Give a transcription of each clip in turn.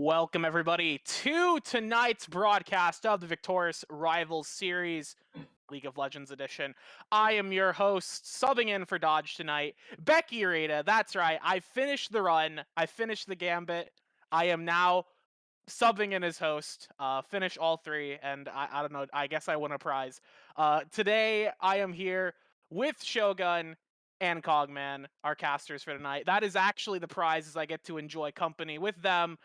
Welcome, everybody, to tonight's broadcast of the Victoris Rivals Series, League of Legends Edition. I am your host, subbing in for Dodge tonight, Becky Rita. That's right, I finished the run, I finished the gambit. I am now subbing in as host, finish all three, and I don't know, I guess I won a prize. Today, I am here with Shogun and Cogman, our casters for tonight. That is actually the prize, as I get to enjoy company with them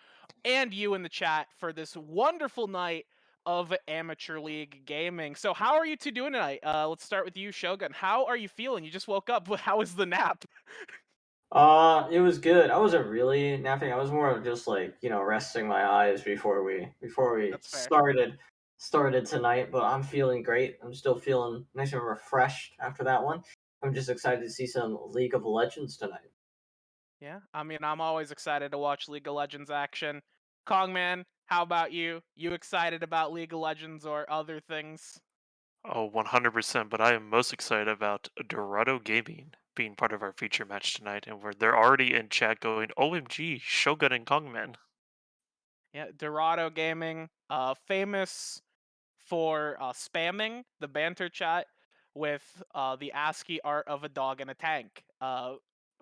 and you in the chat for this wonderful night of amateur league gaming. So how are you two doing tonight? Let's start with you, Shogun. How are you feeling? You just woke up. How was the nap? It was good. I wasn't really napping. I was more of just resting my eyes before we That's fair. started tonight, but I'm feeling great. I'm still feeling nice and refreshed after that one. I'm just excited to see some League of Legends tonight. Yeah, I mean, I'm always excited to watch League of Legends action. Kongman, how about you? You excited about League of Legends or other things? Oh, 100%. But I am most excited about Dorado Gaming being part of our feature match tonight. And they're already in chat going, OMG, Shogun and Kongman. Yeah, Dorado Gaming, famous for spamming the banter chat with the ASCII art of a dog and a tank.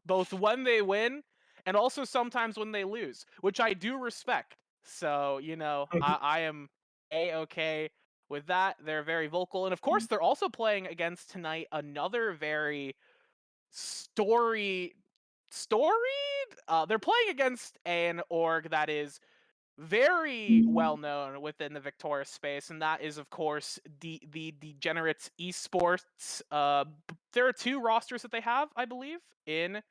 Both when they win and also sometimes when they lose, which I do respect. So, I am A-okay with that. They're very vocal. And of course, they're also playing against tonight another very story storied. They're playing against an org that is very well known within the Victoria space, and that is, of course, the Degenerates Esports. There are two rosters that they have, I believe, in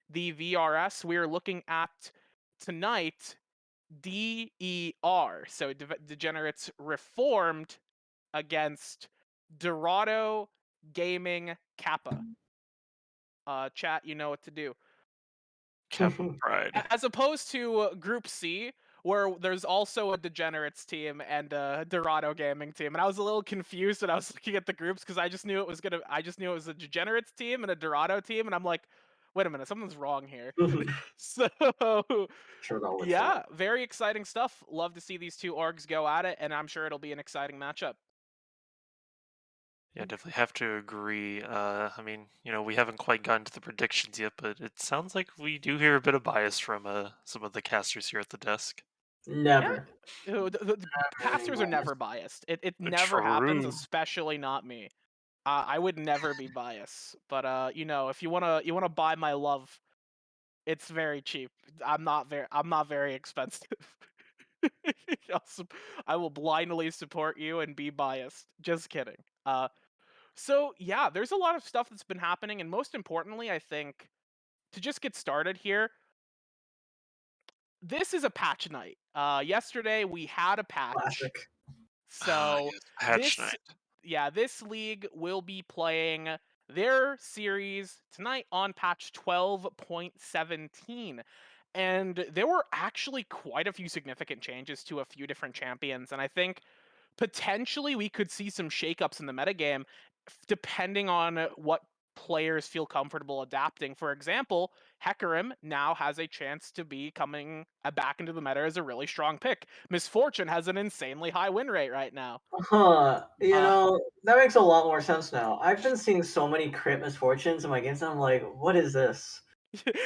the VRS. We are looking at tonight DER, so Degenerates Reformed against Dorado Gaming Kappa. Chat, you know what to do. Kappa Pride. As opposed to Group C, where there's also a Degenerates team and a Dorado Gaming team, and I was a little confused when I was looking at the groups because I just knew it was a Degenerates team and a Dorado team, and I'm like, wait a minute, something's wrong here. So Sure go with that. yeah, very exciting stuff. Love to see these two orgs go at it, and I'm sure it'll be an exciting matchup. Yeah, definitely have to agree. I mean, we haven't quite gotten to the predictions yet, but it sounds like we do hear a bit of bias from some of the casters here at the desk. Yeah, Never, the never any casters are bias. never biased. It never happens, True. especially not me. I would never be biased, but if you wanna buy my love, it's very cheap. I'm not very expensive. Also, I will blindly support you and be biased. Just kidding. So yeah, there's a lot of stuff that's been happening, and most importantly, I think to just get started here, this is a patch night. Yesterday we had a patch. Classic. Ah, So yes, patch this night. yeah, this league will be playing their series tonight on patch 12.17. And there were actually quite a few significant changes to a few different champions, and I think potentially we could see some shakeups in the metagame depending on what players feel comfortable adapting. For example, Hecarim now has a chance to be coming back into the meta as a really strong pick. Misfortune has an insanely high win rate right now. Huh. Uh, That makes a lot more sense now. I've been seeing so many crit misfortunes in my games, and I'm like, what is this?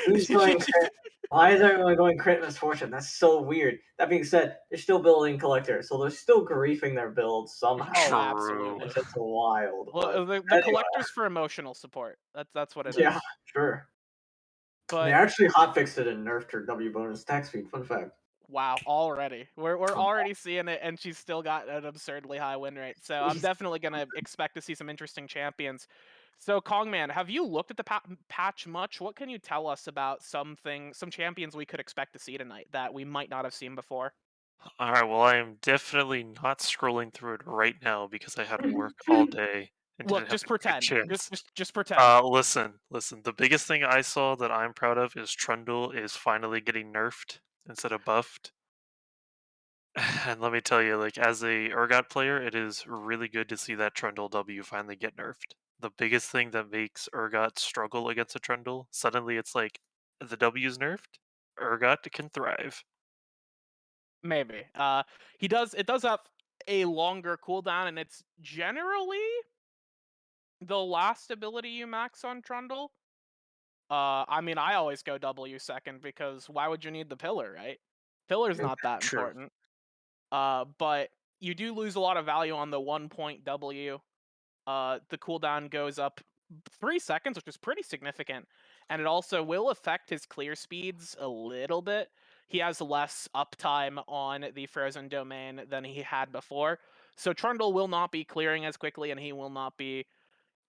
Who's going crit? Why is everyone going crit misfortune? That's so weird. That being said, they're still building collector, so they're still griefing their builds oh, somehow. True. absolutely. It's just wild, Well, but the anyway, collector's for emotional support. That's what it yeah, is. sure. They But actually hotfixed it and nerfed her W bonus attack speed. Fun fact. wow, already. We're already seeing it, and she's still got an absurdly high win rate. So I'm definitely gonna expect to see some interesting champions. So Kongman, have you looked at the patch much? What can you tell us about some champions we could expect to see tonight that we might not have seen before? All right, well, I am definitely not scrolling through it right now because I had work all day and Look, didn't have just a quick pretend. Just chance. just just pretend. Listen. The biggest thing I saw that I'm proud of is Trundle is finally getting nerfed instead of buffed. And let me tell you, like as a Urgot player, it is really good to see that Trundle W finally get nerfed. The biggest thing that makes Urgot struggle against a Trundle, suddenly it's like the W's nerfed, Urgot can thrive. maybe. He does it does have a longer cooldown, and it's generally the last ability you max on Trundle. I mean, I always go W second because why would you need the pillar, right? Pillar's not that True. important. But you do lose a lot of value on the 1 point W. The cooldown goes up 3 seconds, which is pretty significant. And it also will affect his clear speeds a little bit. He has less uptime on the frozen domain than he had before. So Trundle will not be clearing as quickly, and he will not be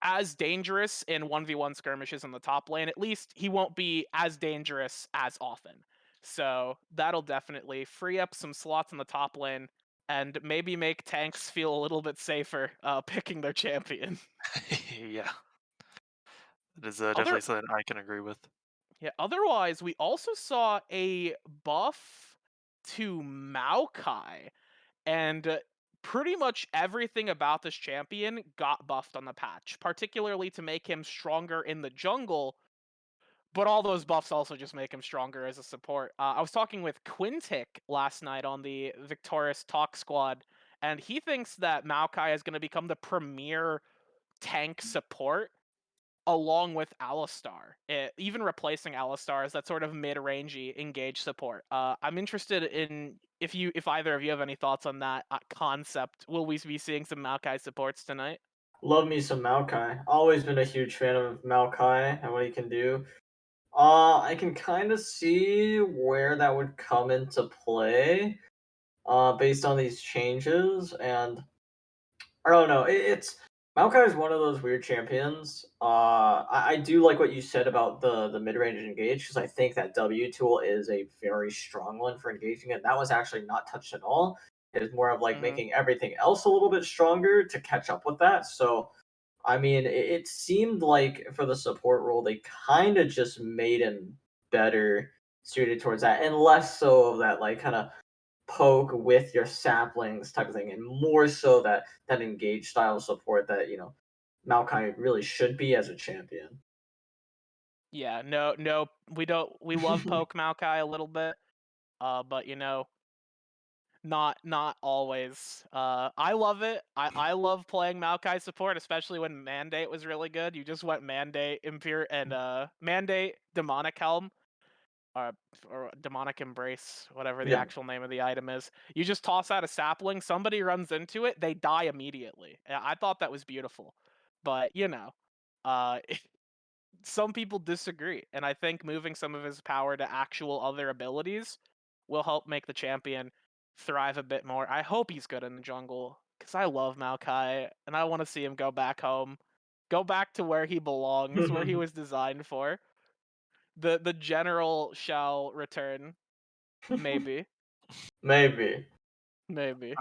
as dangerous in 1v1 skirmishes in the top lane. At least he won't be as dangerous as often. So that'll definitely free up some slots in the top lane and maybe make tanks feel a little bit safer picking their champion. Yeah, that is Other definitely something I can agree with. Yeah, otherwise we also saw a buff to Maokai, and pretty much everything about this champion got buffed on the patch, particularly to make him stronger in the jungle. But all those buffs also just make him stronger as a support. I was talking with Quintic last night on the Victoris Talk Squad, and he thinks that Maokai is going to become the premier tank support along with Alistar, even replacing Alistar as that sort of mid-rangey engage support. I'm interested in if either of you have any thoughts on that concept. Will we be seeing some Maokai supports tonight? Love me some Maokai. Always been a huge fan of Maokai and what he can do. I can kind of see where that would come into play, based on these changes, and I don't know. It's Maokai is one of those weird champions. I do like what you said about the mid range engage because I think that W tool is a very strong one for engaging it. That was actually not touched at all. It is more of like Hmm. making everything else a little bit stronger to catch up with that. So I mean, it seemed like for the support role, they kind of just made him better suited towards that, and less so of that like kind of poke with your saplings type of thing, and more so that engage style support that Maokai really should be as a champion. Yeah, no, no, we don't. We love poke Maokai a little bit, but not always. I love it. I love playing Maokai support, especially when Mandate was really good. You just went Mandate Impure and Mandate Demonic Helm, or Demonic Embrace, whatever the Yeah, actual name of the item is. You just toss out a sapling, somebody runs into it, they die immediately. I thought that was beautiful, but uh, some people disagree, and I think moving some of his power to actual other abilities will help make the champion thrive a bit more. I hope he's good in the jungle because I love Maokai and I want to see him go back home, go back to where he belongs, where he was designed for. The general shall return, maybe, maybe. maybe.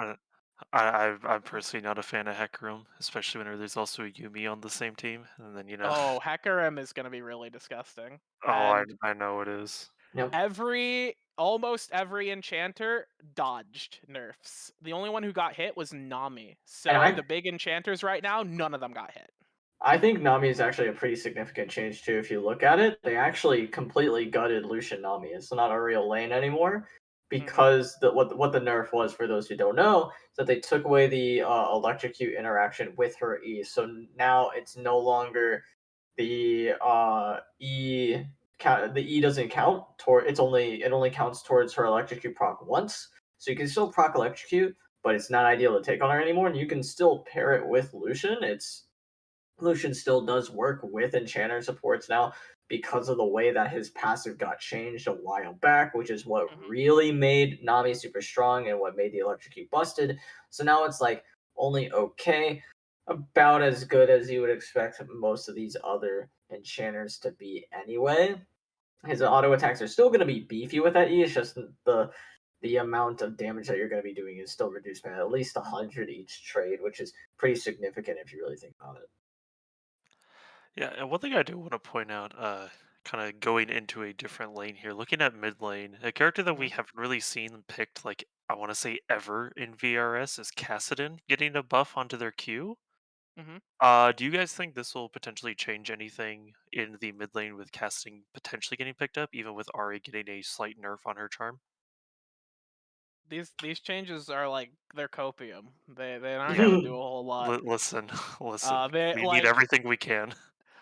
I, I'm personally not a fan of Hecarim, especially whenever there's also a Yumi on the same team, and then Oh, Hecarim is gonna be really disgusting, oh, and I know it is. Yep. almost every enchanter dodged nerfs. The only one who got hit was Nami. And So the big enchanters right now, none of them got hit. I think Nami is actually a pretty significant change too. If you look at it, they actually completely gutted Lucian Nami. It's not a real lane anymore Hmm. because what the nerf was, for those who don't know, is that they took away the electrocute interaction with her E. So now it's no longer the E count. The E doesn't count toward. It only counts towards her electrocute proc once. So you can still proc electrocute, but it's not ideal to take on her anymore. And you can still pair it with Lucian. It's Lucian still does work with enchanter supports now because of the way that his passive got changed a while back, which is what Hmm. really made Nami super strong and what made the electrocute busted. So now it's like only okay, about as good as you would expect most of these other enchanters to be anyway. His auto attacks are still going to be beefy with that E. It's just the amount of damage that you're going to be doing is still reduced by at least 100 each trade, which is pretty significant if you really think about it. Yeah, and one thing I do want to point out, kind of going into a different lane here, looking at mid lane, a character that we Hmm. haven't really seen picked, like, I want to say ever in VRS is Cassidon getting a buff onto their Q. Hmm. Do you guys think this will potentially change anything in the mid lane with Cassidon potentially getting picked up, even with Ari getting a slight nerf on her charm? These changes are like they're copium. They're not gonna do a whole lot. Listen, listen. They We need everything we can.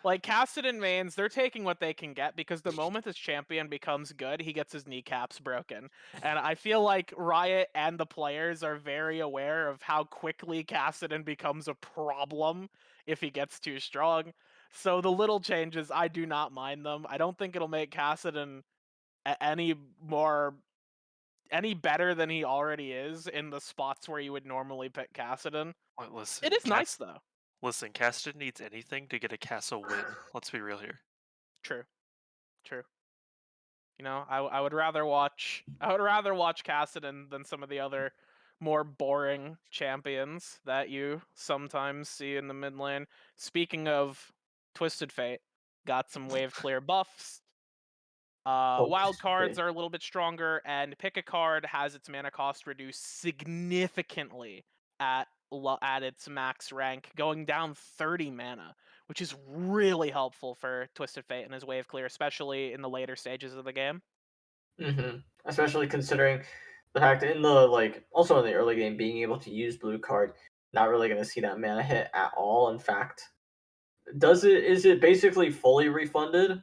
like Cassidy mains, they're taking what they can get because the moment this champion becomes good, he gets his kneecaps broken. And I feel like Riot and the players are very aware of how quickly Cassidy becomes a problem if he gets too strong. So the little changes, I do not mind them. I don't think it'll make Cassidy any more any better than he already is in the spots where you would normally pick Cassidy. Wait, It is nice though. Listen, Caston needs anything to get a castle win. Let's be real here. True. True. You know, I would rather watch Kassadin than some of the other more boring champions that you sometimes see in the mid lane. Speaking of Twisted Fate, got some wave clear buffs. Wild cards Hopefully. are a little bit stronger, and pick a card has its mana cost reduced significantly at its max rank, going down 30 mana, which is really helpful for Twisted Fate and his wave clear, especially in the later stages of the game. Especially considering the fact in the also in the early game being able to use blue card, not really going to see that mana hit at all. In fact, is it basically fully refunded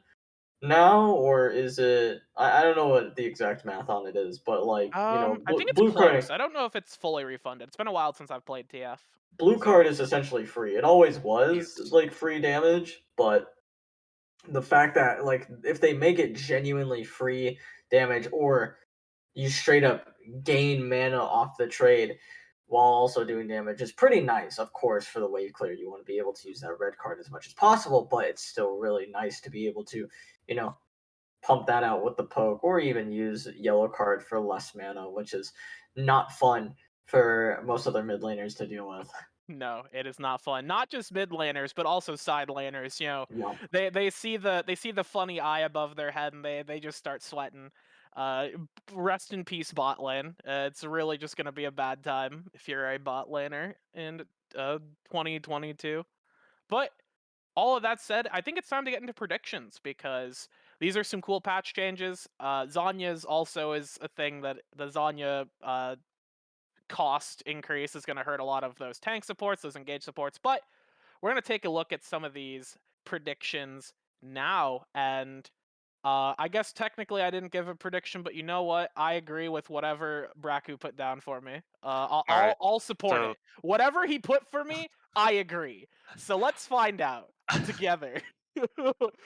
now, or is it? I don't know what the exact math on it is, but I think it's blue close. card I don't know if it's fully refunded. It's been a while since I've played TF. blue So card is essentially free. It always was yes. like free damage, but the fact that if they make it genuinely free damage, or you straight up gain mana off the trade while also doing damage is pretty nice. Of course, for the wave clear, you want to be able to use that red card as much as possible, but it's still really nice to be able to, you know, pump that out with the poke, or even use yellow card for less mana, which is not fun for most other mid laners to deal with. No, it is not fun. Not just mid laners, but also side laners. You know, Yup. they see the funny eye above their head, and they just start sweating. Uh, Rest in peace, bot lane. It's really just gonna be a bad time if you're a bot laner in 2022. But all of that said, I think it's time to get into predictions because these are some cool patch changes. Zanya's also is a thing that the Zanya cost increase is going to hurt a lot of those tank supports, those engage supports. But we're going to take a look at some of these predictions now. And I guess technically I didn't give a prediction, but you know what? I agree with whatever Braku put down for me. All right. I'll support So it. Whatever he put for me, I agree. So let's find out together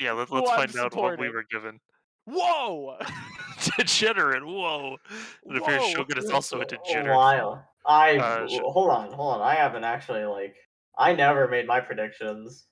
yeah, who let's I'm find out what we supporting. were given. Whoa! Degenerate. Whoa. It appears Whoa! Shogun is It's also a a degenerate fan. while. I Sh- hold on. I haven't actually I never made my predictions.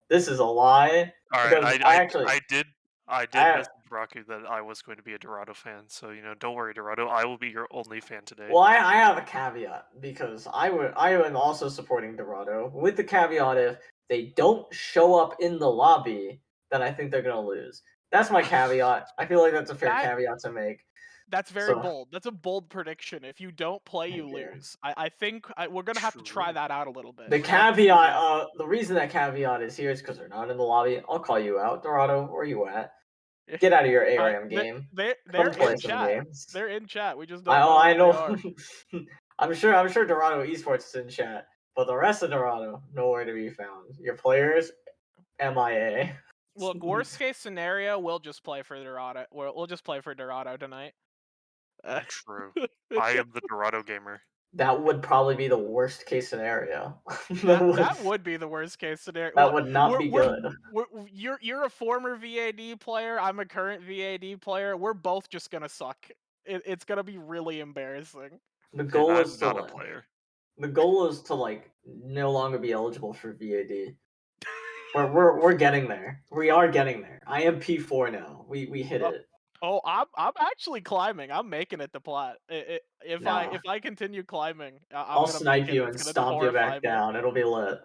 This is a lie all right. because I actually I did I message Raku that I was going to be a Dorado fan. So don't worry, Dorado. I will be your only fan today. well I have a caveat because I am also supporting Dorado with the caveat if they don't show up in the lobby, then I think they're gonna lose. That's my caveat. I feel like that's a fair That caveat to make. That's very So bold. That's a bold prediction. If you don't play, you thank you. lose. I think we're gonna have to try True. that out a little bit. The We're gonna have to figure caveat, out. the reason that caveat is here is because they're not in the lobby. I'll call you out, Dorado. Where you at? Get out of your ARAM They game. they're Come play in some chat. games. They're in chat. We just don't know I where they know. are. I'm sure Dorado Esports is in chat, but the rest of Dorado nowhere to be found. Your players MIA. Look, worst case scenario, we'll just play for Dorado. We'll just play for Dorado tonight. True. I am the Dorado gamer. That would probably be the worst case scenario. That would be the worst case scenario. That Look, would not be good. you're a former VAD player. I'm a current VAD player. We're both just gonna suck. It's gonna be really embarrassing. The And goal I'm is to not a player. the goal is to no longer be eligible for VAD. We're getting there. We are getting there. I am P4 now. We hit Oh, it. I'm actually climbing. I'm making it to plat. Nah. If I continue climbing, I'm I'll gonna make snipe it. you It's and gonna stomp you horrify back me. down. It'll be lit.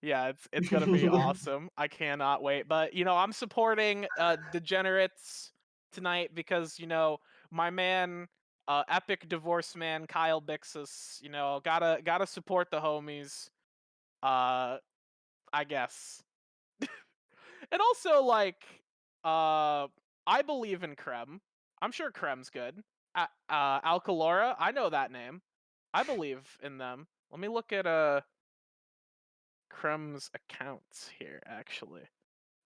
Yeah, it's gonna be awesome. I cannot wait. But I'm supporting degenerates tonight because my man, epic divorce man Kyle Bixus. Gotta support the homies. Uh, I guess. And also uh, I believe in Krem. I'm sure Krem's good. Alcalora, I know that name. I believe in them. Let me look at Krem's accounts here. Actually,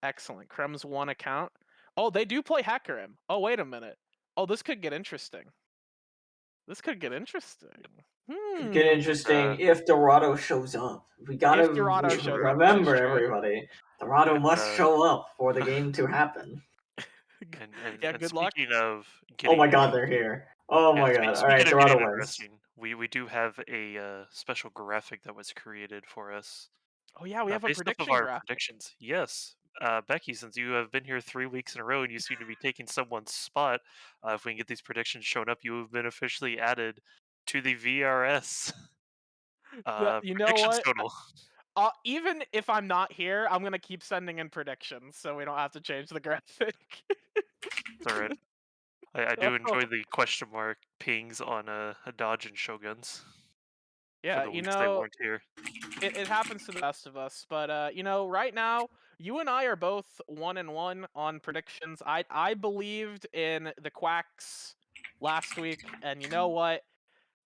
excellent. Krem's one account. Oh, they do play Hecarim. Oh, wait a minute. Oh, this could get interesting. This could get interesting. Could get Uh, interesting if Dorado shows up. We If gotta Dorado shows up, this is remember, true. everybody. Dorado and must show up for the game to happen. and Yeah, and good luck. speaking of Oh my getting god, they're here. Oh yeah, my god. All right, speaking of getting Dorado wins. interesting, we do have a special graphic that was created for us Oh yeah, we have a based off of prediction our graphic. predictions. Yes, Becky, since you have been here 3 weeks in a row and you seem to be taking someone's spot, if we can get these predictions shown up, you have been officially added to the VRS You know predictions what? total. Even if I'm not here, I'm gonna keep sending in predictions, so we don't have to change the graphic. It's all right. I do Oh, enjoy the question mark pings on a Dodge and Shoguns for yeah, the weeks they weren't here. it happens to the best of us, but right now you and I are both 1-1 on predictions. I believed in the Quacks last week, and you know what?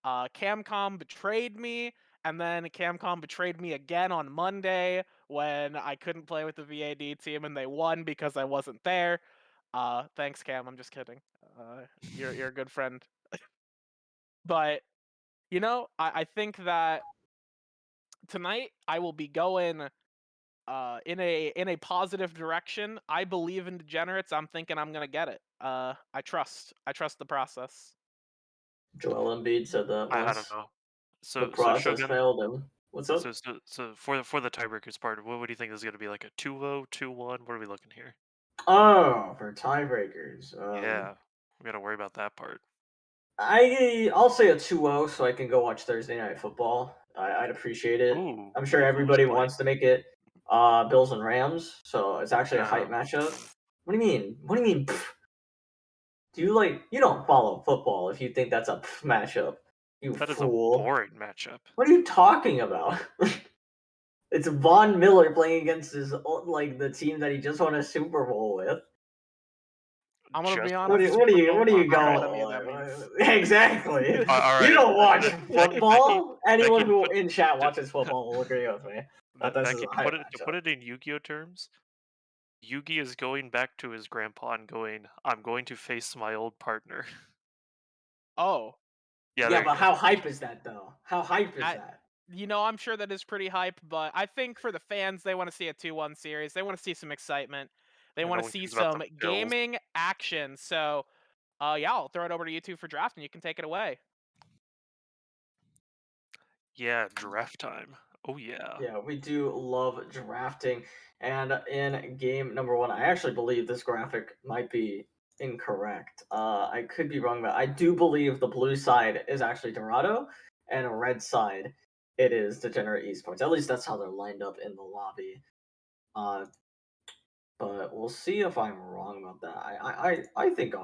Camcom betrayed me, and then Camcom betrayed me again on Monday when I couldn't play with the VAD team, and they won because I wasn't there. Thanks, Cam. I'm just kidding. You're a good friend, but I think that tonight I will be going in a positive direction. I believe in degenerates. I'm thinking I'm gonna get it. I trust the process. Joel Embiid said that I don't once. know. The So process Shogun. failed him. What's up? So for the tiebreakers part, what do you think is going to be like a 2-0, 2-1? What are we looking here? Oh, for tiebreakers. Yeah, we got to worry about that part. I'll say a 2-0 so I can go watch Thursday Night Football. I'd appreciate it. I'm sure Who's everybody playing? wants to make it Bills and Rams, so it's actually a hype No, matchup. What do you mean? What do you mean? Pff? You don't follow football if you think that's a pff matchup? You that is a fool! boring matchup. What are you talking about? It's Von Miller playing against the team that he just won a Super Bowl with. I'm gonna be Just What won do a honest. you, what do Super you, Bowl. what do you I don't know Okay. what any of that go? means. Exactly. All You right, don't watch Becky, football. Anyone To who put in chat to, watches football will agree with me that this is Becky a hype to matchup. put it in Yu-Gi-Oh terms. Yugi is going back to his grandpa and going, "I'm going to face my old partner." Oh, Yeah, Yeah, there you but go. how hype is that though? How hype is I that? I'm sure that is pretty hype, but I think for the fans, they want to see a 2-1 series. They want to see some excitement. They Yeah, want no to one see cares about the some Bills. gaming action. So, yeah, I'll throw it over to you two for draft, and you can take it away. Yeah, draft time. Oh yeah. Yeah, we do love drafting. And in game number one, I actually believe this graphic might be incorrect. I could be wrong, but I do believe the blue side is actually Dorado, and a red side it is Degenerate Esports. At least that's how they're lined up in the lobby. Uh, but we'll see if I'm wrong about that. I think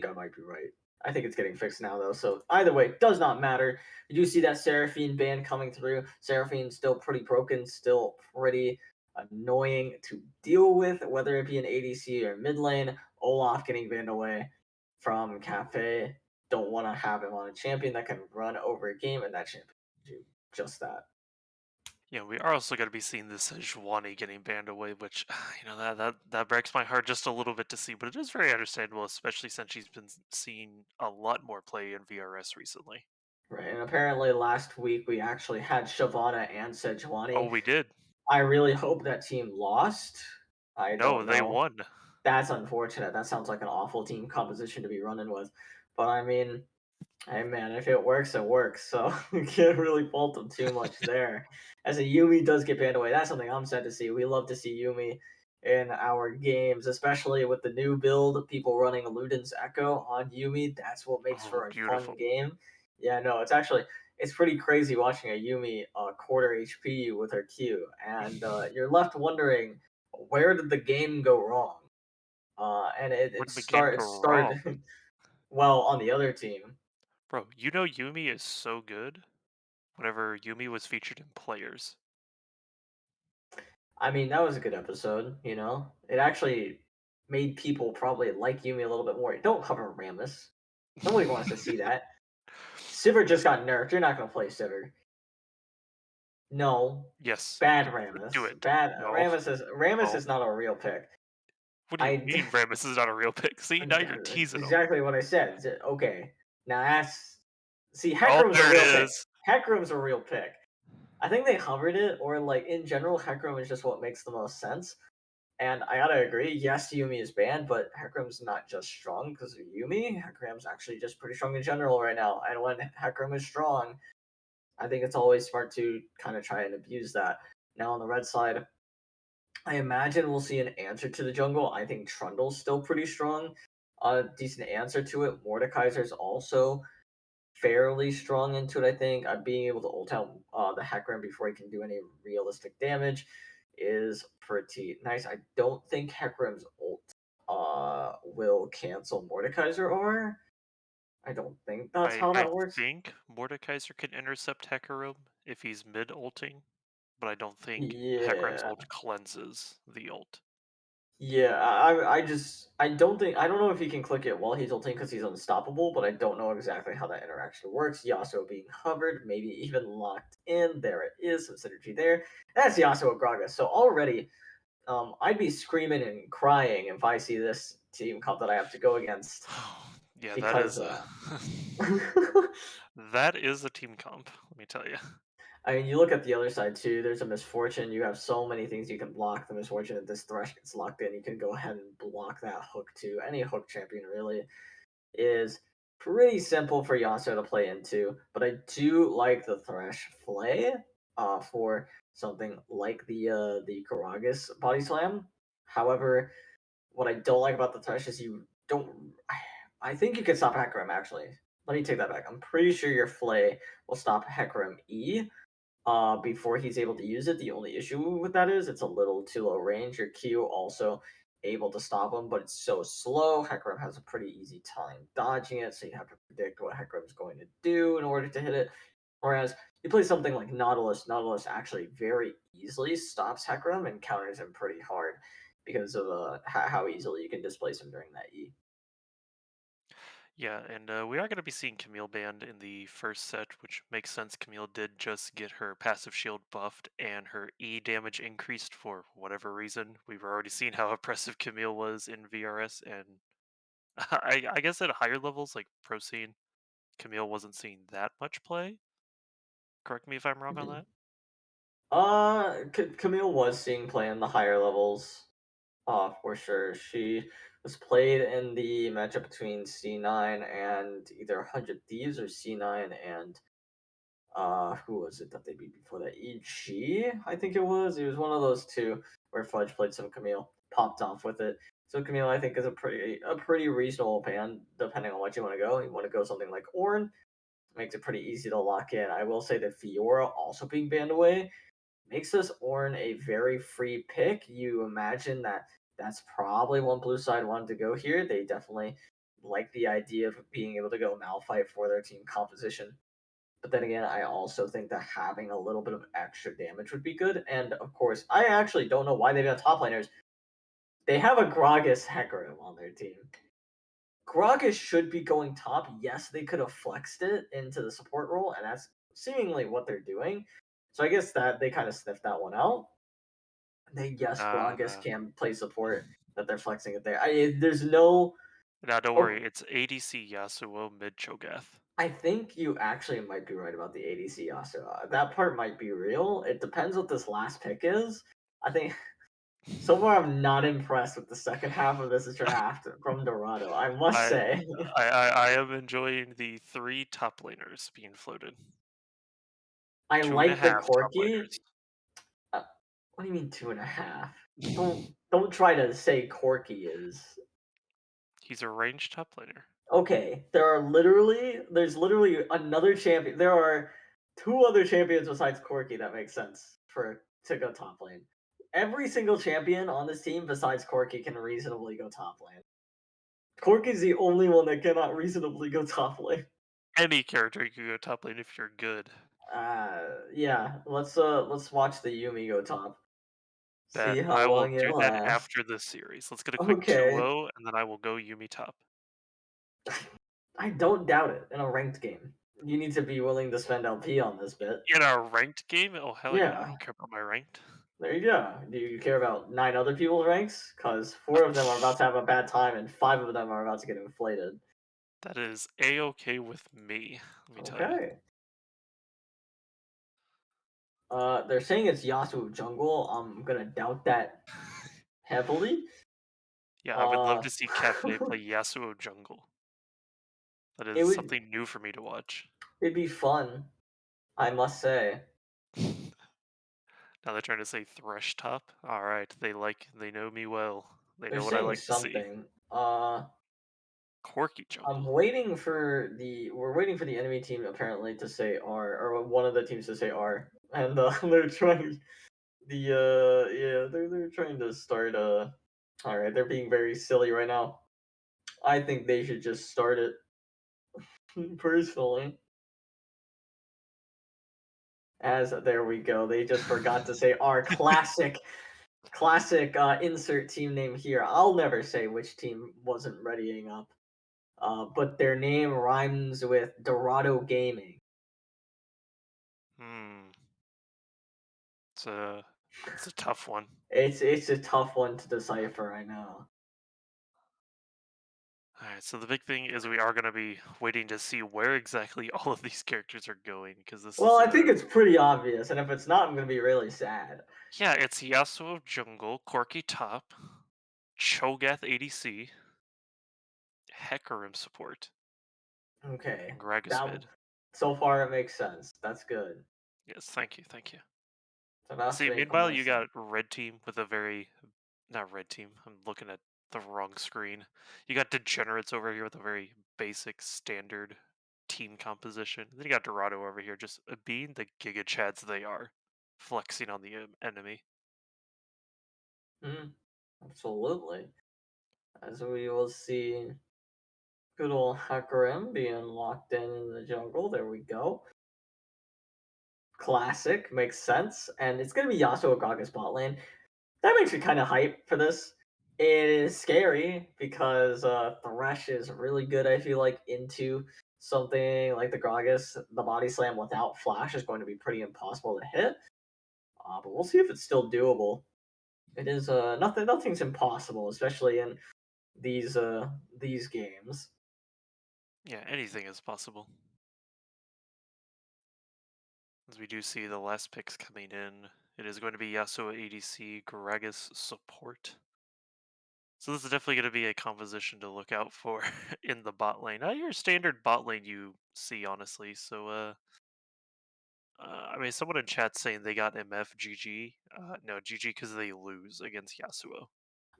I might be right. I think it's getting fixed now though. So either way, does not matter. You do see that Seraphine ban coming through. Seraphine's still pretty broken, still pretty annoying to deal with, whether it be an ADC or mid lane. Olaf getting banned away from Cafe. Don't want to have him on a champion that can run over a game, and that champion can do just that. Yeah, we are also going to be seeing this Sejuani getting banned away, which that breaks my heart just a little bit to see, but it is very understandable, especially since she's been seeing a lot more play in VRS recently. Right, and apparently last week we actually had Shavana and Oh, Sejuani. we did. I really hope that team lost. I No, don't they know. won. That's unfortunate. That sounds like an awful team composition to be running with. But I mean, hey man, if it works, it works. So we can't really fault them too much there. As a Yumi does get banned away, that's something I'm sad to see. We love to see Yumi in our games, especially with the new build. People running Luden's Echo on Yumi. That's what makes Oh, for a fun beautiful. game. Yeah, no, it's pretty crazy watching a Yumi quarter HP with her Q, and you're left wondering where did the game go wrong. And Where did the game it go wrong? started well on the other team. Bro, you know Yumi is so good whenever Yumi was featured in Players. I mean, that was a good episode, you know? It actually made people probably like Yumi a little bit more. Don't cover Rammus. Nobody wants to see that. Sivir just got nerfed. You're not gonna play Sivir. No. Yes, Bad do Rammus. it. Bad No, Rammus no. is not a real pick. What do you I mean Rammus is not a real pick? See, now you're teasing him. exactly what I said. Okay. Now that's see Oh, Hecarim's a there it real pick. is. Hecarim's a real pick. I think they hovered it, or like in general, Hecarim is just what makes the most sense. And I gotta agree, yes, Yumi is banned, but Hecarim's not just strong because of Yumi. Hecarim's actually just pretty strong in general right now. And when Hecarim is strong, I think it's always smart to kind of try and abuse that. Now on the red side, I imagine we'll see an answer to the jungle. I think Trundle's still pretty strong. A decent answer to it. Mordekaiser's also fairly strong into it, I think. Being able to ult out the Hecarim before he can do any realistic damage is pretty nice. I don't think Hecarim's ult will cancel Mordekaiser R. I don't think that's how I that works. think Mordekaiser can intercept Hecarim if he's mid ulting, but I don't think Hecarim's Yeah. ult cleanses the ult. Yeah, I don't think I don't know if he can click it while he's ulting because he's unstoppable, but I don't know exactly how that interaction works. Yasuo being hovered, maybe even locked in. There it is, some synergy there. That's Yasuo Gragas. So already, I'd be screaming and crying if I see this team comp that I have to go against Yeah, that because is a that is a team comp, let me tell you. I mean, you look at the other side too. There's a misfortune. You have so many things you can block. The misfortune that this thresh gets locked in, you can go ahead and block that hook too. Any hook champion really is pretty simple for Yasuo to play into. But I do like the thresh play for something like the Karagas body slam. However, what I don't like about the thresh is you don't. I think you can stop Hecarim actually. Let me take that back. I'm pretty sure your Flay will stop Hecarim E before he's able to use it. The only issue with that is it's a little too low range. Your Q also able to stop him, but it's so slow. Hecarim has a pretty easy time dodging it, so you have to predict what Hecarim's going to do in order to hit it. Whereas you play something like Nautilus, Nautilus actually very easily stops Hecarim and counters him pretty hard because of how easily you can displace him during that E. Yeah, and we are going to be seeing Camille banned in the first set, which makes sense. Camille did just get her passive shield buffed and her E damage increased for whatever reason. We've already seen how oppressive Camille was in VRS, and I guess at higher levels, like Pro Scene, Camille wasn't seeing that much play. Correct me if I'm wrong on Mhm. that. Camille was seeing play in the higher levels. For sure. She was played in the matchup between C9 and either 100 Thieves or C9 and who was it that they beat before that? EG, I think it was. It was one of those two where Fudge played some Camille, popped off with it. So Camille, I think, is a pretty reasonable pan, depending on what you want to go. You want to go something like Ornn, makes it pretty easy to lock in. I will say that Fiora also being banned away makes this Ornn a very free pick. You imagine that that's probably one blue side wanted to go here. They definitely like the idea of being able to go Malphite for their team composition. But then again, I also think that having a little bit of extra damage would be good. And of course, I actually don't know why they've got top laners. They have a Gragas Hecarim on their team. Gragas should be going top. Yes, they could have flexed it into the support role, and that's seemingly what they're doing. So I guess that they kind of sniffed that one out. They yes, Gragas Uh, can play support. That they're flexing it there. There's no. Now, don't Oh, worry, it's ADC Yasuo mid Cho'Gath. I think you actually might be right about the ADC Yasuo. That part might be real. It depends what this last pick is. I think so far I'm not impressed with the second half of this draft from Dorado. I must I, say. I am enjoying the three top laners being floated. I Two and a like the half top Corki. Uh, what do you mean 2.5? laners. Don't try to say Corki is. He's a ranged top laner. Okay, there's literally another champion. There are two other champions besides Corki that make sense for to go top lane. Every single champion on this team besides Corki can reasonably go top lane. Corki's the only one that cannot reasonably go top lane. Any character you can go top lane if you're good. Yeah, let's watch the Yumi go top. See That how I will long it do that lasts. after this series. Let's get a quick Okay. 2-0, and then I will go Yumi top. I don't doubt it in a ranked game. You need to be willing to spend LP on this bit. In a ranked game? Oh hell yeah! I Yeah, don't care about my ranked. there you go. Do you care about 9 other people's ranks? Because 4 of them are about to have a bad time, and 5 of them are about to get inflated. That is a-okay with me. Let me tell you. Okay. They're saying it's Yasuo jungle. I'm gonna doubt that heavily. Yeah, I would love Uh, to see Cafe play Yasuo jungle. That it is would something new for me to watch. it'd be fun, I must say. Now they're trying to say Thresh top. All right, they know me well. They They're know what I saying like to see. something. Corky I'm jungle. waiting for we're waiting for the enemy team apparently to say R, or one of the teams to say R, and they're trying yeah, they're trying to start all right, they're being very silly right now. I think they should just start it personally. As there we go, they just forgot to say R. Classic insert team name here. I'll never say which team wasn't readying up. But their name rhymes with Dorado Gaming. Hmm. It's a it's a tough one. It's a tough one to decipher, I know. All right, so the big thing is we are going to be waiting to see where exactly all of these characters are going because this Well, is I think it's pretty obvious, and if it's not, I'm gonna be really sad. yeah, it's Yasuo jungle, Corky top, Cho'Gath ADC, Hecarim support, Okay, and Gragas that mid. so far it makes sense. That's good. Yes, thank you, thank you. It's enough See, for meanwhile, my you son. got red team with a very not red team. I'm looking at the wrong screen. You got degenerates over here with a very basic standard team composition. Then you got Dorado over here just being the giga chads they are, flexing on the enemy. Mm, absolutely. As we will see, good old Hecarim being locked in the jungle. There we go. Classic, makes sense. And it's going to be Yasuo Gaga bot lane. That makes me kind of hype for this. It is scary because Thresh is really good, I feel like, into something like the Gragas. The body slam without flash is going to be pretty impossible to hit. But we'll see if it's still doable. It is nothing's impossible, especially in these games. Yeah, anything is possible. As we do see the last picks coming in, it is going to be Yasuo ADC, Gragas support. So this is definitely going to be a composition to look out for in the bot lane. Not your standard bot lane you see, honestly. So, I mean, someone in chat saying they got MF GG. No, GG because they lose against Yasuo.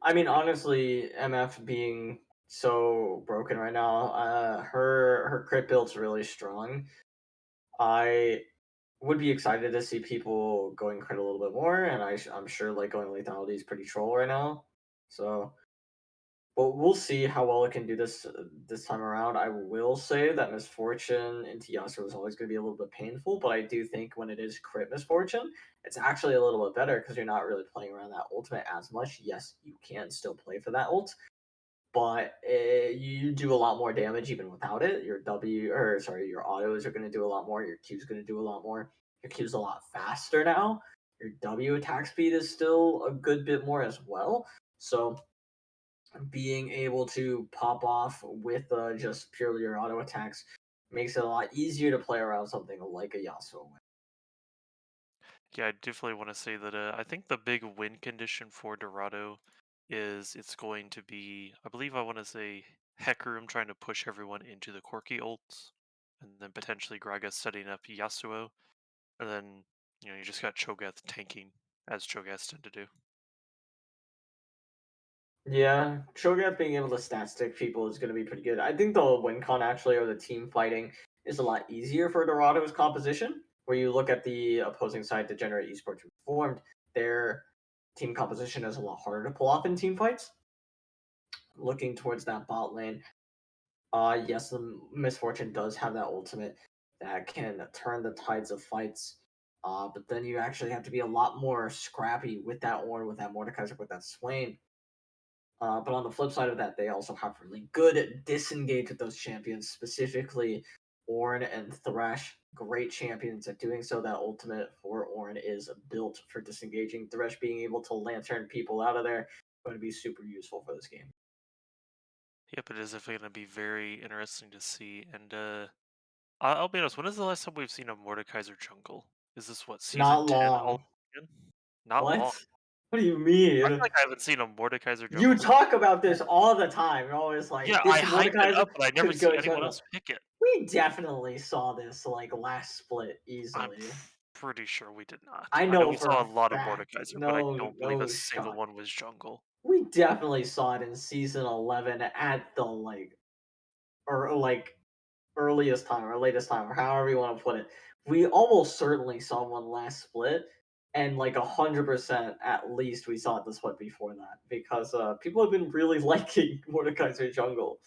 I So mean, good. honestly, MF being so broken right now, her crit build's really strong. I would be excited to see people going crit a little bit more, and I'm sure like going lethality is pretty troll right now. So, but we'll see how well it can do this time around. I will say that misfortune into Yasuo is always going to be a little bit painful, but I do think when it is crit misfortune, it's actually a little bit better because you're not really playing around that ultimate as much. Yes, you can still play for that ult, but you do a lot more damage even without it. Your W, or sorry, your autos are going to do a lot more. Your Q's going to do a lot more. Your Q's a lot faster now. Your W attack speed is still a good bit more as well. So being able to pop off with just purely your auto attacks makes it a lot easier to play around something like a Yasuo. Yeah, I definitely want to say that I think the big win condition for Dorado is it's going to be, I believe I want to say Hecarim trying to push everyone into the Corki ults, and then potentially Gragas setting up Yasuo, and then you just got Cho'Gath tanking as Cho'Gaths tend to do. Yeah, Shogat being able to stat stick people is going to be pretty good. I think the win con actually, or the team fighting, is a lot easier for Dorado's composition. Where you look at the opposing side, Degenerate Esports Reformed, their team composition is a lot harder to pull off in team fights. Looking towards that bot lane, yes, the misfortune does have that ultimate that can turn the tides of fights. But then you actually have to be a lot more scrappy with that Ornn, with that Mordekaiser, with that Swain. But on the flip side of that, they also have really good disengage with those champions, specifically Ornn and Thresh. Great champions at doing so. That ultimate for Ornn is built for disengaging. Thresh being able to lantern people out of there going to be super useful for this game. Yep, it is definitely going to be very interesting to see. And I'll be honest, when is the last time we've seen a Mordekaiser jungle? Is this what, season Not 10 all long. again? Not What? long. What do you I feel mean? like I haven't seen a Mordekaiser You jungle since. talk about this all the time. You're always Yeah, like, I this hyped it Mordekaiser up, but I never could see go anyone jungle. else pick it. We definitely saw this like last split I'm easily. pretty sure we did not. I I know know we for saw a a lot of fact. Mordekaiser, but I No, don't believe a no single shot. one was jungle. We definitely saw it in season 11 at the like earliest time or latest time or however you want to put it. We almost certainly saw one last split, and like 100% at least we saw it the split before that because people have been really liking Mordekaiser Jungle.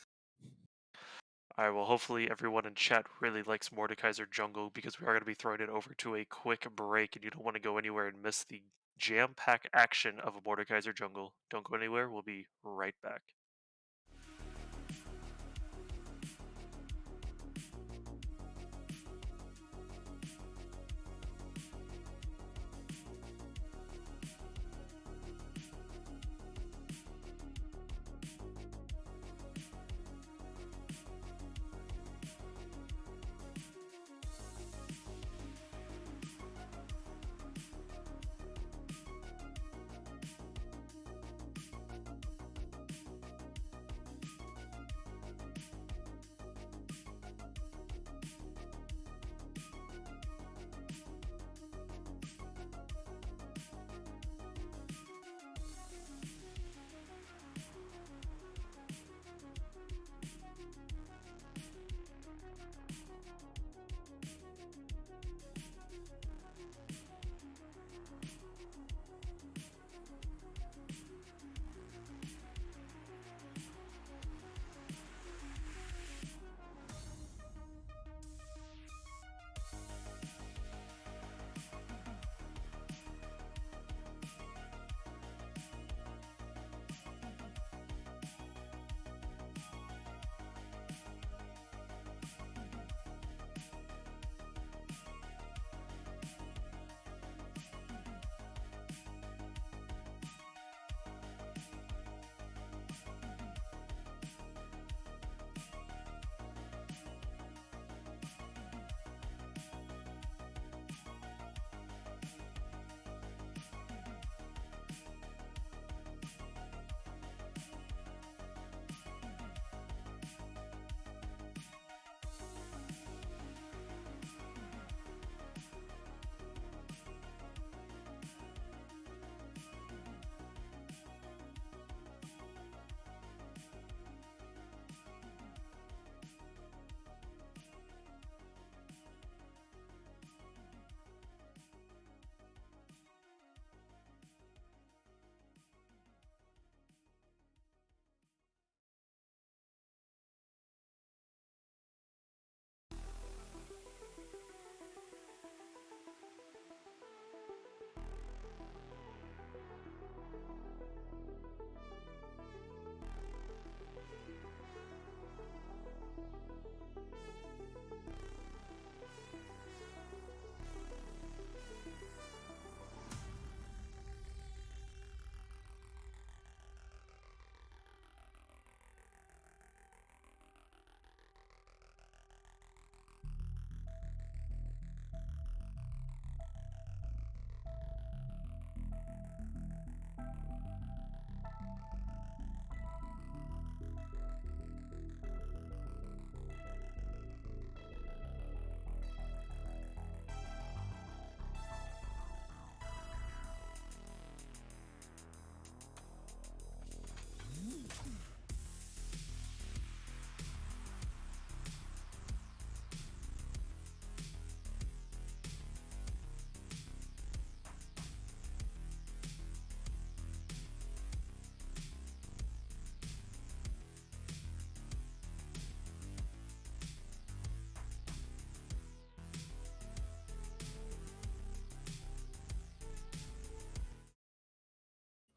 Alright, well, hopefully everyone in chat really likes Mordekaiser jungle because we are going to be throwing it over to a quick break, and you don't want to go anywhere and miss the jam-packed action of a Mordekaiser jungle. Don't go anywhere. We'll be right back.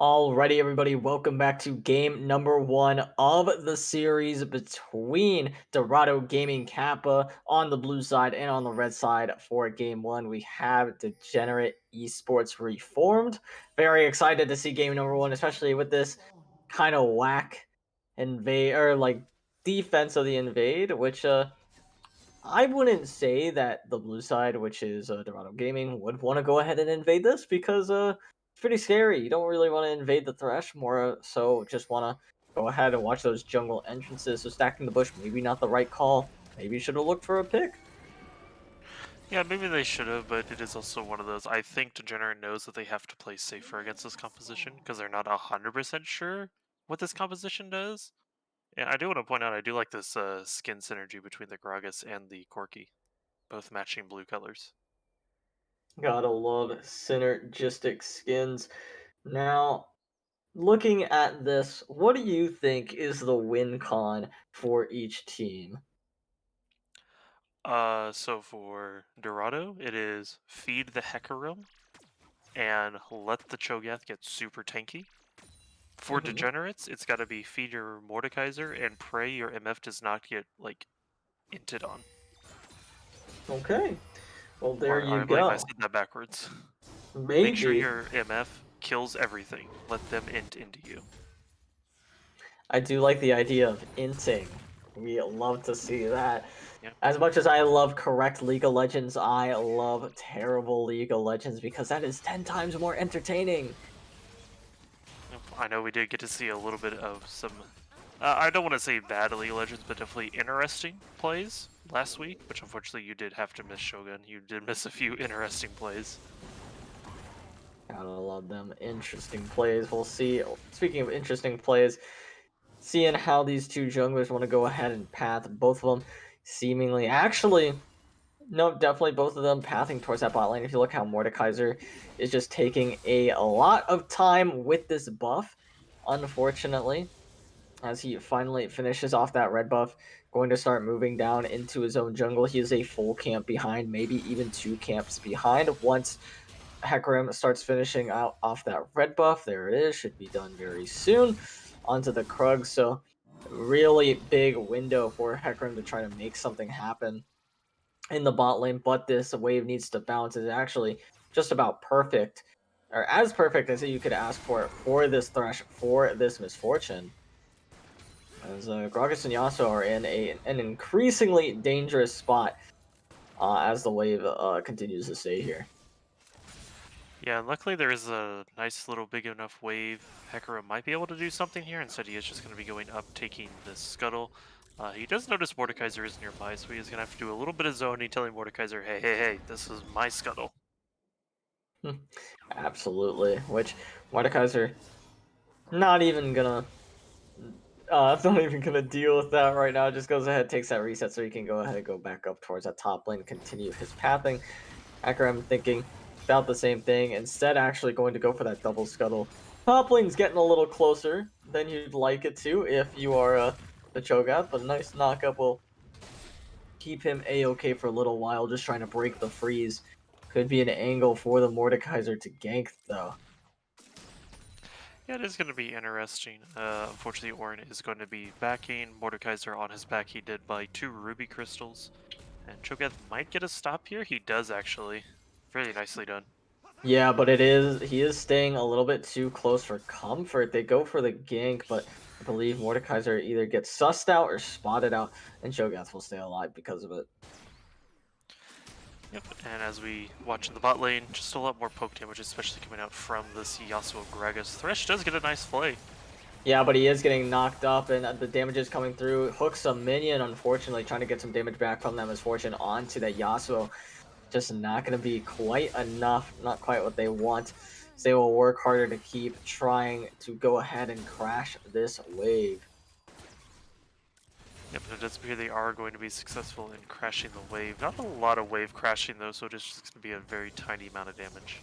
Alrighty, everybody, welcome back to game number one of the series between Dorado Gaming Kappa on the blue side and on the red side. For game one, we have Degenerate Esports Reformed. Very excited to see game number one, especially with this kind of whack invade or like defense of the invade, which I wouldn't say that the blue side, which is Dorado Gaming, would want to go ahead and invade this because it's pretty scary. You don't really want to invade the Thresh, more so just want to go ahead and watch those jungle entrances. So stacking the bush, maybe not the right call. Maybe you should have looked for a pick. Yeah, maybe they should have, but it is also one of those. I think Degenerate knows that they have to play safer against this composition because they're not 100% sure what this composition does. And I do want to point out, I do like this skin synergy between the Gragas and the Corki, both matching blue colors. Gotta love synergistic skins. Now, looking at this, what do you think is the win con for each team? So for Dorado, it is feed the Hecarim and let the Cho'Gath get super tanky. For Mhm. Degenerates, it's got to be feed your Mordekaiser and pray your MF does not get, like, inted on. Okay, well, there Or you I believe I go. said that backwards. Make sure Maybe. your MF kills everything. Let them int into you. I do like the idea of inting. We love to see that. Yep. As much as I love correct League of Legends, I love terrible League of Legends because that is 10 times more entertaining. Yep. I know we did get to see a little bit of some. I don't want to say bad League of Legends, but definitely interesting plays last week. Which unfortunately you did have to miss, Shogun. You did miss a few interesting plays. Gotta love them. Interesting plays. We'll see. Speaking of interesting plays, seeing how these two junglers want to go ahead and path both of them seemingly. Actually, no, definitely both of them pathing towards that bot lane. If you look how Mordekaiser is just taking a lot of time with this buff, unfortunately, as he finally finishes off that red buff, going to start moving down into his own jungle. He is a full camp behind, maybe even two camps behind. Once Hecarim starts finishing out off that red buff, there it is, should be done very soon. Onto the Krug, so really big window for Hecarim to try to make something happen in the bot lane, but this wave needs to bounce. Is actually just about perfect, or as perfect as you could ask for this Thresh, for this misfortune. As Gragas and Yasuo are in an increasingly dangerous spot as the wave continues to stay here. Yeah, and luckily there is a nice little big enough wave. Hecarim might be able to do something here. Instead, he is just going to be going up, taking this scuttle. He does notice Mordekaiser is nearby, so he is going to have to do a little bit of zoning, telling Mordekaiser, hey, hey, hey, this is my scuttle. Absolutely. Which Mordekaiser not even gonna not even gonna deal with that right now. Just goes ahead, takes that reset, so he can go ahead and go back up towards that top lane, continue his pathing. Akram thinking about the same thing, instead actually going to go for that double scuttle. Top lane's getting a little closer than you'd like it to if you are the Cho'Gath, but a nice knockup will keep him a-okay for a little while, just trying to break the freeze. Could be an angle for the Mordekaiser to gank, though. Yeah, it is going to be interesting. Unfortunately, Orin is going to be backing. Mordekaiser on his back, he did buy 2 ruby crystals. And Cho'Gath might get a stop here. He does, actually. Really nicely done. Yeah, but he is staying a little bit too close for comfort. They go for the gank, but I believe Mordekaiser either gets sussed out or spotted out, and Cho'Gath will stay alive because of it. Yep, and as we watch in the bot lane, just a lot more poke damage, especially coming out from this Yasuo Gragas. Thresh does get a nice play. Yeah, but he is getting knocked up, and the damage is coming through. Hooks a minion, unfortunately, trying to get some damage back from that misfortune onto that Yasuo. Just not going to be quite enough, not quite what they want. So they will work harder to keep trying to go ahead and crash this wave. Yep, and it does appear they are going to be successful in crashing the wave. Not a lot of wave crashing though, so it is just going to be a very tiny amount of damage.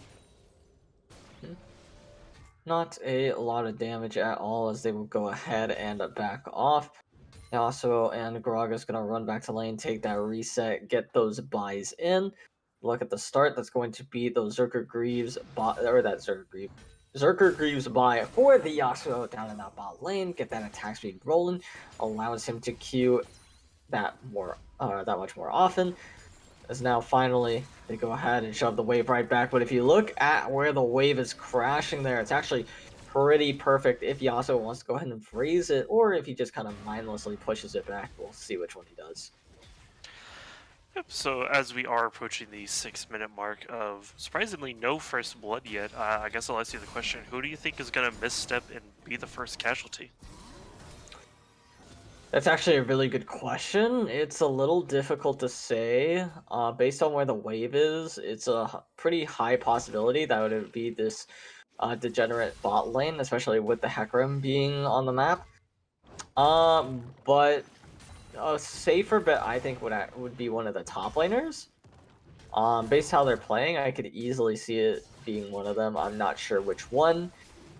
Not a lot of damage at all as they will go ahead and back off. Yasuo and Grog is going to run back to lane, take that reset, get those buys in. Look at the start. That's going to be those Zerker Greaves, or that Zerker Greaves. Zerker Greaves by for the Yasuo down in that bot lane, get that attack speed rolling, allows him to Q that much more often. As now finally they go ahead and shove the wave right back. But if you look at where the wave is crashing there, it's actually pretty perfect if Yasuo wants to go ahead and freeze it, or if he just kind of mindlessly pushes it back. We'll see which one he does. Yep, so as we are approaching the 6-minute mark of surprisingly no first blood yet, I guess I'll ask you the question, who do you think is going to misstep and be the first casualty? That's actually a really good question. It's a little difficult to say. Based on where the wave is, it's a pretty high possibility that it would be this degenerate bot lane, especially with the Hecarim being on the map. But a safer bet I think would be one of the top laners. Based how they're playing, I could easily see it being one of them. I'm not sure which one.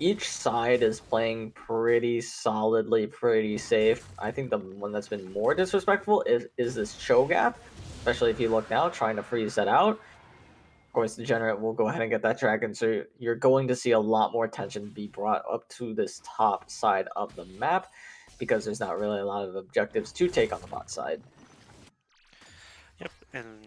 Each side is playing pretty solidly, pretty safe. I think the one that's been more disrespectful is this Cho'Gath, especially if you look now, trying to freeze that out. Of course, Degenerate will go ahead and get that dragon, so you're going to see a lot more attention be brought up to this top side of the map because there's not really a lot of objectives to take on the bot side. Yep, and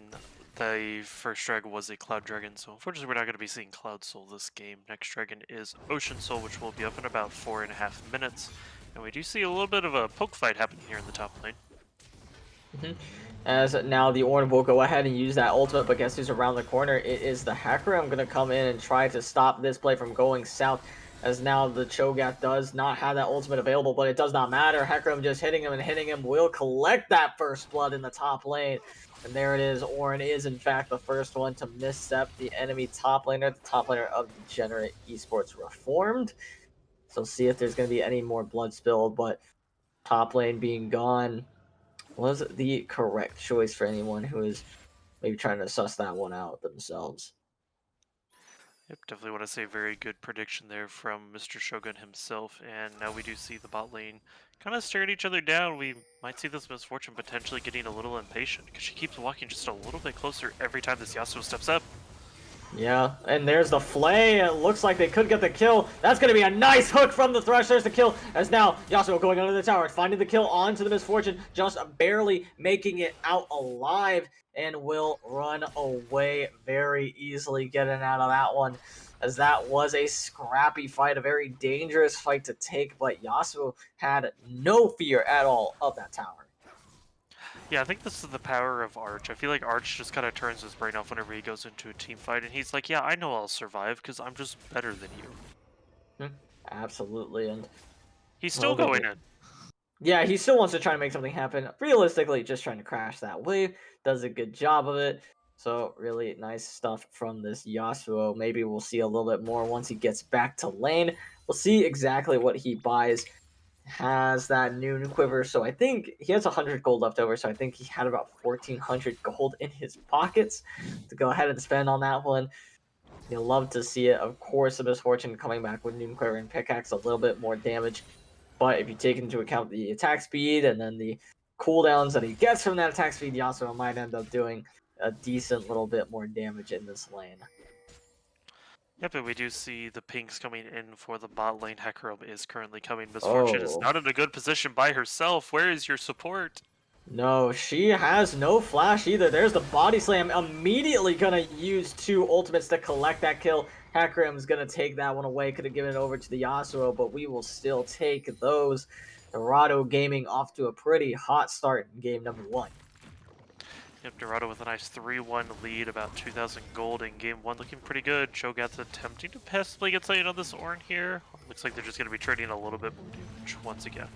the first dragon was a Cloud Dragon, so unfortunately we're not going to be seeing Cloud Soul this game. Next dragon is Ocean Soul, which will be up in about 4.5 minutes. And we do see a little bit of a poke fight happening here in the top lane. As now the Ornn will go ahead and use that ultimate, but guess who's around the corner? It is the Hacker. I'm going to come in and try to stop this play from going south, as now the Cho'Gath does not have that ultimate available, but it does not matter. Hecarim just hitting him and hitting him will collect that first blood in the top lane. And there it is. Ornn is, in fact, the first one to misstep the enemy top laner, the top laner of Degenerate Esports Reformed. So see if there's going to be any more blood spilled, but top lane being gone was the correct choice for anyone who is maybe trying to suss that one out themselves. Yep, definitely want to say very good prediction there from Mr. Shogun himself. And now we do see the bot lane kind of staring each other down. We might see this Misfortune potentially getting a little impatient because she keeps walking just a little bit closer every time this Yasuo steps up. Yeah, and there's the flay. It looks like they could get the kill. That's going to be a nice hook from the Thresh. There's the kill, as now Yasuo going under the tower, finding the kill onto the Misfortune, just barely making it out alive, and will run away very easily, getting out of that one, as that was a scrappy fight, a very dangerous fight to take, but Yasuo had no fear at all of that tower. Yeah, I think this is the power of Arch. I feel like Arch just kind of turns his brain off whenever he goes into a team fight, and he's like, yeah, I know I'll survive because I'm just better than you. Absolutely, and He's still going in. yeah, he still wants to try to make something happen. Realistically, just trying to crash that wave. Does a good job of it. So really nice stuff from this Yasuo. Maybe we'll see a little bit more once he gets back to lane. We'll see exactly what he buys. Has that Noon Quiver, so I think he has 100 gold left over, so I think he had about 1,400 gold in his pockets to go ahead and spend on that one. You'll love to see it. Of course, the Misfortune coming back with Noon Quiver and Pickaxe, a little bit more damage. But if you take into account the attack speed and then the cooldowns that he gets from that attack speed, Yasuo might end up doing a decent little bit more damage in this lane. Yep, and we do see the pinks coming in for the bot lane. Hecarim is currently coming. Misfortune is not in a good position by herself. Where is your support? No, she has no flash either. There's the body slam. Immediately gonna use 2 ultimates to collect that kill. Hecarim's gonna take that one away. Could have given it over to the Yasuo, but we will still take those. Dorado Gaming off to a pretty hot start in game number 1. Yep, Dorado with a nice 3-1 lead, about 2,000 gold in game 1, looking pretty good. Cho'Gath's attempting to possibly get something on this Ornn here. Looks like they're just going to be trading a little bit more damage once again.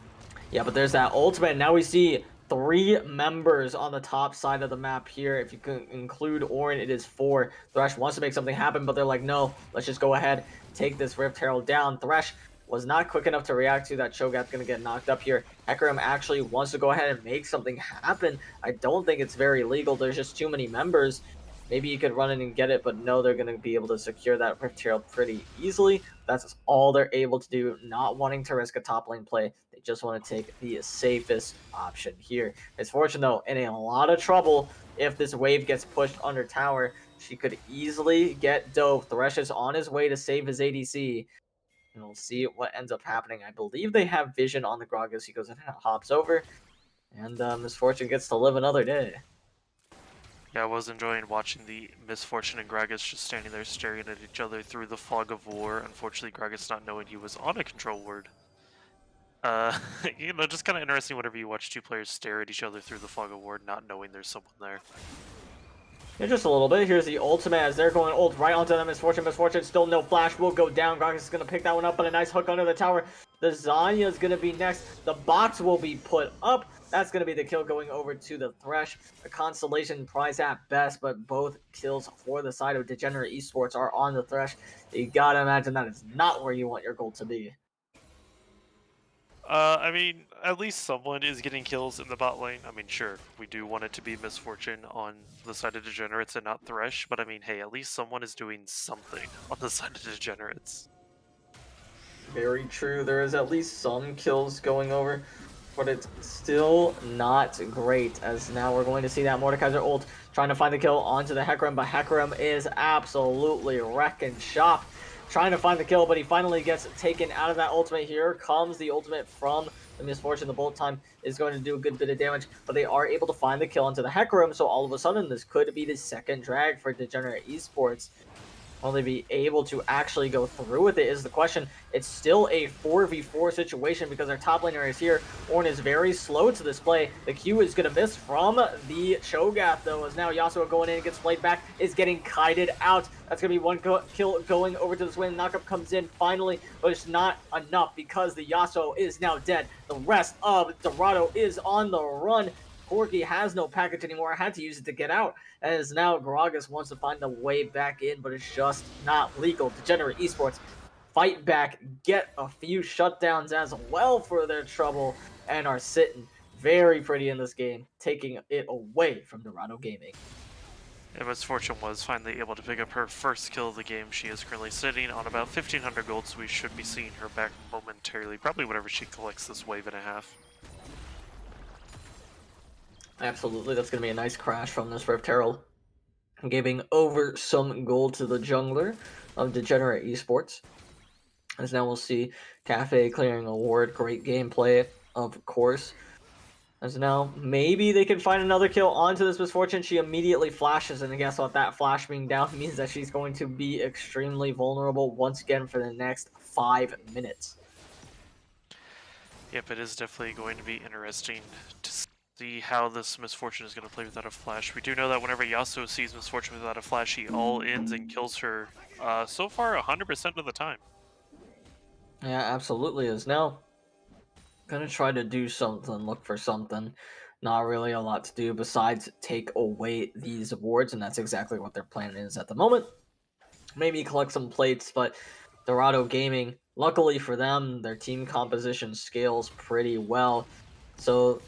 Yeah, but there's that ultimate. Now we see 3 members on the top side of the map here. If you can include Ornn, it is 4. Thresh wants to make something happen, but they're like, no, let's just go ahead, take this Rift Herald down. Thresh was not quick enough to react to that. Cho'Gath's going to get knocked up here. Hecarim actually wants to go ahead and make something happen. I don't think it's very legal. There's just too many members. Maybe you could run in and get it, but no, they're going to be able to secure that Rift Herald pretty easily. That's all they're able to do, not wanting to risk a top lane play. They just want to take the safest option here. Misfortune, though, in a lot of trouble if this wave gets pushed under tower. She could easily get dope. Thresh is on his way to save his ADC. And we'll see what ends up happening. I believe they have vision on the Gragas. He goes in and hops over. And Misfortune gets to live another day. Yeah, I was enjoying watching the Misfortune and Gragas just standing there staring at each other through the fog of war. Unfortunately, Gragas not knowing he was on a control ward. Just kind of interesting whenever you watch two players stare at each other through the fog of war, not knowing there's someone there. Yeah, just a little bit. Here's the ultimate as they're going ult right onto the Misfortune. Misfortune still no flash. Will go down. Gragas is going to pick that one up, but a nice hook under the tower. The Zanya is going to be next. The box will be put up. That's going to be the kill going over to the Thresh. A consolation prize at best, but both kills for the side of Degenerate Esports are on the Thresh. You got to imagine that is not where you want your gold to be. I mean, at least someone is getting kills in the bot lane. I mean, sure, we do want it to be Misfortune on the side of Degenerates and not Thresh, but I mean, hey, at least someone is doing something on the side of Degenerates. Very true. There is at least some kills going over, but it's still not great, as now we're going to see that Mordekaiser ult trying to find the kill onto the Hecarim, but Hecarim is absolutely wrecking shop. Trying to find the kill, but he finally gets taken out of that ultimate. Here comes the ultimate from the Misfortune. The bolt time is going to do a good bit of damage, but they are able to find the kill onto the Hecarim, so all of a sudden this could be the second drag for Degenerate Esports. Will they be able to actually go through with it is the question. It's still a 4v4 situation because our top laner is here. Ornn is very slow to this play. The Q is going to miss from the Cho'Gath, though, as now Yasuo going in, gets played back, is getting kited out. That's going to be one kill going over to the swing. Knockup comes in finally, but it's not enough because the Yasuo is now dead. The rest of Dorado is on the run. Corki has no package anymore. I had to use it to get out. As now Gragas wants to find a way back in, but it's just not legal. Degenerate Esports fight back, get a few shutdowns as well for their trouble, and are sitting very pretty in this game, taking it away from Dorado Gaming. And Misfortune was finally able to pick up her first kill of the game. She is currently sitting on about 1,500 gold, so we should be seeing her back momentarily, probably whenever she collects this wave and a half. Absolutely, that's going to be a nice crash from this Rift Herald. Giving over some gold to the jungler of Degenerate Esports. As now we'll see Cafe clearing a ward. Great gameplay, of course. As now, maybe they can find another kill onto this Misfortune. She immediately flashes, and guess what? That flash being down means that she's going to be extremely vulnerable once again for the next 5 minutes. Yep, it is definitely going to be interesting to see how this Misfortune is going to play without a flash. We do know that whenever Yasuo sees Misfortune without a flash, he all-ins and kills her so far 100% of the time. Yeah, absolutely is. Now, gonna try to do something, look for something. Not really a lot to do besides take away these wards, and that's exactly what their plan is at the moment. Maybe collect some plates, but Dorado Gaming, luckily for them, their team composition scales pretty well. So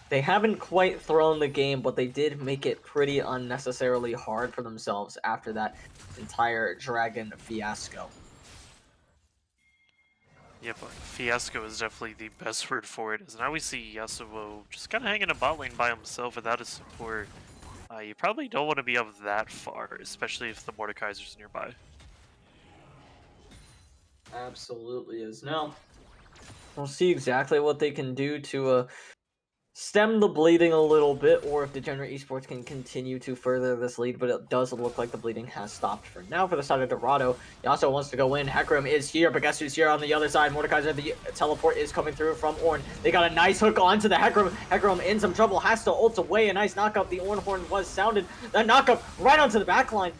they haven't quite thrown the game, but they did make it pretty unnecessarily hard for themselves after that entire Dragon fiasco. Yep, fiasco is definitely the best word for it. As now we see Yasuo just kind of hanging a bot lane by himself without his support. You probably don't want to be up that far, especially if the Mordekaiser's nearby. Absolutely is. Now, we'll see exactly what they can do to stem the bleeding a little bit, or if Degenerate Esports can continue to further this lead, but it does look like the bleeding has stopped for now for the side of Dorado. Yasuo wants to go in. Hecarim is here, but guess who's here on the other side? Mordekaiser, the teleport is coming through from Ornn. They got a nice hook onto the Hecarim. Hecarim in some trouble, has to ult away. A nice knockup. The Ornn horn was sounded. That knockup right onto the backline.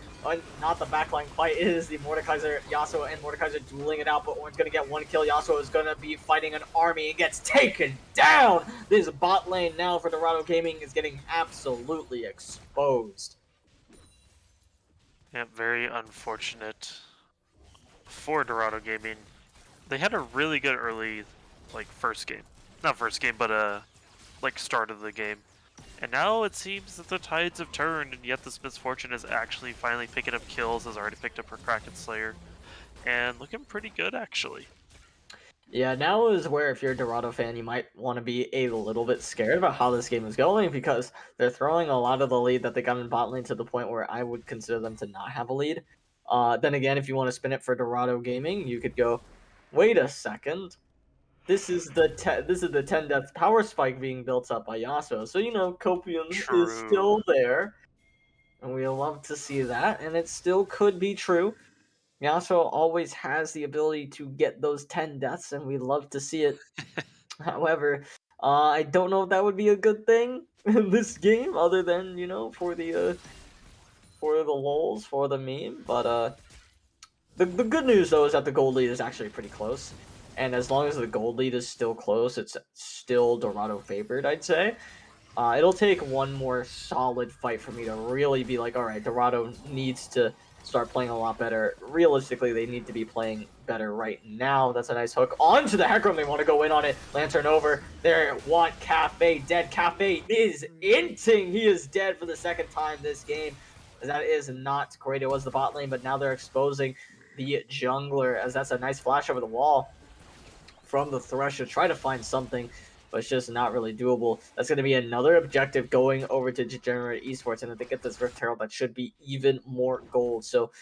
Not the backline quite, it is the Mordekaiser, Yasuo, and Mordekaiser dueling it out, but Ornn's gonna get one kill. Yasuo is gonna be fighting an army and gets taken down! This bot lane now for Dorado Gaming is getting absolutely exposed. Yeah, very unfortunate for Dorado Gaming. They had a really good early, first game. Not first game, but, start of the game. And now it seems that the tides have turned, and yet this Misfortune is actually finally picking up kills, has already picked up her Kraken Slayer, and looking pretty good, actually. Yeah, now is where if you're a Dorado fan, you might want to be a little bit scared about how this game is going because they're throwing a lot of the lead that they got in bot lane to the point where I would consider them to not have a lead. Then again, if you want to spin it for Dorado Gaming, you could go, wait a second. This is the 10 death power spike being built up by Yasuo. So Copium is True. still there, and we love to see that, and it still could be true. Yasuo always has the ability to get those 10 deaths, and we love to see it. However, I don't know if that would be a good thing in this game, other than for the lols, for the meme. But the good news though is that the gold lead is actually pretty close, and as long as the gold lead is still close, it's still Dorado favored, I'd say. It'll take one more solid fight for me to really be like, all right, Dorado needs to start playing a lot better. Realistically, they need to be playing better right now. That's a nice hook onto the Hecarim. They want to go in on it. Lantern over. They want Cafe dead. Cafe is inting. He is dead for the second time this game. That is not great. It was the bot lane, but now they're exposing the jungler as that's a nice flash over the wall from the Thresh to try to find something, but it's just not really doable. That's going to be another objective going over to Degenerate Esports, and if they get this Rift Herald, that should be even more gold. So,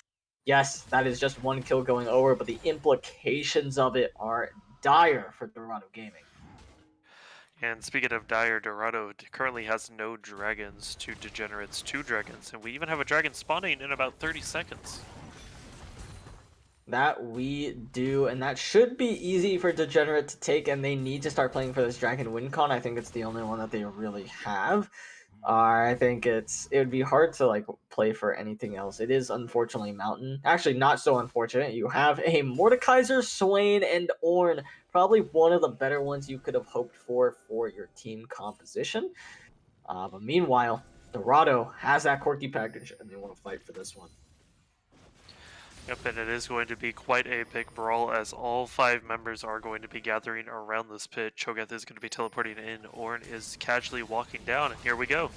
yes, that is just one kill going over, but the implications of it are dire for Dorado Gaming. And speaking of dire, Dorado currently has no dragons to Degenerate's 2 dragons, and we even have a dragon spawning in about 30 seconds. That we do, and that should be easy for Degenerate to take, and they need to start playing for this Dragon WinCon. I think it's the only one that they really have. I think it would be hard to play for anything else. It is unfortunately Mountain. Actually, not so unfortunate. You have a Mordekaiser, Swain, and Ornn. Probably one of the better ones you could have hoped for your team composition. But meanwhile, Dorado has that quirky package, and they want to fight for this one. Yep, and it is going to be quite a big brawl as all 5 members are going to be gathering around this pit. Cho'Gath is going to be teleporting in, Ornn is casually walking down, and here we go.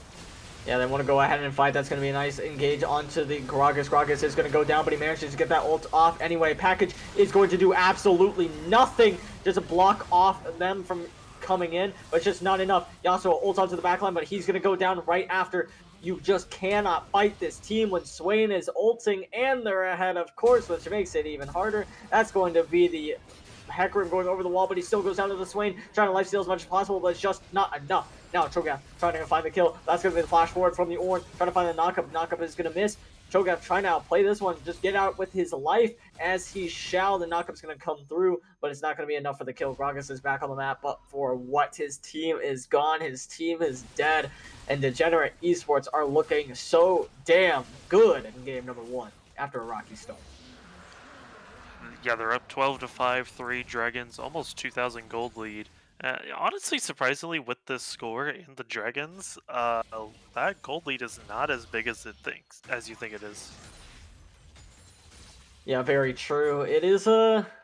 Yeah, they want to go ahead and fight. That's going to be a nice engage onto the Gragas. Gragas is going to go down, but he manages to get that ult off anyway. Package is going to do absolutely nothing just to block off them from coming in, but it's just not enough. Yasuo ults onto the backline, but he's going to go down right after. You just cannot fight this team when Swain is ulting and they're ahead, of course, which makes it even harder. That's going to be the Hecarim going over the wall, but he still goes down to the Swain, trying to lifesteal as much as possible, but it's just not enough. Now Cho'Gath trying to find the kill. That's going to be the flash forward from the Ornn, trying to find the knockup. Knockup is going to miss. Cho'Gath trying to outplay this one, just get out with his life as he shall. The knockup's going to come through, but it's not going to be enough for the kill. Gragas is back on the map, but for what? His team is gone. His team is dead, and Degenerate Esports are looking so damn good in game number 1 after a rocky start. Yeah, they're up 12-5, 3 dragons, almost 2,000 gold lead. Honestly, surprisingly, with this score and the dragons, that gold lead is not as big as you think it is. Yeah, very true. It is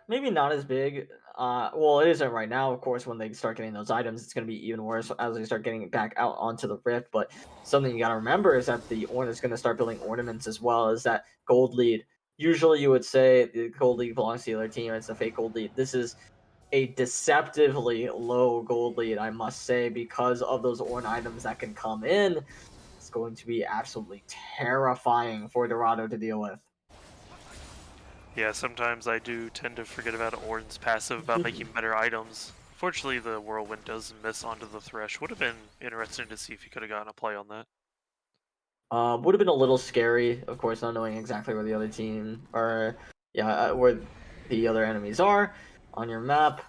maybe not as big. Well, it isn't right now. Of course, when they start getting those items, it's going to be even worse as they start getting it back out onto the Rift. But something you got to remember is that the Ornn is going to start building ornaments as well as that gold lead. Usually, you would say the gold lead belongs to the other team. It's a fake gold lead. This is a deceptively low gold lead, I must say, because of those Ornn items that can come in. It's going to be absolutely terrifying for Dorado to deal with. Yeah, sometimes I do tend to forget about Ornn's passive about making better items. Fortunately, the Whirlwind does miss onto the Thresh. Would have been interesting to see if he could have gotten a play on that. Would have been a little scary, of course, not knowing exactly where the other team or where the other enemies are on your map.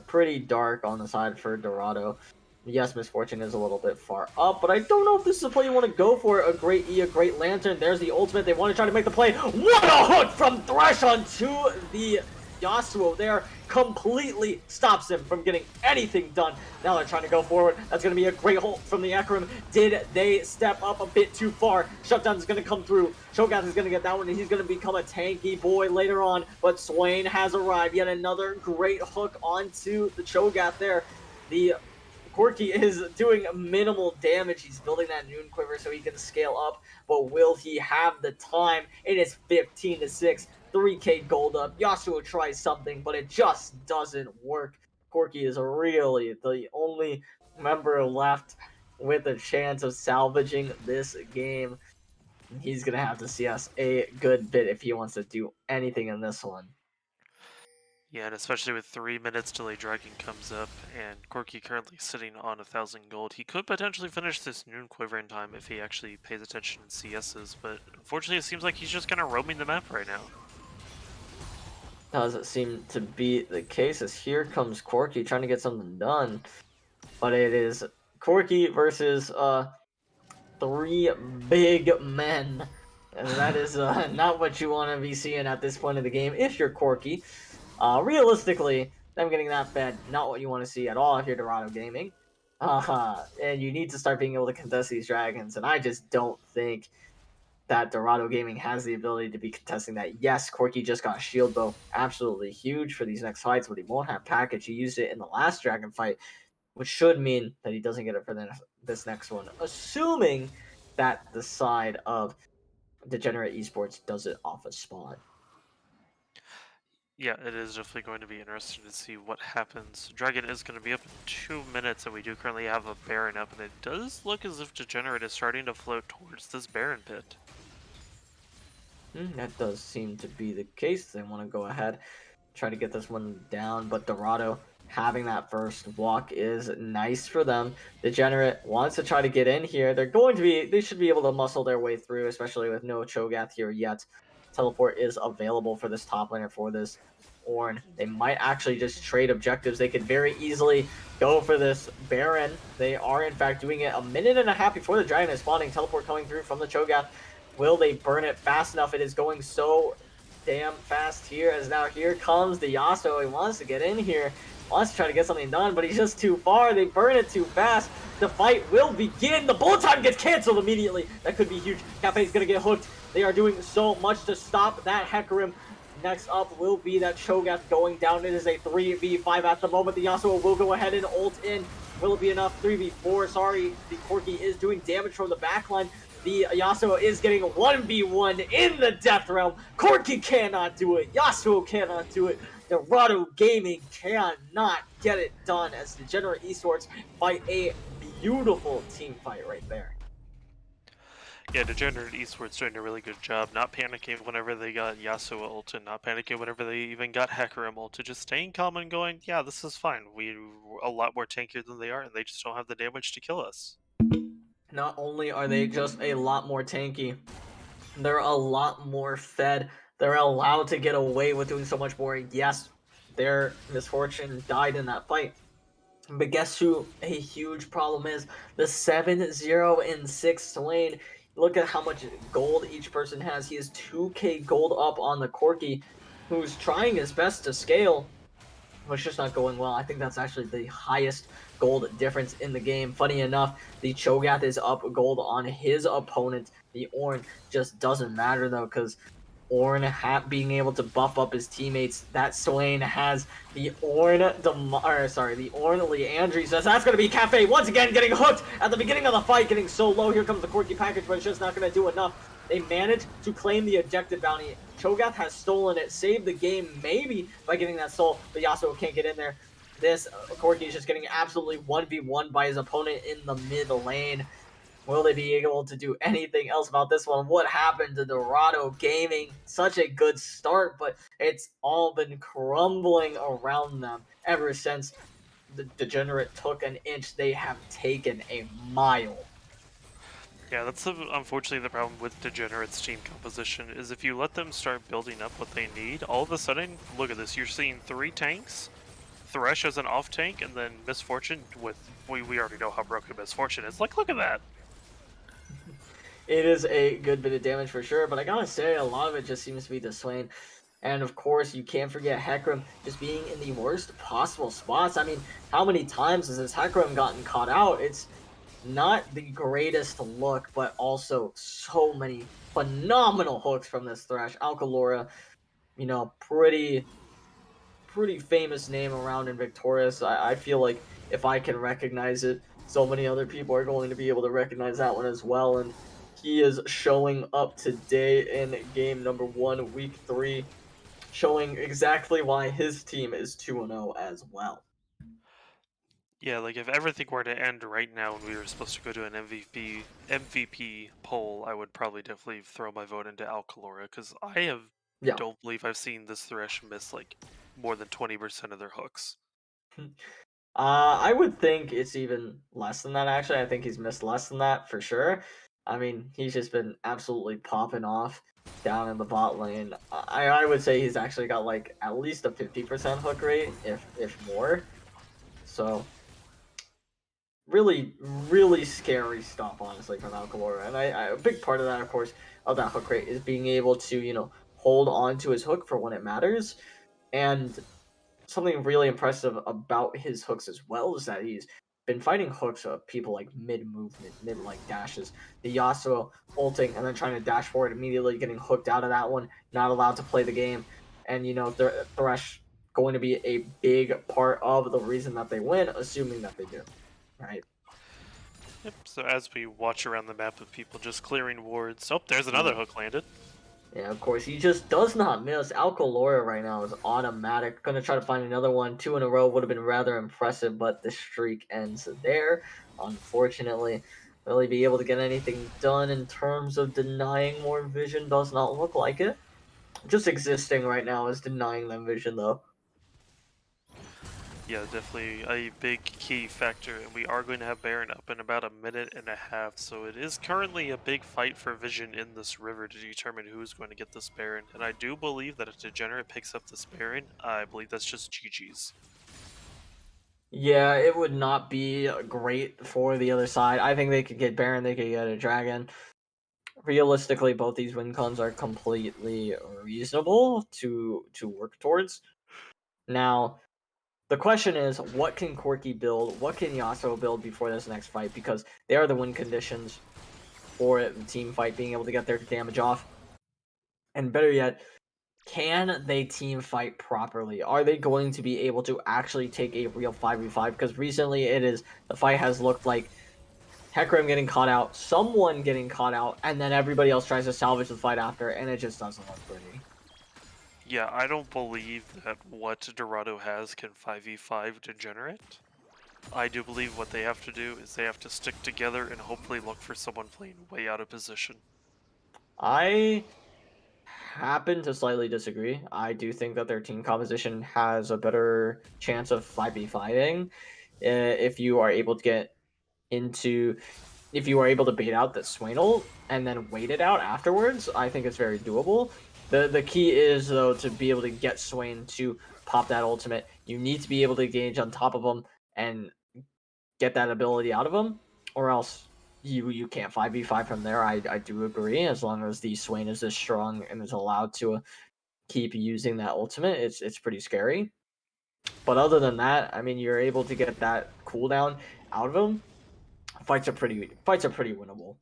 Pretty dark on the side for Dorado. Yes, Misfortune is a little bit far up, but I don't know if this is a play you want to go for. A great E, a great Lantern. There's the ultimate. They want to try to make the play. What a hook from Thresh onto the Yasuo there. Completely stops him from getting anything done. Now they're trying to go forward. That's going to be a great ult from the Hecarim. Did they step up a bit too far? Shutdown is going to come through. Cho'Gath is going to get that one, and he's going to become a tanky boy later on. But Swain has arrived. Yet another great hook onto the Cho'Gath there. Of Corki is doing minimal damage. He's building that Noon Quiver so he can scale up, but will he have the time? It is 15-6, 3k gold up. Yasuo tries something, but it just doesn't work. Corki is really the only member left with a chance of salvaging this game. He's going to have to see us a good bit if he wants to do anything in this one. Yeah, and especially with 3 minutes till a dragon comes up, and Corki currently sitting on 1,000 gold, he could potentially finish this Noon Quiver in time if he actually pays attention in CSs, but unfortunately it seems like he's just kind of roaming the map right now. Doesn't seem to be the case, as here comes Corki trying to get something done. But it is Corki versus 3 big men. And that is not what you want to be seeing at this point of the game if you're Corki. Realistically, them getting that fed, not what you want to see at all if you're Dorado Gaming. And you need to start being able to contest these dragons. And I just don't think that Dorado Gaming has the ability to be contesting that. Yes, Corki just got shield bow, absolutely huge for these next fights, but he won't have package. He used it in the last dragon fight, which should mean that he doesn't get it for this next one, assuming that the side of Degenerate Esports does it off a spot. Yeah, it is definitely going to be interesting to see what happens. Dragon is going to be up in 2 minutes, and we do currently have a Baron up, and it does look as if Degenerate is starting to float towards this Baron pit. That does seem to be the case. They want to go ahead, try to get this one down, but Dorado having that first walk is nice for them. Degenerate wants to try to get in here. They should be able to muscle their way through, especially with no Cho'Gath here yet. Teleport is available for this top laner for this Ornn. They might actually just trade objectives. They could very easily go for this Baron. They are in fact doing it a minute and a half before the dragon is spawning. Teleport coming through from the Cho'Gath. Will they burn it fast enough? It is going so damn fast here, as now here comes the Yasuo. He wants to get in here, wants to try to get something done, but he's just too far. They burn it too fast. The fight will begin. The bullet time gets canceled immediately. That could be huge. Cafe's gonna get hooked. They are doing so much to stop that Hecarim. Next up will be that Cho'Gath going down. It is a 3v5 at the moment. The Yasuo will go ahead and ult in. Will it be enough? 3v4. Sorry, the Corki is doing damage from the backline. The Yasuo is getting 1v1 in the Death Realm. Corki cannot do it. Yasuo cannot do it. Dorado Gaming cannot get it done as Degenerate Esports fight a beautiful team fight right there. Yeah, Degenerate Esports doing a really good job, not panicking whenever they got Yasuo ulted, not panicking whenever they even got Hecarim ulted, just staying calm and going, yeah, this is fine. We're a lot more tankier than they are, and they just don't have the damage to kill us. Not only are they just a lot more tanky, they're a lot more fed. They're allowed to get away with doing so much more. Yes, their misfortune died in that fight. But guess who a huge problem is? The 7-0-6 Swain. Look at how much gold each person has. He is 2k gold up on the Corki, who's trying his best to scale. But it's just not going well. I think that's actually the highest gold difference in the game. Funny enough, the Cho'Gath is up gold on his opponent. The Ornn just doesn't matter though, because Ornn being able to buff up his teammates. That Swain has the Ornn the Ornn Leandri. So that's going to be Cafe once again getting hooked at the beginning of the fight, getting so low. Here comes the Corki package, but it's just not going to do enough. They managed to claim the objective bounty. Cho'Gath has stolen it, saved the game maybe by getting that soul, but Yasuo can't get in there. This Corki is just getting absolutely 1v1 by his opponent in the mid lane. Will they be able to do anything else about this one? What happened to Dorado Gaming? Such a good start, but it's all been crumbling around them ever since the Degenerate took an inch. They have taken a mile. Yeah, that's unfortunately the problem with Degenerate's team composition, is if you let them start building up what they need, all of a sudden, look at this, you're seeing 3 tanks, Thresh as an off tank, and then Misfortune with, we already know how broken Misfortune is. Like, look at that! It is a good bit of damage for sure, but I gotta say, a lot of it just seems to be the Swain. And of course, you can't forget Hecarim just being in the worst possible spots. I mean, how many times has this Hecarim gotten caught out? It's not the greatest look, but also so many phenomenal hooks from this Thresh. Alcalora, you know, pretty famous name around in Victoris. I feel like if I can recognize it, so many other people are going to be able to recognize that one as well. And he is showing up today in game number 1, week 3, showing exactly why his team is 2-0 as well. Yeah, like if everything were to end right now and we were supposed to go to an MVP poll, I would probably definitely throw my vote into Alcalora because Yeah. don't believe I've seen this Thresh miss like more than 20% of their hooks. I would think it's even less than that, actually. I think he's missed less than that for sure. I mean, he's just been absolutely popping off down in the bot lane. I would say he's actually got like at least a 50% hook rate, if more. So really, really scary stuff, honestly, from Alcalora. And a big part of that, of course, of that hook rate is being able to, hold on to his hook for when it matters. And something really impressive about his hooks as well is that he's been fighting hooks of people like mid movement, mid like dashes. The Yasuo ulting and then trying to dash forward immediately, getting hooked out of that one, not allowed to play the game. And Thresh going to be a big part of the reason that they win, assuming that they do. Right. Yep, so as we watch around the map of people just clearing wards, oh, there's another hook landed. Yeah, of course, he just does not miss. Alcalora right now is automatic. Gonna try to find another one. 2 in a row would have been rather impressive, but the streak ends there. Unfortunately, will he be able to get anything done in terms of denying more vision? Does not look like it. Just existing right now is denying them vision, though. Yeah, definitely a big key factor, and we are going to have Baron up in about a minute and a half, so it is currently a big fight for vision in this river to determine who's going to get this Baron, and I do believe that if Degenerate picks up this Baron, I believe that's just GG's. Yeah, it would not be great for the other side. I think they could get Baron, they could get a Dragon. Realistically, both these win cons are completely reasonable to work towards. Now, the question is, what can Corki build? What can Yasuo build before this next fight? Because they are the win conditions for the team fight, being able to get their damage off. And better yet, can they team fight properly? Are they going to be able to actually take a real 5v5? Because recently the fight has looked like Hecarim getting caught out, someone getting caught out, and then everybody else tries to salvage the fight after, and it just doesn't look pretty. Yeah, I don't believe that what Dorado has can 5v5 Degenerate. I do believe what they have to do is they have to stick together and hopefully look for someone playing way out of position. I happen to slightly disagree. I do think that their team composition has a better chance of 5v5ing if you are able to get into if you are able to bait out the Swain ult and then wait it out afterwards. I think it's very doable. The key is, though, to be able to get Swain to pop that ultimate. You need to be able to engage on top of him and get that ability out of him, or else you can't 5v5 from there. I do agree. As long as the Swain is this strong and is allowed to keep using that ultimate, it's pretty scary. But other than that, I mean, you're able to get that cooldown out of him. Fights are pretty winnable.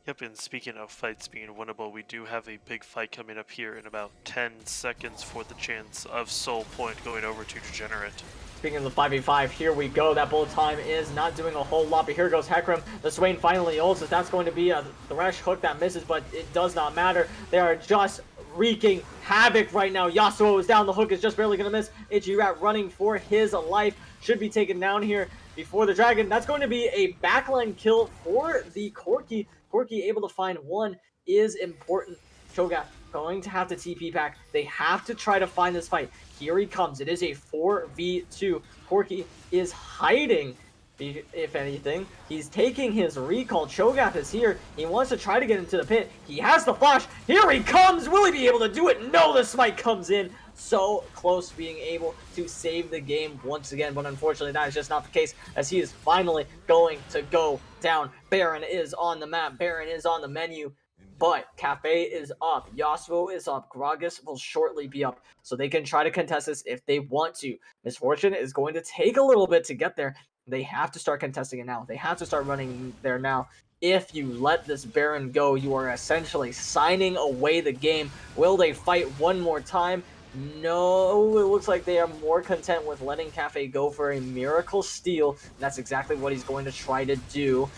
Yep, and speaking of fights being winnable, we do have a big fight coming up here in about 10 seconds for the chance of Soul Point going over to Degenerate. Speaking of the 5v5, here we go. That bullet time is not doing a whole lot, but here goes Hecarim. The Swain finally ults. That's going to be a Thresh hook that misses, but it does not matter. They are just wreaking havoc right now. Yasuo is down. The hook is just barely going to miss. Itchy Rat running for his life. Should be taken down here before the Dragon. That's going to be a backline kill for the Corki. Corki able to find one is important. Cho'Gath going to have to TP back. They have to try to find this fight. Here he comes. It is a 4v2. Corki is hiding, if anything. He's taking his recall. Cho'Gath is here. He wants to try to get into the pit. He has the flash. Here he comes. Will he be able to do it? No, the smite comes in. So close to being able to save the game once again, but unfortunately that is just not the case, as he is finally going to go down. Baron is on the map. Baron is on the menu. But Cafe is up, Yasuo is up, Gragas will shortly be up, so they can try to contest this if they want to. Misfortune is going to take a little bit to get there. They have to start contesting it now. They have to start running there now. If you let this Baron go, you are essentially signing away the game. Will they fight one more time? No, it looks like they are more content with letting Cafe go for a miracle steal. And that's exactly what he's going to try to do.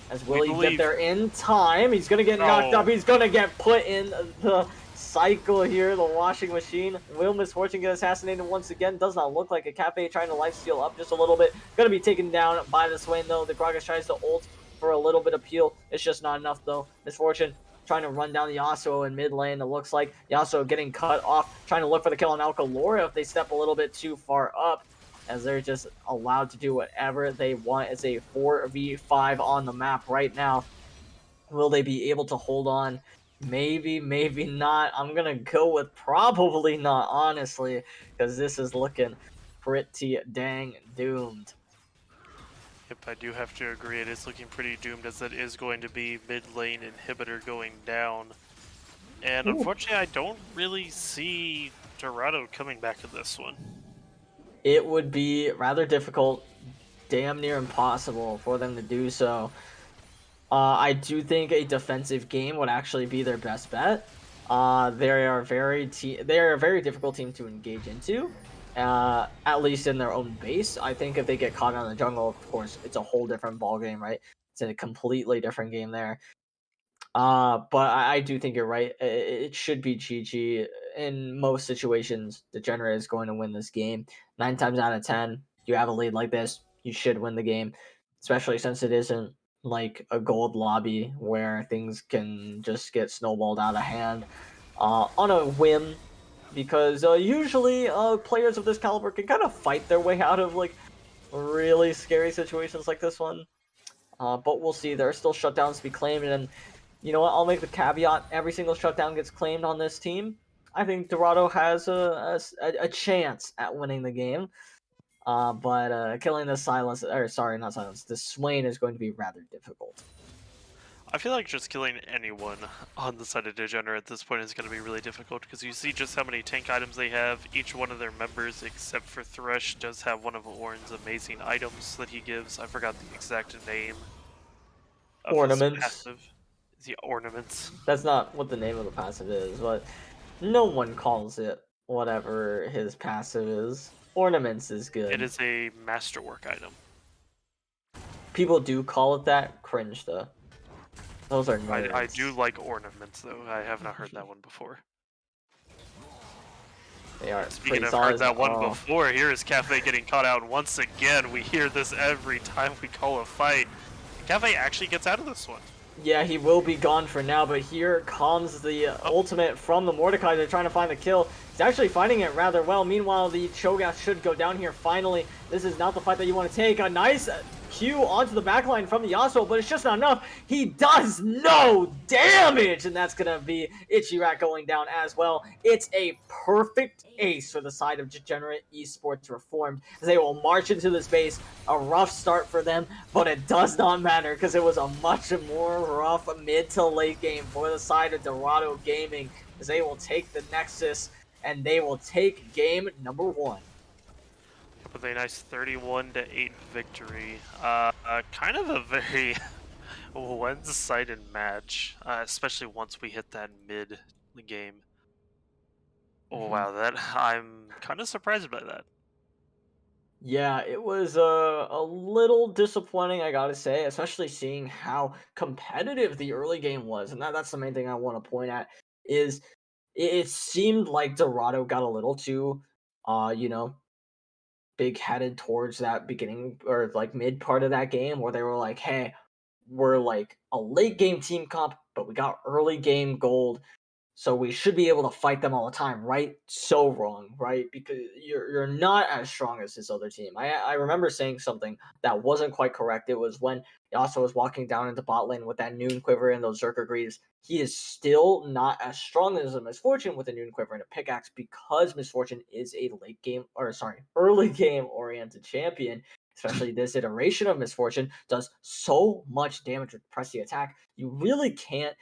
As We will he get believe. there in time? He's gonna get knocked up. Oh, He's gonna get put in the cycle here, the washing machine. Will Misfortune get assassinated once again? Does not look like a Cafe trying to lifesteal up just a little bit. Gonna be taken down by the Swain though. The Gragas tries to ult for a little bit of peel. It's just not enough though. Misfortune trying to run down the Yasuo in mid lane. It looks like Yasuo getting cut off, trying to look for the kill on Alcalora if they step a little bit too far up, as they're just allowed to do whatever they want. It's a 4v5 on the map right now. Will they be able to hold on? Maybe, maybe not. I'm going to go with probably not, honestly, because this is looking pretty dang doomed. yep, I do have to agree. It is looking pretty doomed, as it is going to be mid lane inhibitor going down. And Ooh. unfortunately, I don't really see Dorado coming back to this one. It would be rather difficult, damn near impossible for them to do so. I do think a defensive game would actually be their best bet. They are a very difficult team to engage into. At least in their own base. I think if they get caught on the jungle, of course, it's a whole different ball game, right? It's a completely different game there. But I do think you're right. It should be GG in most situations. Degenerate is going to win this game. 9 times out of 10, you have a lead like this, you should win the game, especially since it isn't like a gold lobby where things can just get snowballed out of hand on a whim. Because usually players of this caliber can kind of fight their way out of like really scary situations like this one. But we'll see. There are still shutdowns to be claimed, and you know what? I'll make the caveat: every single shutdown gets claimed on this team. I think Dorado has a chance at winning the game. But killing the silence, or sorry, not silence, the Swain is going to be rather difficult. I feel like just killing anyone on the side of Degenerate at this point is going to be really difficult, because you see just how many tank items they have. Each one of their members, except for Thresh, does have one of Ornn's amazing items that he gives. I forgot the exact name of his Ornaments. passive. The ornaments. That's not what the name of the passive is, but no one calls it whatever his passive is. Ornaments is It good. is a masterwork item. People do call it that. Cringe though. Those are I do nerds. like ornaments, though. I have not heard that one before. They are Speaking pretty of heard solid. that one Oh. before, here is Cafe getting caught out once again. We hear this every time we call a fight. Cafe actually gets out of this one. Yeah, he will be gone for now, but here comes the ultimate from the Mordecai. They're trying to find the kill. He's actually finding it rather well. Meanwhile, the Cho'Gath should go down here finally. This is not the fight that you want to take. A nice Q onto the backline from the Yasuo, but it's just not enough. He does no damage, and that's going to be Ichirak going down as well. It's a perfect ace for the side of Degenerate Esports Reformed, as they will march into this base. A rough start for them, but it does not matter because it was a much more rough mid to late game for the side of Dorado Gaming, as they will take the Nexus and they will take game number 1. With a nice 31-8 victory. Kind of a very one-sided match, especially once we hit that mid game. Oh wow, that I'm kind of surprised by that. Yeah, it was a little disappointing, I gotta say, especially seeing how competitive the early game was, and that's the main thing I want to point at. Is it seemed like Dorado got a little too, you know, big headed towards that beginning or like mid part of that game, where they were like, "Hey, we're like a late game team comp, but we got early game gold. So we should be able to fight them all the time, right?" So wrong, right? Because you're not as strong as this other team. I remember saying something that wasn't quite correct. It was when Yasuo was walking down into bot lane with that Noon Quiver and those Zerker Greaves. He is still not as strong as a Misfortune with a Noon Quiver and a pickaxe, because Misfortune is a late game, or sorry, early game oriented champion. Especially this iteration of Misfortune does so much damage with press the attack. You really can't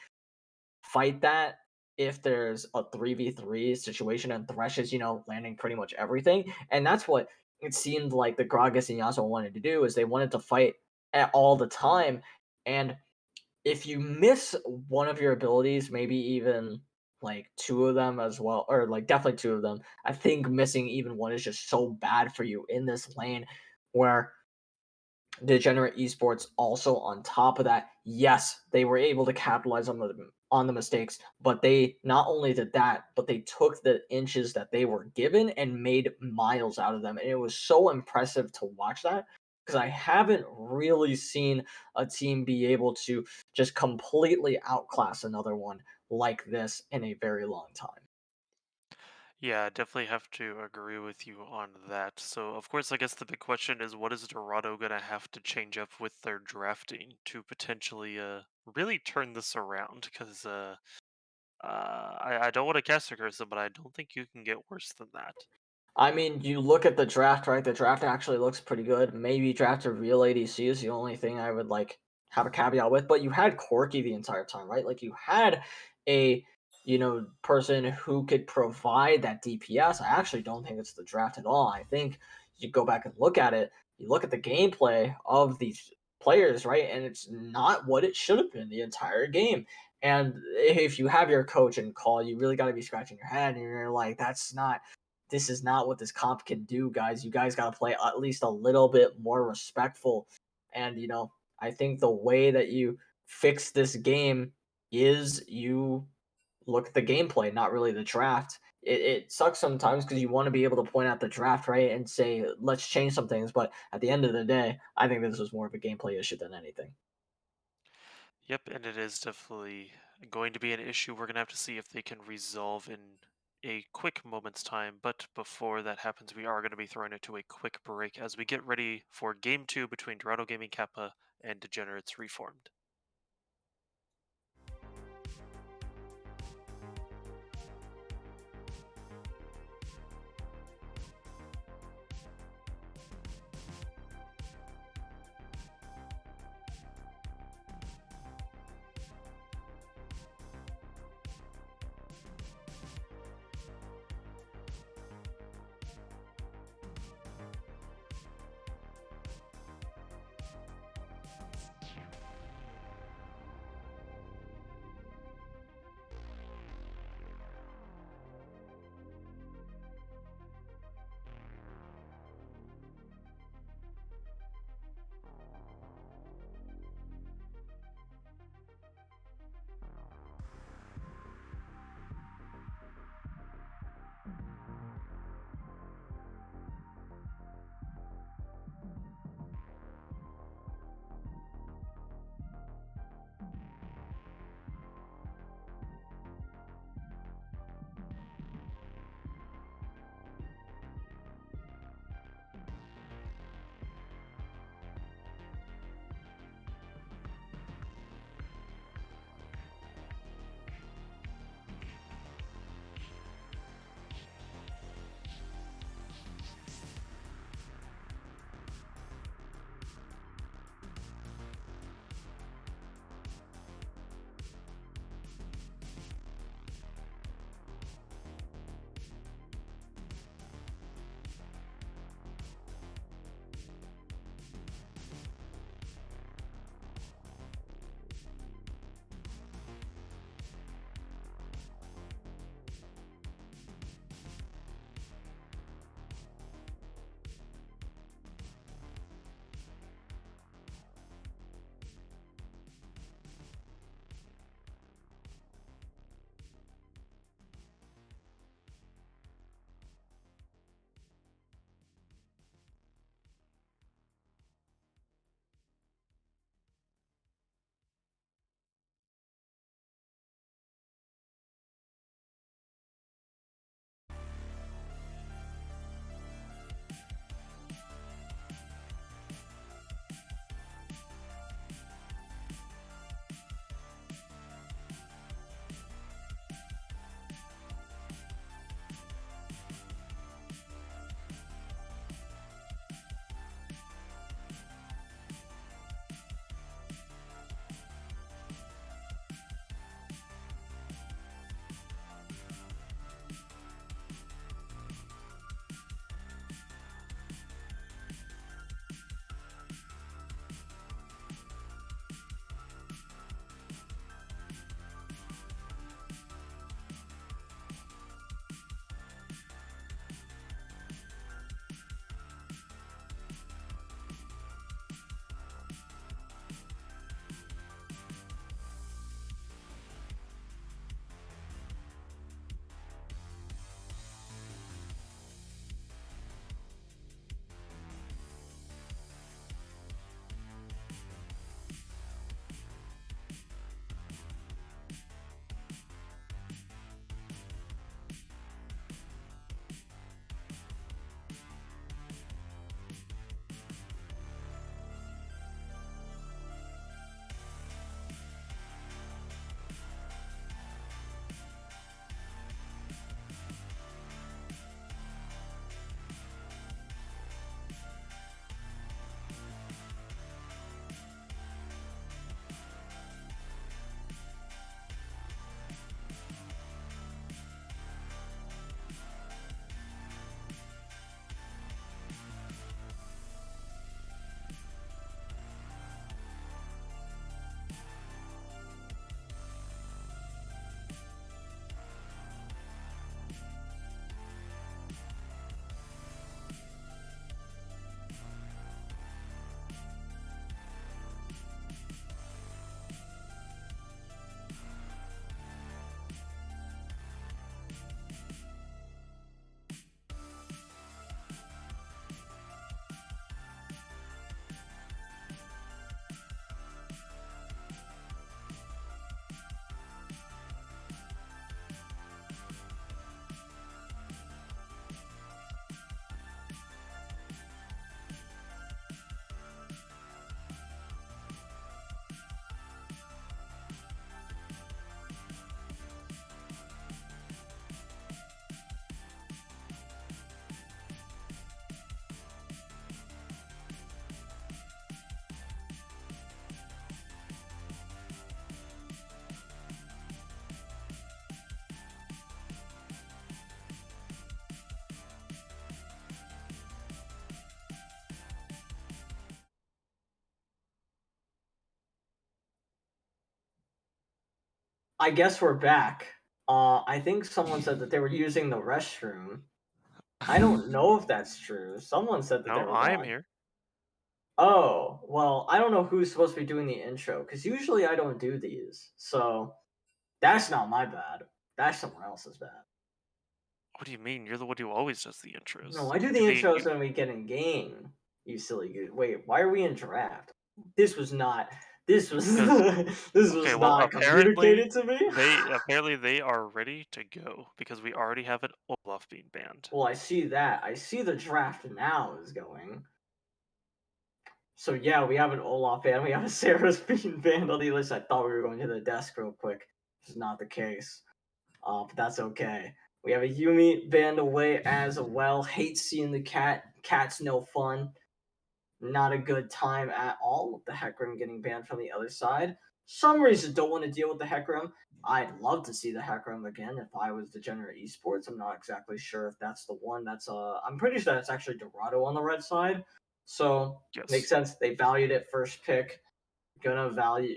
fight that if there's a 3v3 situation and Thresh is, landing pretty much everything. And that's what it seemed like the Gragas and Yasuo wanted to do, is they wanted to fight at all the time. And if you miss one of your abilities, maybe even like 2 of them as well, or like definitely 2 of them. I think missing even one is just so bad for you in this lane where Degenerate Esports also on top of that, yes, they were able to capitalize on the mistakes, but they not only did that, but they took the inches that they were given and made miles out of them. And it was so impressive to watch that because I haven't really seen a team be able to just completely outclass another one like this in a very long time. Yeah, I definitely have to agree with you on that. So, of course, I guess the big question is what is Dorado going to have to change up with their drafting to potentially really turn this around? Because I don't want to cast a curse, but I don't think you can get worse than that. I mean, you look at the draft, right? The draft actually looks pretty good. Maybe draft a real ADC is the only thing I would like have a caveat with. But you had Corky the entire time, right? Like you had a person who could provide that DPS. I actually don't think it's the draft at all. I think you go back and look at it. You look at the gameplay of these players, right? And it's not what it should have been the entire game. And if you have your coach and call, you really got to be scratching your head, and you're like, that's not this is not what this comp can do, guys. You guys got to play at least a little bit more respectful. And, I think the way that you fix this game is you look at the gameplay, not really the draft. It sucks sometimes because you want to be able to point out the draft, right? And say, let's change some things. But at the end of the day, I think this was more of a gameplay issue than anything. Yep, and it is definitely going to be an issue we're going to have to see if they can resolve in a quick moment's time. But before that happens, we are going to be throwing it to a quick break as we get ready for Game 2 between Dorado Gaming Kappa and Degenerates Reformed. I guess we're back. I think someone said that they were using the restroom. I don't know if that's true. Someone said that they No, were I am gone. here. Oh, well, I don't know who's supposed to be doing the intro because usually I don't do these. So that's not my bad. That's someone else's bad. What do you mean? You're the one who always does the No, intros. I do You the do the intros you when we get in game. You silly goose. Wait, why are we in draft? This was not. This was. because This okay, was well, not communicated to me. apparently they are ready to go because we already have an Olaf being banned. Well, I see that. I see the draft now is going. So yeah, we have an Olaf band. We have a Sarah's being banned on the list. I thought we were going to the desk real quick. Which is not the case. But that's okay. We have a Yumi banned away as well. Hate seeing the cat. Cat's no fun. Not a good time at all with the Hecarim getting banned from the other side. Some reason don't want to deal with the Hecarim. I'd love to see the Hecarim again if I was Degenerate Esports. I'm not exactly sure if that's the one. I'm pretty sure that's actually Dorado on the red side. So makes Yes. sense. They valued it first pick. Gonna value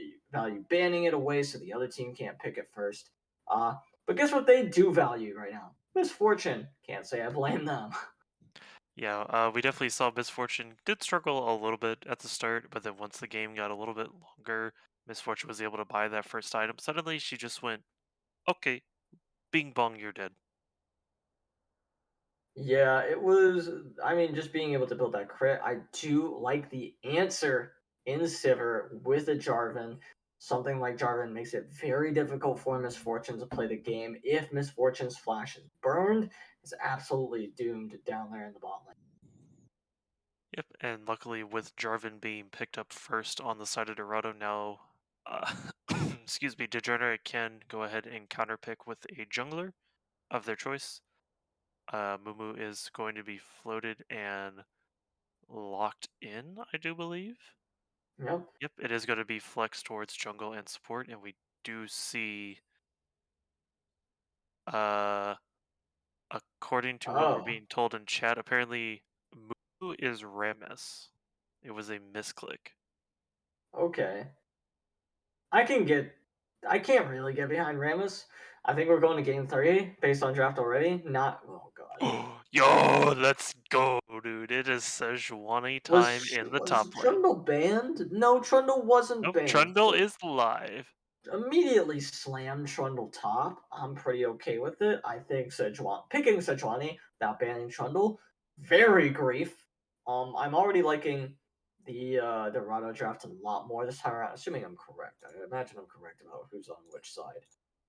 banning it away so the other team can't pick it first. But guess what they do value right now? Misfortune. Can't say I blame them. Yeah, we definitely saw Misfortune did struggle a little bit at the start, but then once the game got a little bit longer, Misfortune was able to buy that first item. Suddenly, she just went, "Okay, bing bong, you're dead." Yeah, it was. I mean, just being able to build that crit, I do like the answer in Sivir with a Jarvan. Something like Jarvan makes it very difficult for Misfortune to play the game. If Misfortune's flash is burned, it's absolutely doomed down there in the bot lane. Yep, and luckily with Jarvan being picked up first on the side of Dorado, now, excuse me, Degenerate can go ahead and counterpick with a jungler of their choice. Mumu is going to be floated and locked in, I do believe. Yep. Yep, it is going to be flex towards jungle and support, and we do see, uh, according to what we're Oh, being told in chat, apparently Mumu is Rammus. It was a misclick. okay. I can get. I can't really get behind Rammus. I think we're going to game three based on draft already. Not. Oh God. Yo, let's go, dude. It is Sejuani time in the Was top lane. Trundle banned? No, Trundle wasn't Nope, banned. Trundle is live. Immediately slammed Trundle top. I'm pretty okay with it. I think picking Sejuani without banning Trundle, very grief. I'm already liking the Rado draft a lot more this time around, assuming I'm correct. I imagine I'm correct about who's on which side.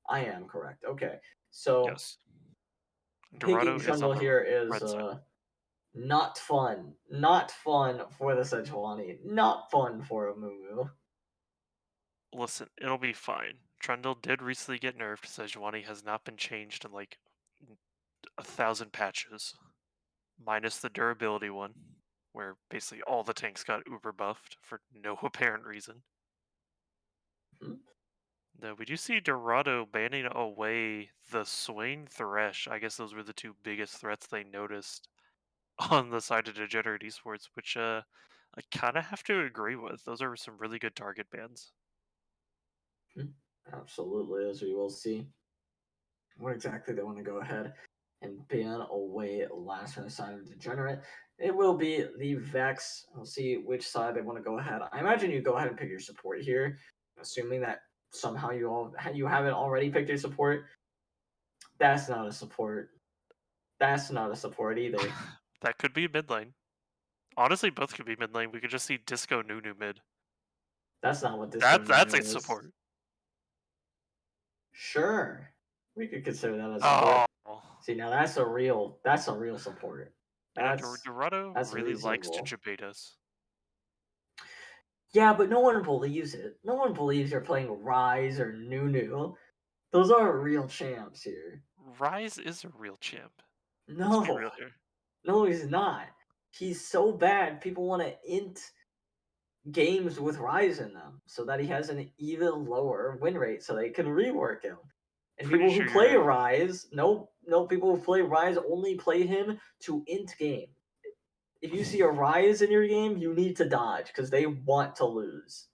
I am correct. Okay. So Yes. picking Dorado is on Trundle the here is red side. not fun. Not fun for the Sejuani. Not fun for a Mumu. Listen, it'll be fine. Trundle did recently get nerfed. Sejuani has not been changed in like 1,000 patches, minus the durability one, where basically all the tanks got uber buffed for no apparent reason. Hmm? Though we do see Dorado banning away the Swain Thresh. I guess those were the two biggest threats they noticed on the side of Degenerate Esports, which I kind of have to agree with. Those are some really good target bans. Hmm. Absolutely, as we will see. What exactly they want to go ahead and ban away last from the side of Degenerate. It will be the Vex. We'll see which side they want to go ahead. I imagine you go ahead and pick your support here, assuming that somehow you haven't already picked your support. That's not a support. That's not a support either. That could be mid lane. Honestly, both could be mid lane. We could just see Disco Nunu mid. That's not what Disco That's a Nunu is. support. Sure, we could consider that a Oh, support. See, now that's a real support. you know, That's Dorado that's really likes to reasonable. debate us. Yeah, but no one believes it. No one believes you're playing Rise or Nunu. Those aren't real champs here. Rise is a real champ. Let's be real No, here. no, he's not. He's so bad. People want to int games with Rise in them so that he has an even lower win rate, so they can rework him. And Pretty people who sure play you're Rise, no, people who play Rise only play him to int game. If you see a Rise in your game, you need to dodge because they want to lose.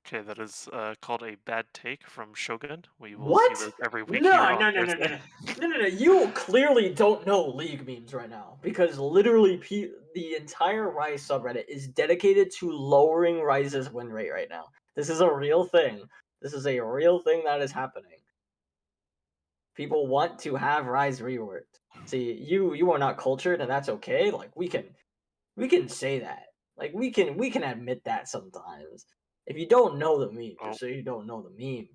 Okay, that is called a bad take from Shogun. We will see What? those every week here No, on no, no, no, no, Thursday. no. No, no, no. You clearly don't know League memes right now because literally the entire Rise subreddit is dedicated to lowering Rise's win rate right now. This is a real thing. This is a real thing that is happening. People want to have Rise reworked. See, you are not cultured, and that's okay. Like we can say that. Like we can admit that sometimes. If you don't know the meme, Oh, just say you don't know the meme.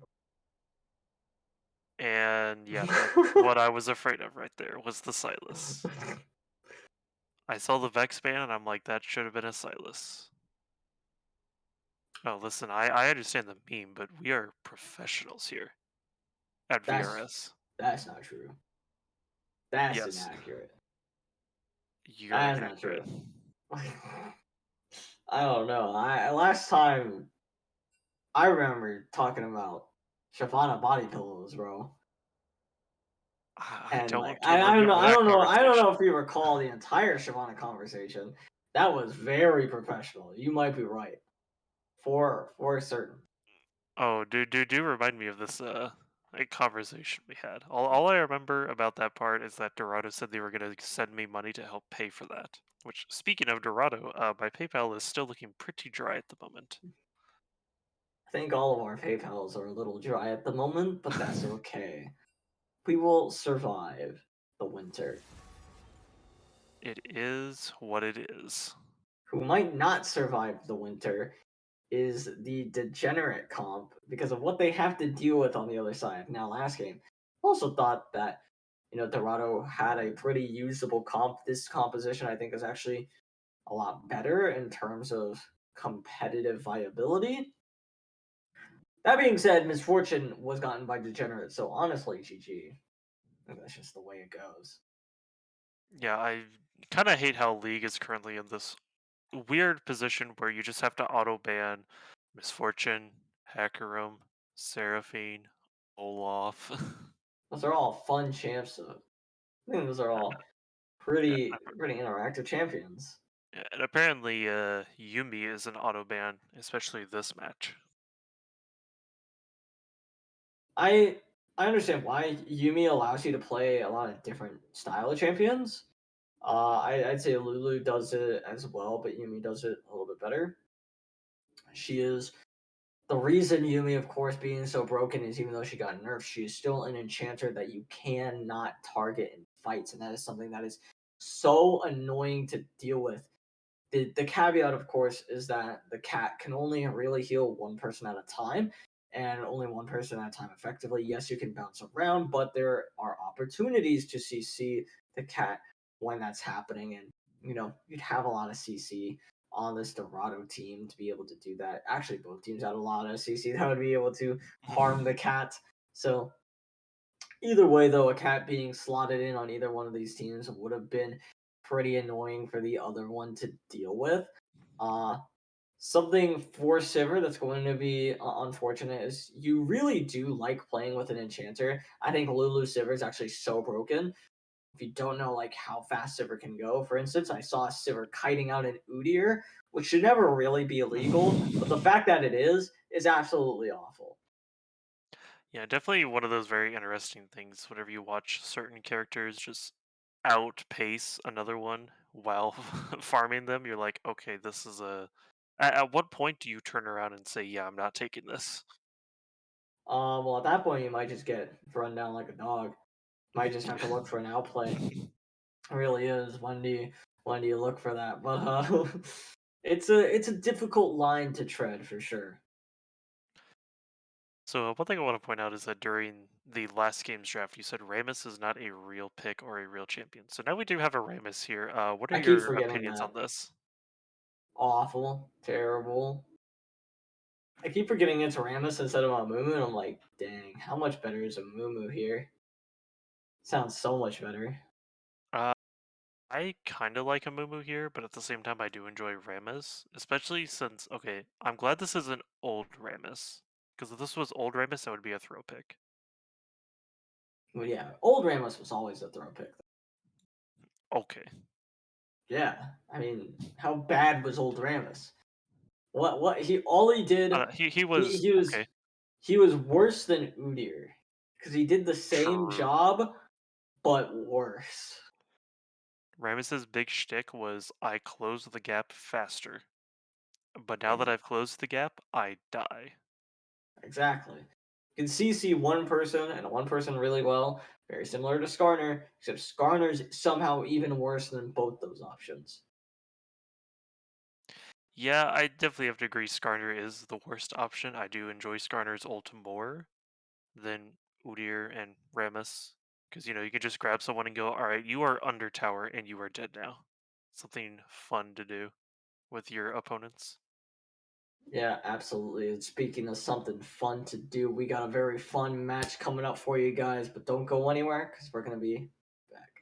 and yeah, that's what I was afraid of right there was the Silas. I saw the Vex ban and I'm like, that should have been a Silas. Oh, listen, I understand the meme, but we are professionals here at that's VRS. that's not true. That's Yes, inaccurate. you're That's not inaccurate. true. I don't know. I last time I remember talking about Shavana body pillows, bro. I And like don't I don't know, remember I that don't know, I don't conversation. know if you recall the entire Shavana conversation. That was very professional. You might be right. For certain. Oh, do remind me of this a conversation we had. All I remember about that part is that Dorado said they were gonna send me money to help pay for that. Which, speaking of Dorado, my PayPal is still looking pretty dry at the moment. I think all of our PayPals are a little dry at the moment, but that's okay. We will survive the winter. It is what it is. Who might not survive the winter is the degenerate comp because of what they have to deal with on the other side. Now, last game, also thought that Dorado had a pretty usable comp. This composition, I think, is actually a lot better in terms of competitive viability. That being said, misfortune was gotten by degenerate, so honestly, GG. That's just the way it goes. Yeah, I kind of hate how League is currently in this weird position where you just have to auto ban Misfortune, Hacker Room, Seraphine, Olaf. Those are all fun champs. Though. I think those are all pretty interactive champions. Yeah, and apparently, Yumi is an auto ban, especially this match. I understand why Yumi allows you to play a lot of different style of champions. I'd say Lulu does it as well, but Yumi does it a little bit better. She is the reason Yumi, of course, being so broken is even though she got nerfed, she is still an enchanter that you cannot target in fights, and that is something that is so annoying to deal with. The caveat, of course, is that the cat can only really heal one person at a time, and only one person at a time effectively. Yes, you can bounce around, but there are opportunities to CC the cat when that's happening, and you'd have a lot of CC on this Dorado team to be able to do that. Actually, both teams had a lot of CC that would be able to harm the cat. So either way, though, a cat being slotted in on either one of these teams would have been pretty annoying for the other one to deal with. Uh, Something for Sivir that's going to be unfortunate is you really do like playing with an enchanter. I think Lulu Sivir is actually so broken. If you don't know like how fast Sivir can go, for instance, I saw Sivir kiting out an Udyr, which should never really be illegal, but the fact that it is absolutely awful. Yeah, definitely one of those very interesting things whenever you watch certain characters just outpace another one while farming them. You're like, okay, this is a. At what point do you turn around and say, yeah, I'm not taking this? Well, at that point, you might just get run down like a dog. Might just have to look for an outplay. It really is. When do you look for that? But it's a difficult line to tread for sure. So one thing I want to point out is that during the last game's draft, you said Ramus is not a real pick or a real champion. So now we do have a Ramus here. What are I keep your forgetting opinions on that. this? Awful, terrible. I keep forgetting it's Ramus instead of Amumu, and I'm like, dang, how much better is Amumu here? Sounds so much better. Uh, I kind of like a Mumu here, but at the same time, I do enjoy Ramus, especially since, okay, I'm glad this isn't old Ramus. Because if this was old Ramus, that would be a throw pick. Well, yeah, old Ramos was always a throw pick. Okay. Yeah, I mean, how bad was old Ramos? What he all he did He he, was he was okay. he was worse than Udyr because he did the same True. job but worse. Rammus's big shtick was I close the gap faster. But now that Yeah, I've closed the gap, I die. exactly. You can CC one person and one person really well, very similar to Skarner, except Skarner's somehow even worse than both those options. Yeah, I definitely have to agree Skarner is the worst option. I do enjoy Skarner's ult more than Udyr and Rammus. Because, you can just grab someone and go, alright, you are under tower and you are dead now. Something fun to do with your opponents. Yeah, absolutely. And speaking of something fun to do, we got a very fun match coming up for you guys, but don't go anywhere because we're going to be back.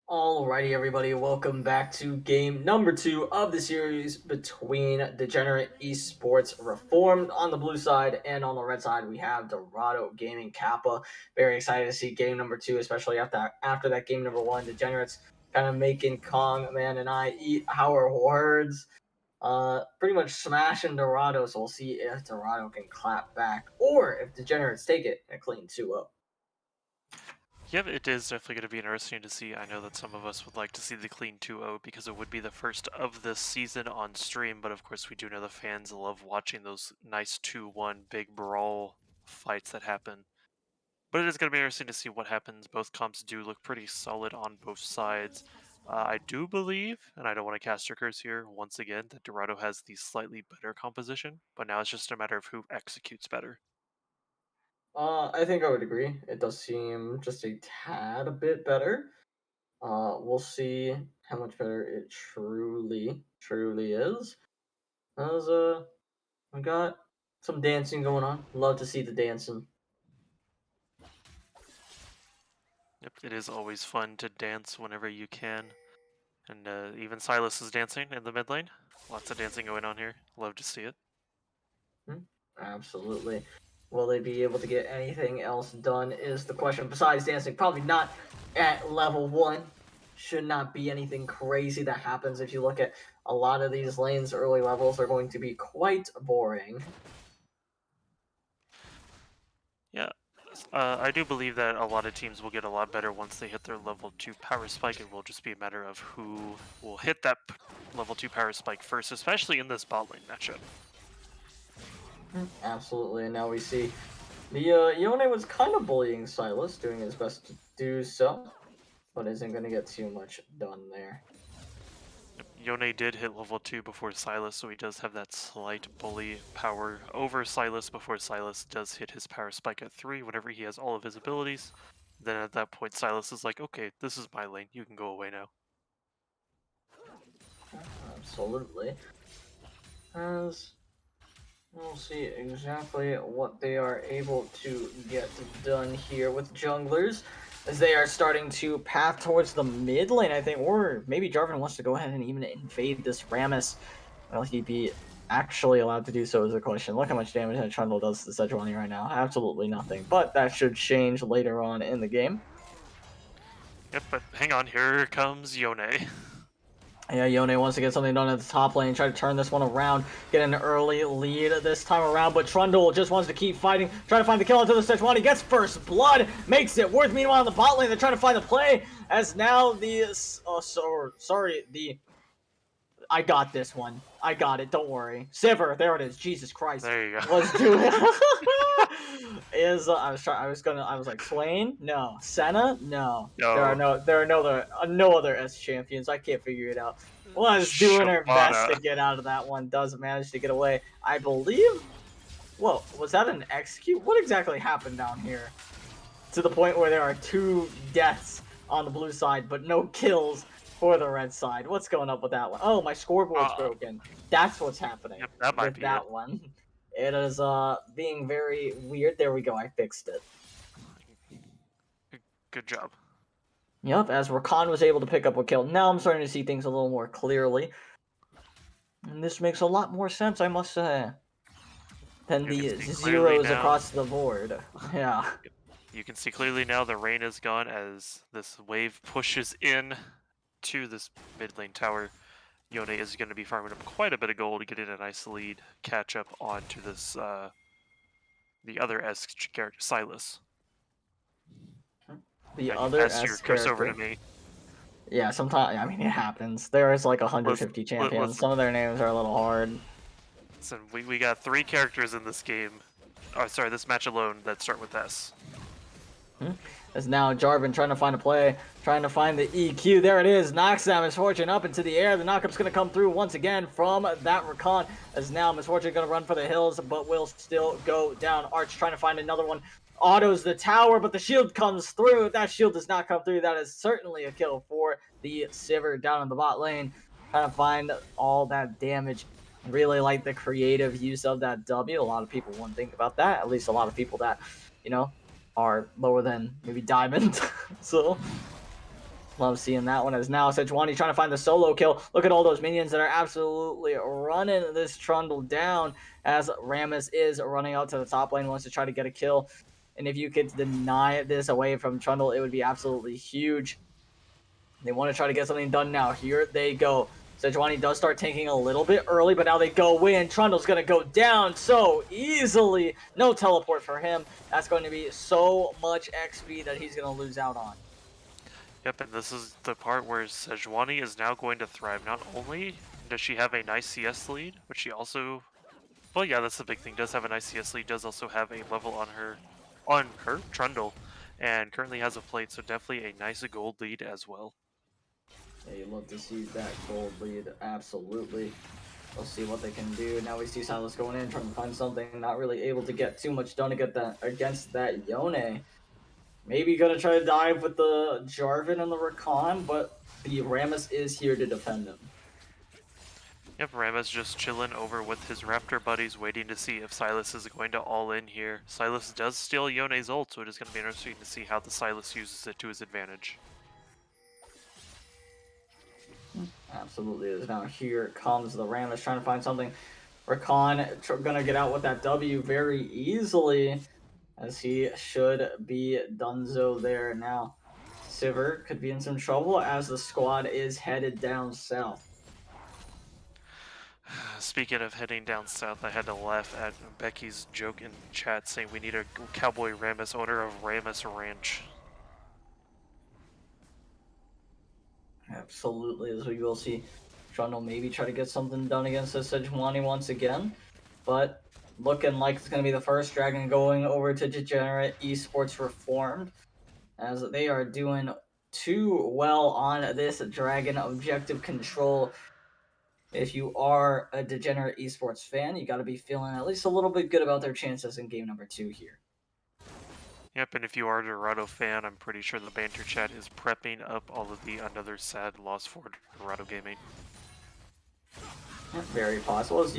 Alrighty, everybody, welcome back to game number 2 of the series between Degenerate Esports Reformed on the blue side, and on the red side we have Dorado Gaming Kappa. Very excited to see game number 2, especially after that game number 1. Degenerates kind of making Kong, Man, and I eat our words. Pretty much smashing Dorado, so we'll see if Dorado can clap back, or if Degenerates take it and clean 2-0. Yep, it is definitely going to be interesting to see. I know that some of us would like to see the clean 2-0 because it would be the first of this season on stream, but of course we do know the fans love watching those nice 2-1 big brawl fights that happen. But it is going to be interesting to see what happens. Both comps do look pretty solid on both sides. I do believe, and I don't want to cast your curse here once again, that Dorado has the slightly better composition, but now it's just a matter of who executes better. I think I would agree. It does seem just a tad bit better. We'll see how much better it truly is. As we got some dancing going on. Love to see the dancing. Yep, it is always fun to dance whenever you can. And even Silas is dancing in the mid lane. Lots of dancing going on here. Love to see it. Absolutely. Will they be able to get anything else done is the question. Besides dancing, probably not at level 1. Should not be anything crazy that happens. If you look at a lot of these lanes, early levels are going to be quite boring. Yeah, I do believe that a lot of teams will get a lot better once they hit their level 2 power spike. It will just be a matter of who will hit that level 2 power spike first, especially in this bot lane matchup. Absolutely, and now we see the Yone was kind of bullying Silas, doing his best to do so, but isn't going to get too much done there. Yone did hit level 2 before Silas, so he does have that slight bully power over Silas before Silas does hit his power spike at 3 whenever he has all of his abilities. Then at that point, Silas is like, okay, this is my lane, you can go away now. Absolutely. As we'll see exactly what they are able to get done here with junglers, as they are starting to path towards the mid lane, I think, or maybe Jarvan wants to go ahead and even invade this Rammus. Will he be actually allowed to do so is the question. Look how much damage that Trundle does to Sejuani right now. Absolutely nothing. But that should change later on in the game. Yep, but hang on, here comes Yone. Yeah, Yone wants to get something done at the top lane, try to turn this one around, get an early lead this time around, but Trundle just wants to keep fighting, trying to find the kill until the Sejuani gets first blood, makes it worth. Meanwhile, on the bot lane, they're trying to find the play, as now the, I got this one. I got it. Don't worry. Sivir, there it is. Jesus Christ. There you go. Let's do it. I was like Swain? No. Senna? No. No. There are no other S champions. I can't figure it out. Was doing her best to get out of that one. Doesn't manage to get away. I believe. Whoa, was that an execute? What exactly happened down here? To the point where there are 2 deaths on the blue side, but no kills for the red side. What's going up with that one? Oh, my scoreboard's broken. That's what's happening. Yep, that might with that one. It is being very weird. There we go. I fixed it. Good job. Yep, as Rakan was able to pick up a kill. Now I'm starting to see things a little more clearly. And this makes a lot more sense, I must say, than the zeros across the board. Yeah. You can see clearly now the rain is gone as this wave pushes in to this mid lane tower. Yone is going to be farming up quite a bit of gold, getting a nice lead, catch up onto this the other S character, Silas. The other S your curse character. over to me. Yeah, sometimes, I mean, it happens. There is like 150 champions. Some of their names are a little hard. So we got 3 characters in this game. Oh, sorry, this match alone that start with S. As now Jarvan trying to find a play, trying to find the EQ. There it is. Knocks that Misfortune up into the air. The knockup's going to come through once again from that Rakan. As now Misfortune going to run for the hills, but will still go down. Arch trying to find another one. Autos the tower, but the shield comes through. If that shield does not come through, that is certainly a kill for the Sivir down in the bot lane. Trying to find all that damage. Really like the creative use of that W. A lot of people wouldn't think about that. At least a lot of people that, you know, are lower than maybe Diamond. So Love seeing that one as now Sejuani trying to find the solo kill. Look at all those minions that are absolutely running this Trundle down as Rammus is running out to the top lane, wants to try to get a kill. And if you could deny this away from Trundle, it would be absolutely huge. They want to try to get something done now. Here they go. Sejuani does start tanking a little bit early, but now they go in. Trundle's going to go down so easily. No teleport for him. That's going to be so much XP that he's going to lose out on. Yep, and this is the part where Sejuani is now going to thrive. Not only does she have a nice CS lead, but she also... Well, yeah, that's the big thing. Does have a nice CS lead. Does also have a level on her Trundle, and currently has a plate, so definitely a nice gold lead as well. Yeah, you love to see that gold lead, absolutely. We'll see what they can do. Now we see Silas going in, trying to find something, not really able to get too much done to get that against that Yone. Maybe gonna try to dive with the Jarvan and the Rakan, but the Rammus is here to defend him. Yep, Rammus just chilling over with his Raptor buddies, waiting to see if Silas is going to all in here. Silas does steal Yone's ult, so it is going to be interesting to see how the Silas uses it to his advantage. Absolutely is. Now here comes the Rammus trying to find something. Rakan gonna get out with that W very easily, as he should be donezo there now. Sivir could be in some trouble as the squad is headed down south. Speaking of heading down south, I had to laugh at Becky's joke in chat saying we need a Cowboy Rammus, owner of Rammus Ranch. Absolutely, as we will see Trundle maybe try to get something done against this Sejuani once again, but looking like it's going to be the first Dragon going over to Degenerate Esports Reformed, as they are doing too well on this Dragon objective control. If you are a Degenerate Esports fan, you got to be feeling at least a little bit good about their chances in game number 2 here. Yep, and if you are a Dorado fan, I'm pretty sure the banter chat is prepping up all of the another sad loss for Dorado Gaming. Very possible. As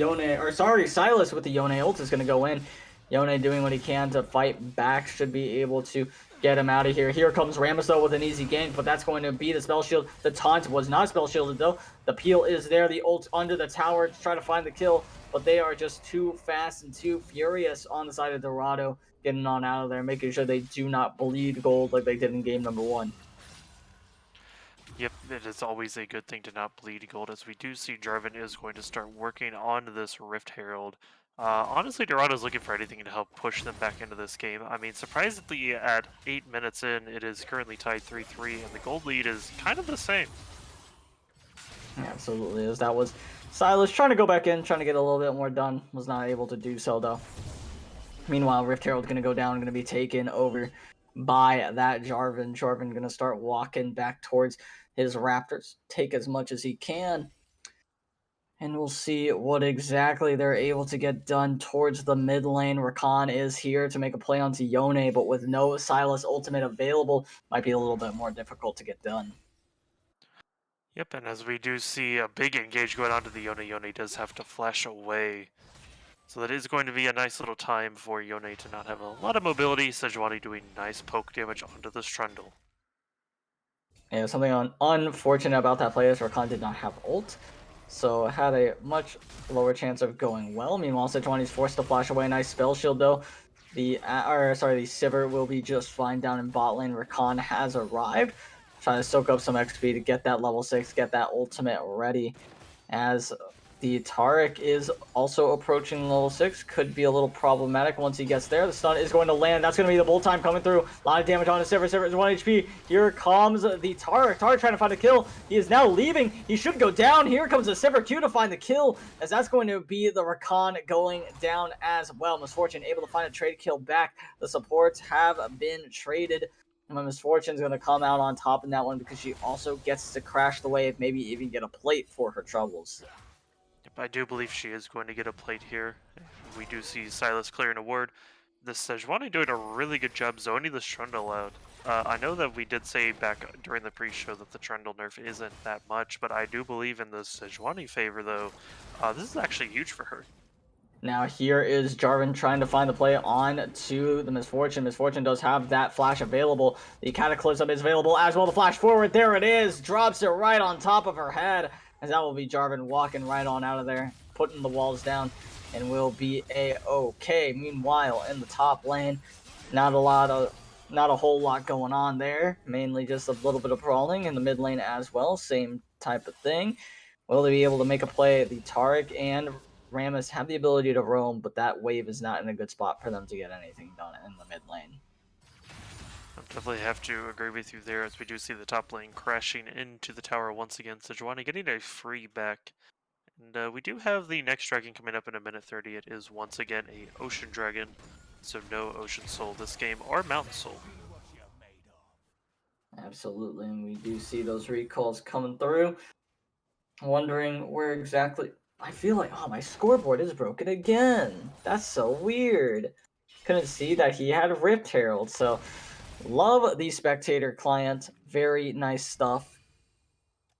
Silas with the Yone ult is going to go in. Yone doing what he can to fight back, should be able to get him out of here. Here comes Rammus though with an easy gank, but that's going to be the spell shield. The taunt was not spell shielded though. The peel is there. The ult under the tower to try to find the kill, but they are just too fast and too furious on the side of Dorado, getting on out of there, making sure they do not bleed gold like they did in game number 1. Yep, it is always a good thing to not bleed gold, as we do see Jarvan is going to start working on this Rift Herald. Honestly, Dorado's looking for anything to help push them back into this game. I mean, surprisingly, at 8 minutes in, it is currently tied 3-3, and the gold lead is kind of the same. Absolutely is. That was Silas trying to go back in, trying to get a little bit more done. Was not able to do so, though. Meanwhile, Rift Herald's going to go down, going to be taken over by that Jarvan. Jarvan going to start walking back towards his Raptors, take as much as he can. And we'll see what exactly they're able to get done towards the mid lane. Rakan is here to make a play onto Yone, but with no Silas ultimate available, might be a little bit more difficult to get done. Yep, and as we do see a big engage going on to the Yone, Yone does have to flash away. So that is going to be a nice little time for Yone to not have a lot of mobility. Sejuani doing nice poke damage onto this Trundle. Yeah, something unfortunate about that play is Rakan did not have ult, so had a much lower chance of going well. Meanwhile, Sejuani's forced to flash away. Nice spell shield though. The Sivir will be just fine down in bot lane. Rakan has arrived, trying to soak up some XP to get that level 6, get that ultimate ready. As the Taric is also approaching level 6, could be a little problematic once he gets there. The stun is going to land. That's going to be the bolt time coming through. A lot of damage on his Sivir. Sivir is 1 HP. Here comes the Taric. Taric trying to find a kill. He is now leaving. He should go down. Here comes the Sivir Q to find the kill, as that's going to be the Rakan going down as well. Misfortune able to find a trade kill back. The supports have been traded. And my Misfortune is going to come out on top in that one, because she also gets to crash the wave, maybe even get a plate for her troubles. I do believe she is going to get a plate here. We do see Silas clearing a ward. The Sejuani doing a really good job zoning this Trundle out. I know that we did say back during the pre-show that the Trundle nerf isn't that much, but I do believe in the Sejuani favor, though. This is actually huge for her. Now here is Jarvan trying to find the play on to the Misfortune. Misfortune does have that flash available. The Cataclysm is available as well. The flash forward, there it is. Drops it right on top of her head. As that will be Jarvan walking right on out of there, putting the walls down, and will be a-okay. Meanwhile, in the top lane, not a whole lot going on there. Mainly just a little bit of brawling in the mid lane as well. Same type of thing. Will they be able to make a play? The Taric and Rammus have the ability to roam, but that wave is not in a good spot for them to get anything done in the mid lane. I definitely have to agree with you there, as we do see the top lane crashing into the tower once again. Sejuani getting a free back. And we do have the next dragon coming up in a minute 30. It is once again a Ocean Dragon, so no Ocean Soul this game, or Mountain Soul. Absolutely, and we do see those recalls coming through. Wondering where exactly... I feel like, oh, my scoreboard is broken again. That's so weird. Couldn't see that he had Rift Herald, so love the spectator client. Very nice stuff.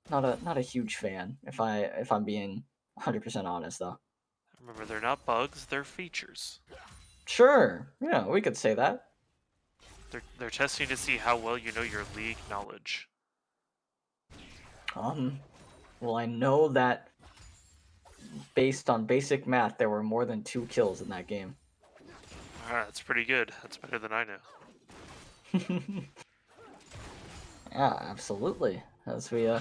Not a huge fan, if I'm being 100% honest, though. Remember, they're not bugs, they're features. Sure, yeah, we could say that. They're testing to see how well you know your league knowledge. Well, I know that based on basic math, there were more than 2 kills in that game. Alright, that's pretty good. That's better than I know. Yeah, absolutely. As we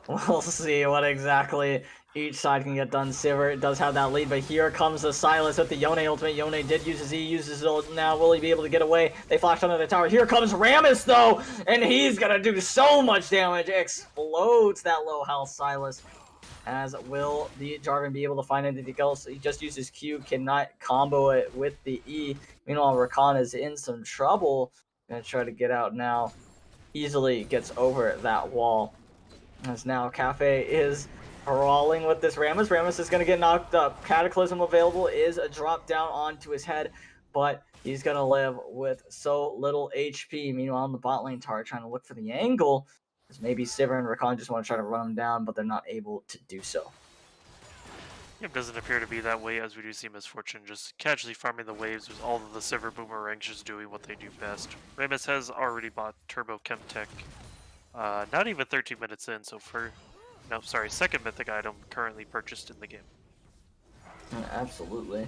we'll see what exactly each side can get done. Sivir does have that lead, but here comes the Sylas with the Yone ultimate. Yone did use his E, uses his ult. Now will he be able to get away? They flashed under the tower. Here comes Rammus though, and he's gonna do so much damage. Explodes that low health Sylas. As will the Jarvan be able to find anything else? He just uses Q, cannot combo it with the E. Meanwhile, Rakan is in some trouble. Gonna try to get out now. Easily gets over that wall. As now Cafe is brawling with this Rammus. Rammus is gonna get knocked up. Cataclysm available is a drop down onto his head, but he's gonna live with so little HP. Meanwhile, on the bot lane, Tara trying to look for the angle. As maybe Sivir and Rakan just want to try to run him down, but they're not able to do so. It doesn't appear to be that way, as we do see Misfortune just casually farming the waves with all of the Sivir Boomerangs just doing what they do best. Rammus has already bought Turbo Chemtech, not even 13 minutes in, so second mythic item currently purchased in the game. Absolutely.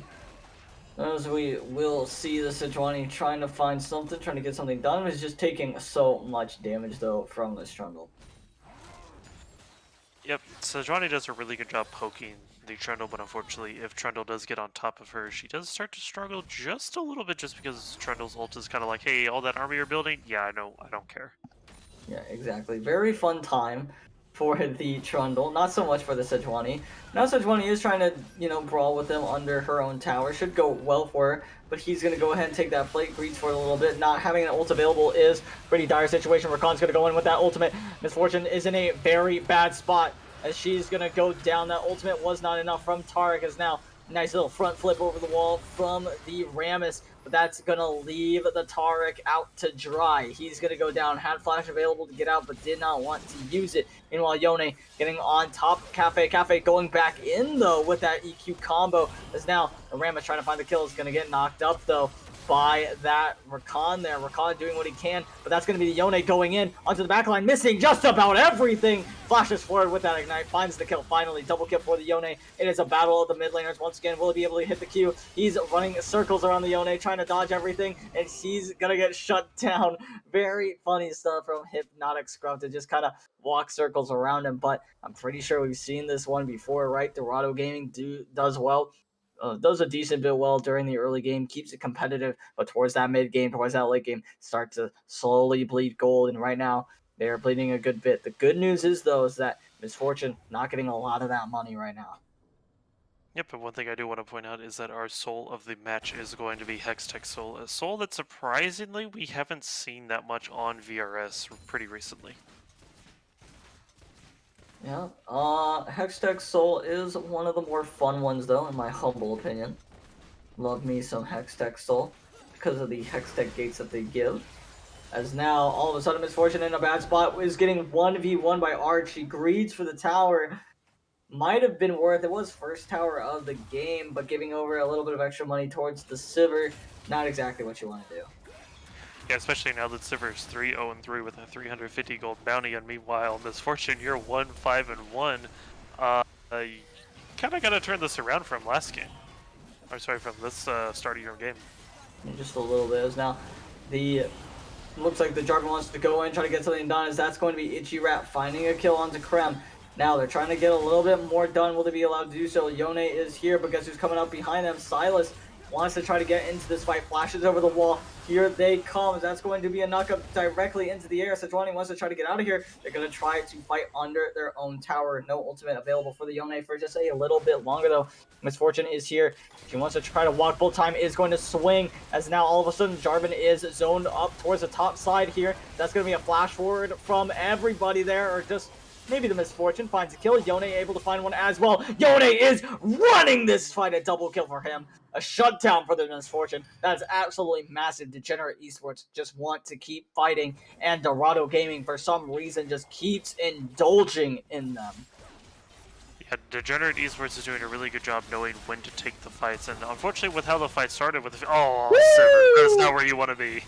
As we will see the Sejuani trying to find something, trying to get something done, is just taking so much damage though from this Trundle. Yep, Sejuani does a really good job poking the Trundle, but unfortunately, if Trundle does get on top of her, she does start to struggle just a little bit, just because Trundle's ult is kind of like, hey, all that army you're building? Yeah, I know, I don't care. Yeah, exactly. Very fun time for the Trundle, not so much for the Sejuani. Now Sejuani is trying to, brawl with them under her own tower. Should go well for her, but he's going to go ahead and take that plate, greets for it a little bit. Not having an ult available is a pretty dire situation. Rakan's going to go in with that ultimate. Misfortune is in a very bad spot as she's going to go down. That ultimate was not enough from Taric, as now nice little front flip over the wall from the Rammus, but that's going to leave the Taric out to dry. He's going to go down, had flash available to get out, but did not want to use it. Meanwhile, Yone getting on top of Cafe. Cafe going back in, though, with that EQ combo, as now the Rammus trying to find the kill is going to get knocked up, though, by that Rakan there. Rakan doing what he can, but that's going to be the Yone going in onto the backline, missing just about everything. Flashes forward with that ignite, finds the kill, finally. Double kill for the Yone. It is a battle of the mid laners once again. Will he be able to hit the Q? He's running circles around the Yone, trying to dodge everything, and he's going to get shut down. Very funny stuff from Hypnotic Scrub to just kind of walk circles around him, but I'm pretty sure we've seen this one before, right? Dorado Gaming does well. Does a decent bit well during the early game, keeps it competitive, but towards that mid game, towards that late game, start to slowly bleed gold, and right now, they're bleeding a good bit. The good news is, though, is that Misfortune not getting a lot of that money right now. Yep, but one thing I do want to point out is that our soul of the match is going to be Hextech Soul, a soul that surprisingly we haven't seen that much on VRS pretty recently. Yeah, Hextech Soul is one of the more fun ones, though, in my humble opinion. Love me some Hextech Soul because of the Hextech gates that they give. As now, all of a sudden, Misfortune in a bad spot is getting 1v1 by Arch. He greeds for the tower. might have been worth. It was first tower of the game, but giving over a little bit of extra money towards the Sivir, not exactly what you want to do. Yeah, especially now that Sivir is 3-0-3 with a 350 gold bounty, and meanwhile, Misfortune, you're 1-5-1. You kind of got to turn this around from last game. I'm sorry, from this start of your game. Just a little bit. As now, the looks like the Jarvan wants to go in, try to get something done, as that's going to be Itchy Rat finding a kill onto Krem. Now they're trying to get a little bit more done. Will they be allowed to do so? Yone is here, but guess who's coming up behind them? Silas wants to try to get into this fight, flashes over the wall. Here they come. That's going to be a knockup directly into the air. Sejuani wants to try to get out of here. They're going to try to fight under their own tower. No ultimate available for the Yone for just a little bit longer, though. Misfortune is here. She wants to try to walk. Bull Time is going to swing, as now all of a sudden Jarvan is zoned up towards the top side here. That's going to be a flash forward from everybody there, or just maybe the Misfortune finds a kill. Yone able to find one as well. Yone is running this fight. A double kill for him. A shutdown for the Misfortune. That's absolutely massive. Degenerate Esports just want to keep fighting, and Dorado Gaming, for some reason, just keeps indulging in them. Yeah, Degenerate Esports is doing a really good job knowing when to take the fights, and unfortunately with how the fight started with Sivir, that's not where you want to be.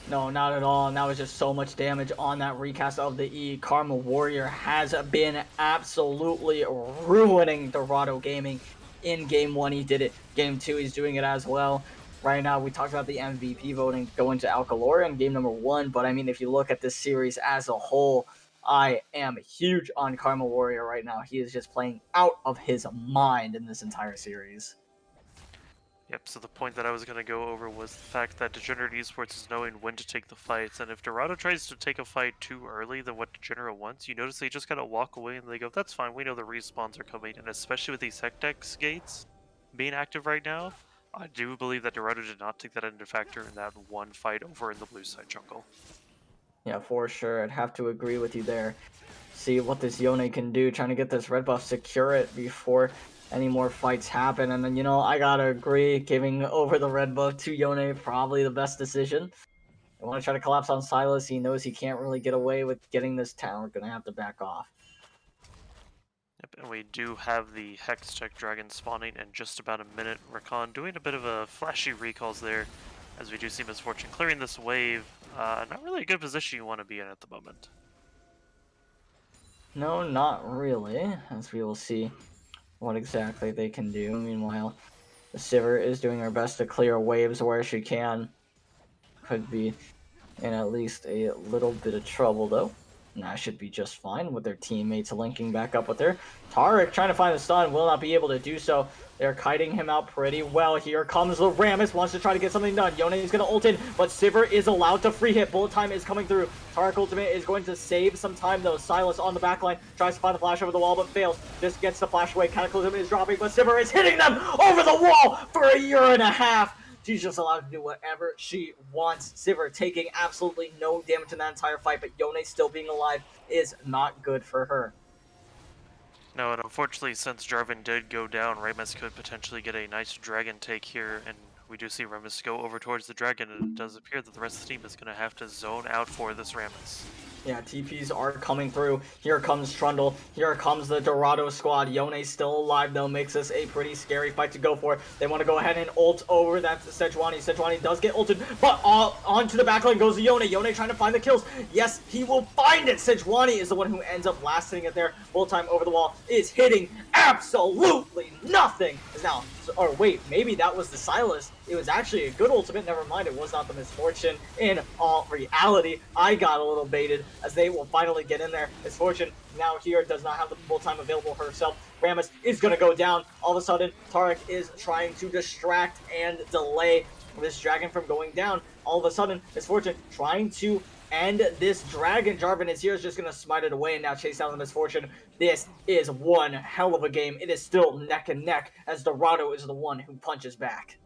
No, not at all. And that was just so much damage on that recast of the E. Karma Warrior has been absolutely ruining Dorado Gaming in Game 1. He did it. Game 2, he's doing it as well. Right now, we talked about the MVP voting going to Alcalora in game number 1, but I mean, if you look at this series as a whole, I am huge on Karma Warrior right now. He is just playing out of his mind in this entire series. Yep, so the point that I was going to go over was the fact that Degenerate Esports is knowing when to take the fights, and if Dorado tries to take a fight too early than what Degenerate wants, you notice they just kind of walk away and they go, that's fine, we know the respawns are coming, and especially with these Hectex gates being active right now, I do believe that Dorado did not take that into factor in that one fight over in the blue side jungle. Yeah, for sure. I'd have to agree with you there. See what this Yone can do, trying to get this red buff, secure it before any more fights happen. And then, you know, I gotta agree, giving over the red buff to Yone, probably the best decision. I want to try to collapse on Silas. He knows he can't really get away with getting this tower. Gonna have to back off. Yep, and we do have the Hextech Dragon spawning in just about a minute. Rakan doing a bit of a flashy recalls there, as we do see Misfortune clearing this wave. Not really a good position you want to be in at the moment. No, not really, as we will see what exactly they can do. Meanwhile, the Sivir is doing her best to clear waves where she can. Could be in at least a little bit of trouble, though. And that should be just fine with their teammates linking back up with her. Taric trying to find the stun, will not be able to do so. They're kiting him out pretty well. Here comes the Rammus, wants to try to get something done. Yone is going to ult in, but Sivir is allowed to free hit. Bullet time is coming through. Taric ultimate is going to save some time, though. Silas on the backline tries to find the flash over the wall, but fails. Just gets the flash away. Cataclysm is dropping, but Sivir is hitting them over the wall for a year and a half. She's just allowed to do whatever she wants. Sivir taking absolutely no damage in that entire fight, but Yone still being alive is not good for her. No, and unfortunately, since Jarvan did go down, Rammus could potentially get a nice dragon take here, and we do see Rammus go over towards the dragon, and it does appear that the rest of the team is going to have to zone out for this Rammus. Yeah, TPs are coming through. Here comes Trundle. Here comes the Dorado squad. Yone's still alive, though. Makes this a pretty scary fight to go for. They want to go ahead and ult over. That's Sejuani. Sejuani does get ulted, but onto the backline goes Yone. Yone trying to find the kills. Yes, he will find it. Sejuani is the one who ends up blasting it there. Full time over the wall is hitting absolutely nothing. Is now, or wait, maybe that was the Silas. It was actually a good ultimate. Never mind, it was not the Misfortune. In all reality, I got a little baited, as they will finally get in there. Misfortune now here does not have the full time available herself. Rammus is going to go down. All of a sudden, Taric is trying to distract and delay this dragon from going down. All of a sudden, Misfortune trying to end this dragon. Jarvan is here, is just going to smite it away and now chase down the Misfortune. This is one hell of a game. It is still neck and neck, as Dorado is the one who punches back.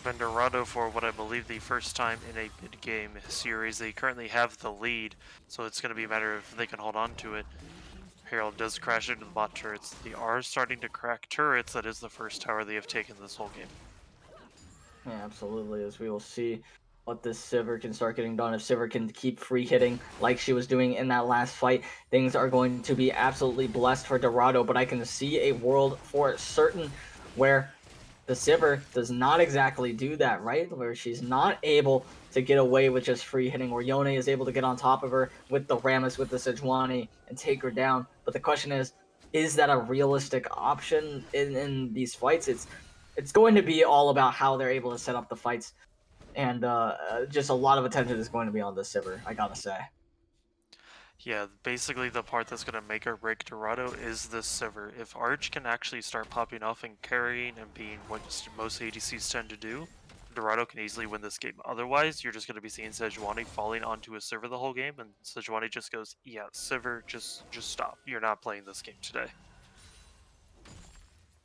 And Dorado, for what I believe the first time in a mid-game series, they currently have the lead, so it's going to be a matter of if they can hold on to it. Herald does crash into the bot turrets. They are starting to crack turrets. That is the first tower they have taken this whole game. Yeah, absolutely, as we will see. what this Sivir can start getting done. If Sivir can keep free hitting like she was doing in that last fight, things are going to be absolutely blessed for Dorado. But I can see a world for certain where the Sivir does not exactly do that, right? Where she's not able to get away with just free hitting, where Yone is able to get on top of her with the Rammus, with the Sejuani, and take her down. But the question is that a realistic option in these fights? It's going to be all about how they're able to set up the fights. And just a lot of attention is going to be on the Sivir, I gotta say. Yeah, basically the part that's going to make or break Dorado is this Sivir. If Arch can actually start popping off and carrying and being what most ADCs tend to do, Dorado can easily win this game. Otherwise, you're just going to be seeing Sejuani falling onto a Sivir the whole game, and Sejuani just goes, yeah, Sivir, just stop. You're not playing this game today.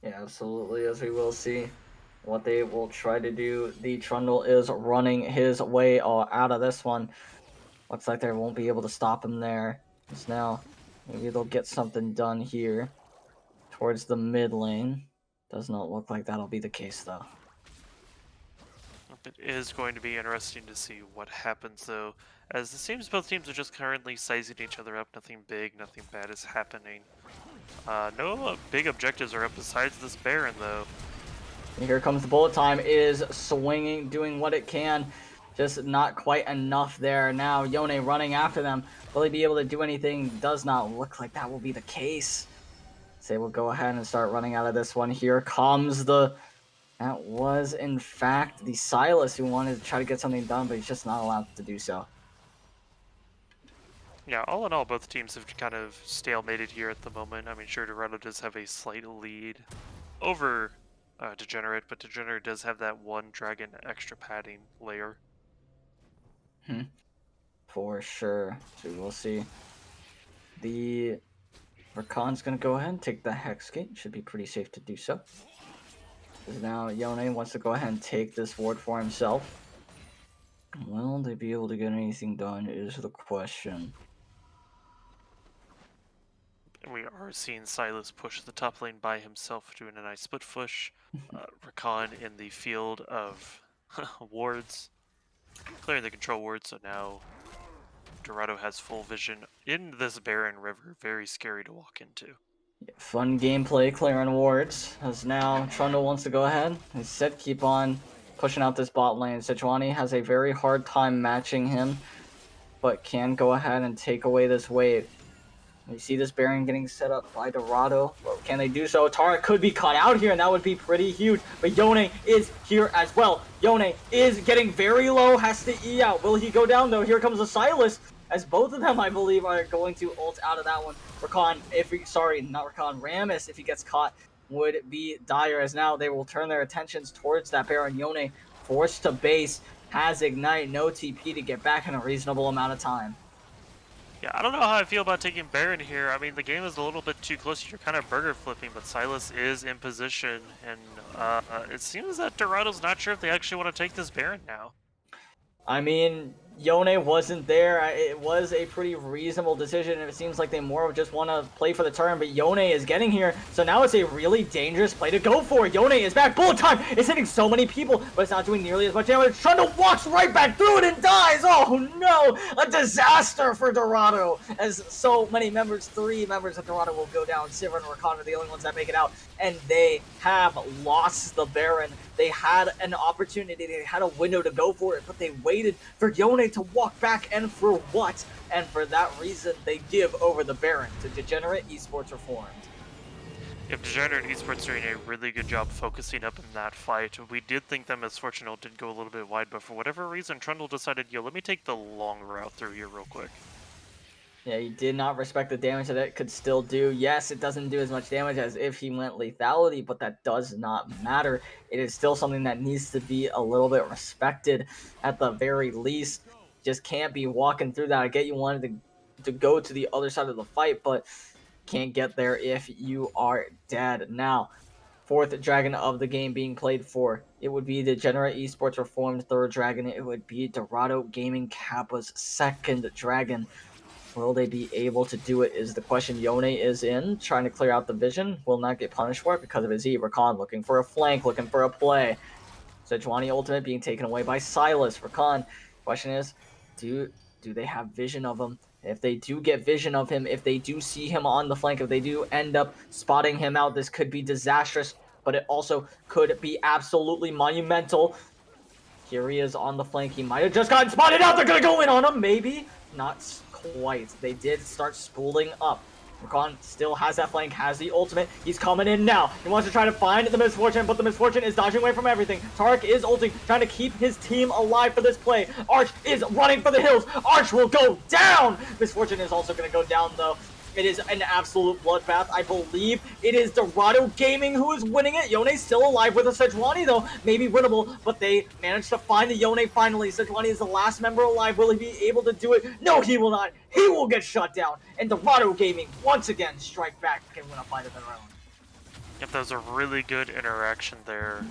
Yeah, absolutely, as we will see what they will try to do. The Trundle is running his way out of this one. Looks like they won't be able to stop him there. Just now, maybe they'll get something done here towards the mid lane. Does not look like that'll be the case, though. It is going to be interesting to see what happens, though, as it seems both teams are just currently sizing each other up. Nothing big, nothing bad is happening. No big objectives are up besides this Baron, though. And here comes the bullet time. It is swinging, doing what it can. Just not quite enough there. Now Yone running after them. Will he be able to do anything? Does not look like that will be the case. So we'll go ahead and start running out of this one. Here comes the... That was, in fact, the Silas who wanted to try to get something done, but he's just not allowed to do so. Yeah, all in all, both teams have kind of stalemated here at the moment. I mean, sure, Dorado does have a slight lead over Degenerate, but Degenerate does have that one dragon extra padding layer. For sure. So we'll see. The Rakan's going to go ahead and take the Hex Gate. Should be pretty safe to do so. Because now Yone wants to go ahead and take this ward for himself. Will they be able to get anything done is the question. We are seeing Silas push the top lane by himself, doing a nice split push. Rakan in the field of wards, clearing the control ward, so now Dorado has full vision in this barren river. Very scary to walk into. Fun gameplay clearing wards, as now Trundle wants to go ahead. He said keep on pushing out this bot lane. Sejuani has a very hard time matching him, but can go ahead and take away this wave. You see this Baron getting set up by Dorado. Well, can they do so? Tara could be caught out here, and that would be pretty huge. But Yone is here as well. Yone is getting very low, has to E out. Will he go down, though? Here comes the Silas, as both of them, I believe, are going to ult out of that one. Rakan, Rammus, if he gets caught, would be dire, as now they will turn their attentions towards that Baron. Yone, forced to base, has Ignite, no TP to get back in a reasonable amount of time. Yeah, I don't know how I feel about taking Baron here. I mean, the game is a little bit too close. You're kind of burger flipping, but Silas is in position, and it seems that Dorado's not sure if they actually want to take this Baron now. I mean, Yone wasn't there. It was a pretty reasonable decision, and it seems like they more just want to play for the turn, but Yone is getting here, so now it's a really dangerous play to go for. Yone is back. Bullet time! It's hitting so many people, but it's not doing nearly as much damage. Trundle walks right back through it and dies! Oh no! A disaster for Dorado, as so many members, 3 members of Dorado will go down. Sivir and Rakan are the only ones that make it out, and they have lost the Baron. They had an opportunity, they had a window to go for it, but they waited for Yone to walk back, and for what? And for that reason, they give over the Baron to Degenerate Esports Reformed. If Degenerate Esports doing a really good job focusing up in that fight, we did think that Misfortunal did go a little bit wide, but for whatever reason, Trundle decided, yo, let me take the long route through here real quick. Yeah, he did not respect the damage that it could still do. Yes, it doesn't do as much damage as if he went lethality, but that does not matter. It is still something that needs to be a little bit respected at the very least. Just can't be walking through that. I get you wanted to go to the other side of the fight, but can't get there if you are dead. Now, 4th dragon of the game being played for. It would be the Degenerate Esports Reformed 3rd dragon. It would be Dorado Gaming Kappa's 2nd dragon. Will they be able to do it is the question. Yone is in, trying to clear out the vision. Will not get punished for it because of his E. Rakan looking for a flank, looking for a play. Sejuani ultimate being taken away by Silas. Rakan, question is, do they have vision of him? If they do get vision of him, if they do see him on the flank, if they do end up spotting him out, this could be disastrous, but it also could be absolutely monumental. Here he is on the flank. He might have just gotten spotted out. They're going to go in on him. Maybe. Not quite. They did start spooling up. Rakan still has that flank, has the ultimate. He's coming in now. He wants to try to find the Misfortune, but the Misfortune is dodging away from everything. Tarek is ulting, trying to keep his team alive for this play. Arch is running for the hills. Arch will go down. Misfortune is also going to go down, though. It is an absolute bloodbath. I believe it is Dorado Gaming who is winning it. Yone's still alive with a Sejuani, though. Maybe winnable, but they managed to find the Yone finally. Sejuani is the last member alive. Will he be able to do it? No, he will not. He will get shut down. And Dorado Gaming, once again, strike back and win a fight of their own. Yep, that was a really good interaction there.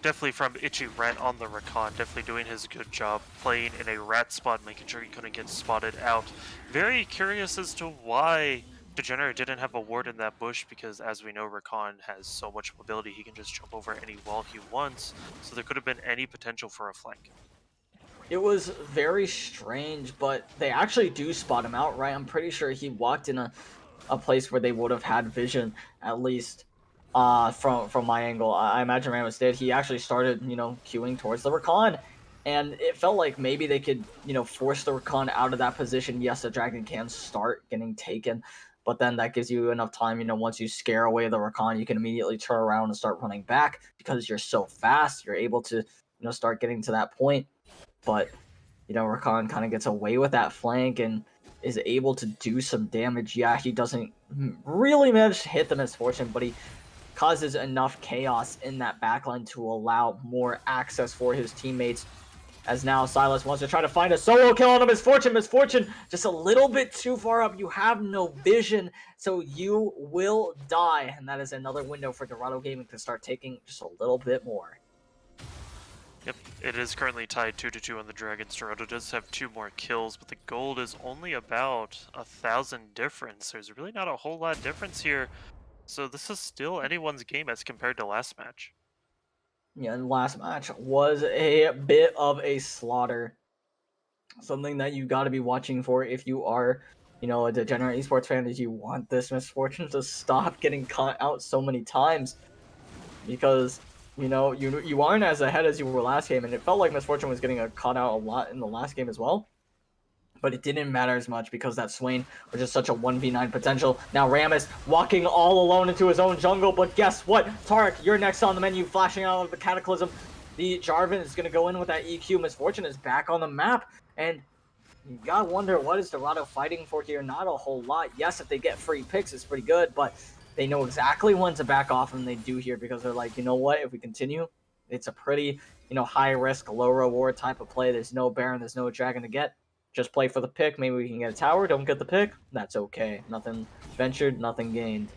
Definitely from Itchy Rat on the Rakan, definitely doing his good job playing in a rat spot, making sure he couldn't get spotted out. Very curious as to why Degenerate didn't have a ward in that bush, because as we know, Rakan has so much mobility, he can just jump over any wall he wants, so there could have been any potential for a flank. It was very strange, but they actually do spot him out, right? I'm pretty sure he walked in a place where they would have had vision, at least. From my angle, I imagine Ramos did. He actually started, queuing towards the Rakan, and it felt like maybe they could, force the Rakan out of that position. Yes, the Dragon can start getting taken, but then that gives you enough time, once you scare away the Rakan, you can immediately turn around and start running back because you're so fast. You're able to, start getting to that point, but, Rakan kind of gets away with that flank and is able to do some damage. Yeah, he doesn't really manage to hit the Misfortune, but he causes enough chaos in that backline to allow more access for his teammates. As now Silas wants to try to find a solo kill on a Misfortune. Misfortune just a little bit too far up. You have no vision, so you will die. And that is another window for Dorado Gaming to start taking just a little bit more. Yep, it is currently tied 2-2 on the Dragons. Dorado does have 2 more kills, but the gold is only about 1,000 difference. There's really not a whole lot of difference here. So this is still anyone's game as compared to last match. Yeah, and last match was a bit of a slaughter. Something that you got to be watching for if you are, a degenerate esports fan, is you want this Misfortune to stop getting caught out so many times. Because, you aren't as ahead as you were last game, and it felt like Misfortune was getting caught out a lot in the last game as well. But it didn't matter as much because that Swain was just such a 1v9 potential. Now Rammus walking all alone into his own jungle, but guess what? Tarek, you're next on the menu, flashing out of the Cataclysm. The Jarvan is going to go in with that EQ. Misfortune is back on the map, and you gotta wonder, what is Dorado fighting for here? Not a whole lot. Yes, if they get free picks, it's pretty good, but they know exactly when to back off, and they do here because they're like, you know what? If we continue, it's a pretty, high risk, low reward type of play. There's no Baron, there's no Dragon to get. Just play for the pick. Maybe we can get a tower. Don't get the pick. That's okay. Nothing ventured, nothing gained.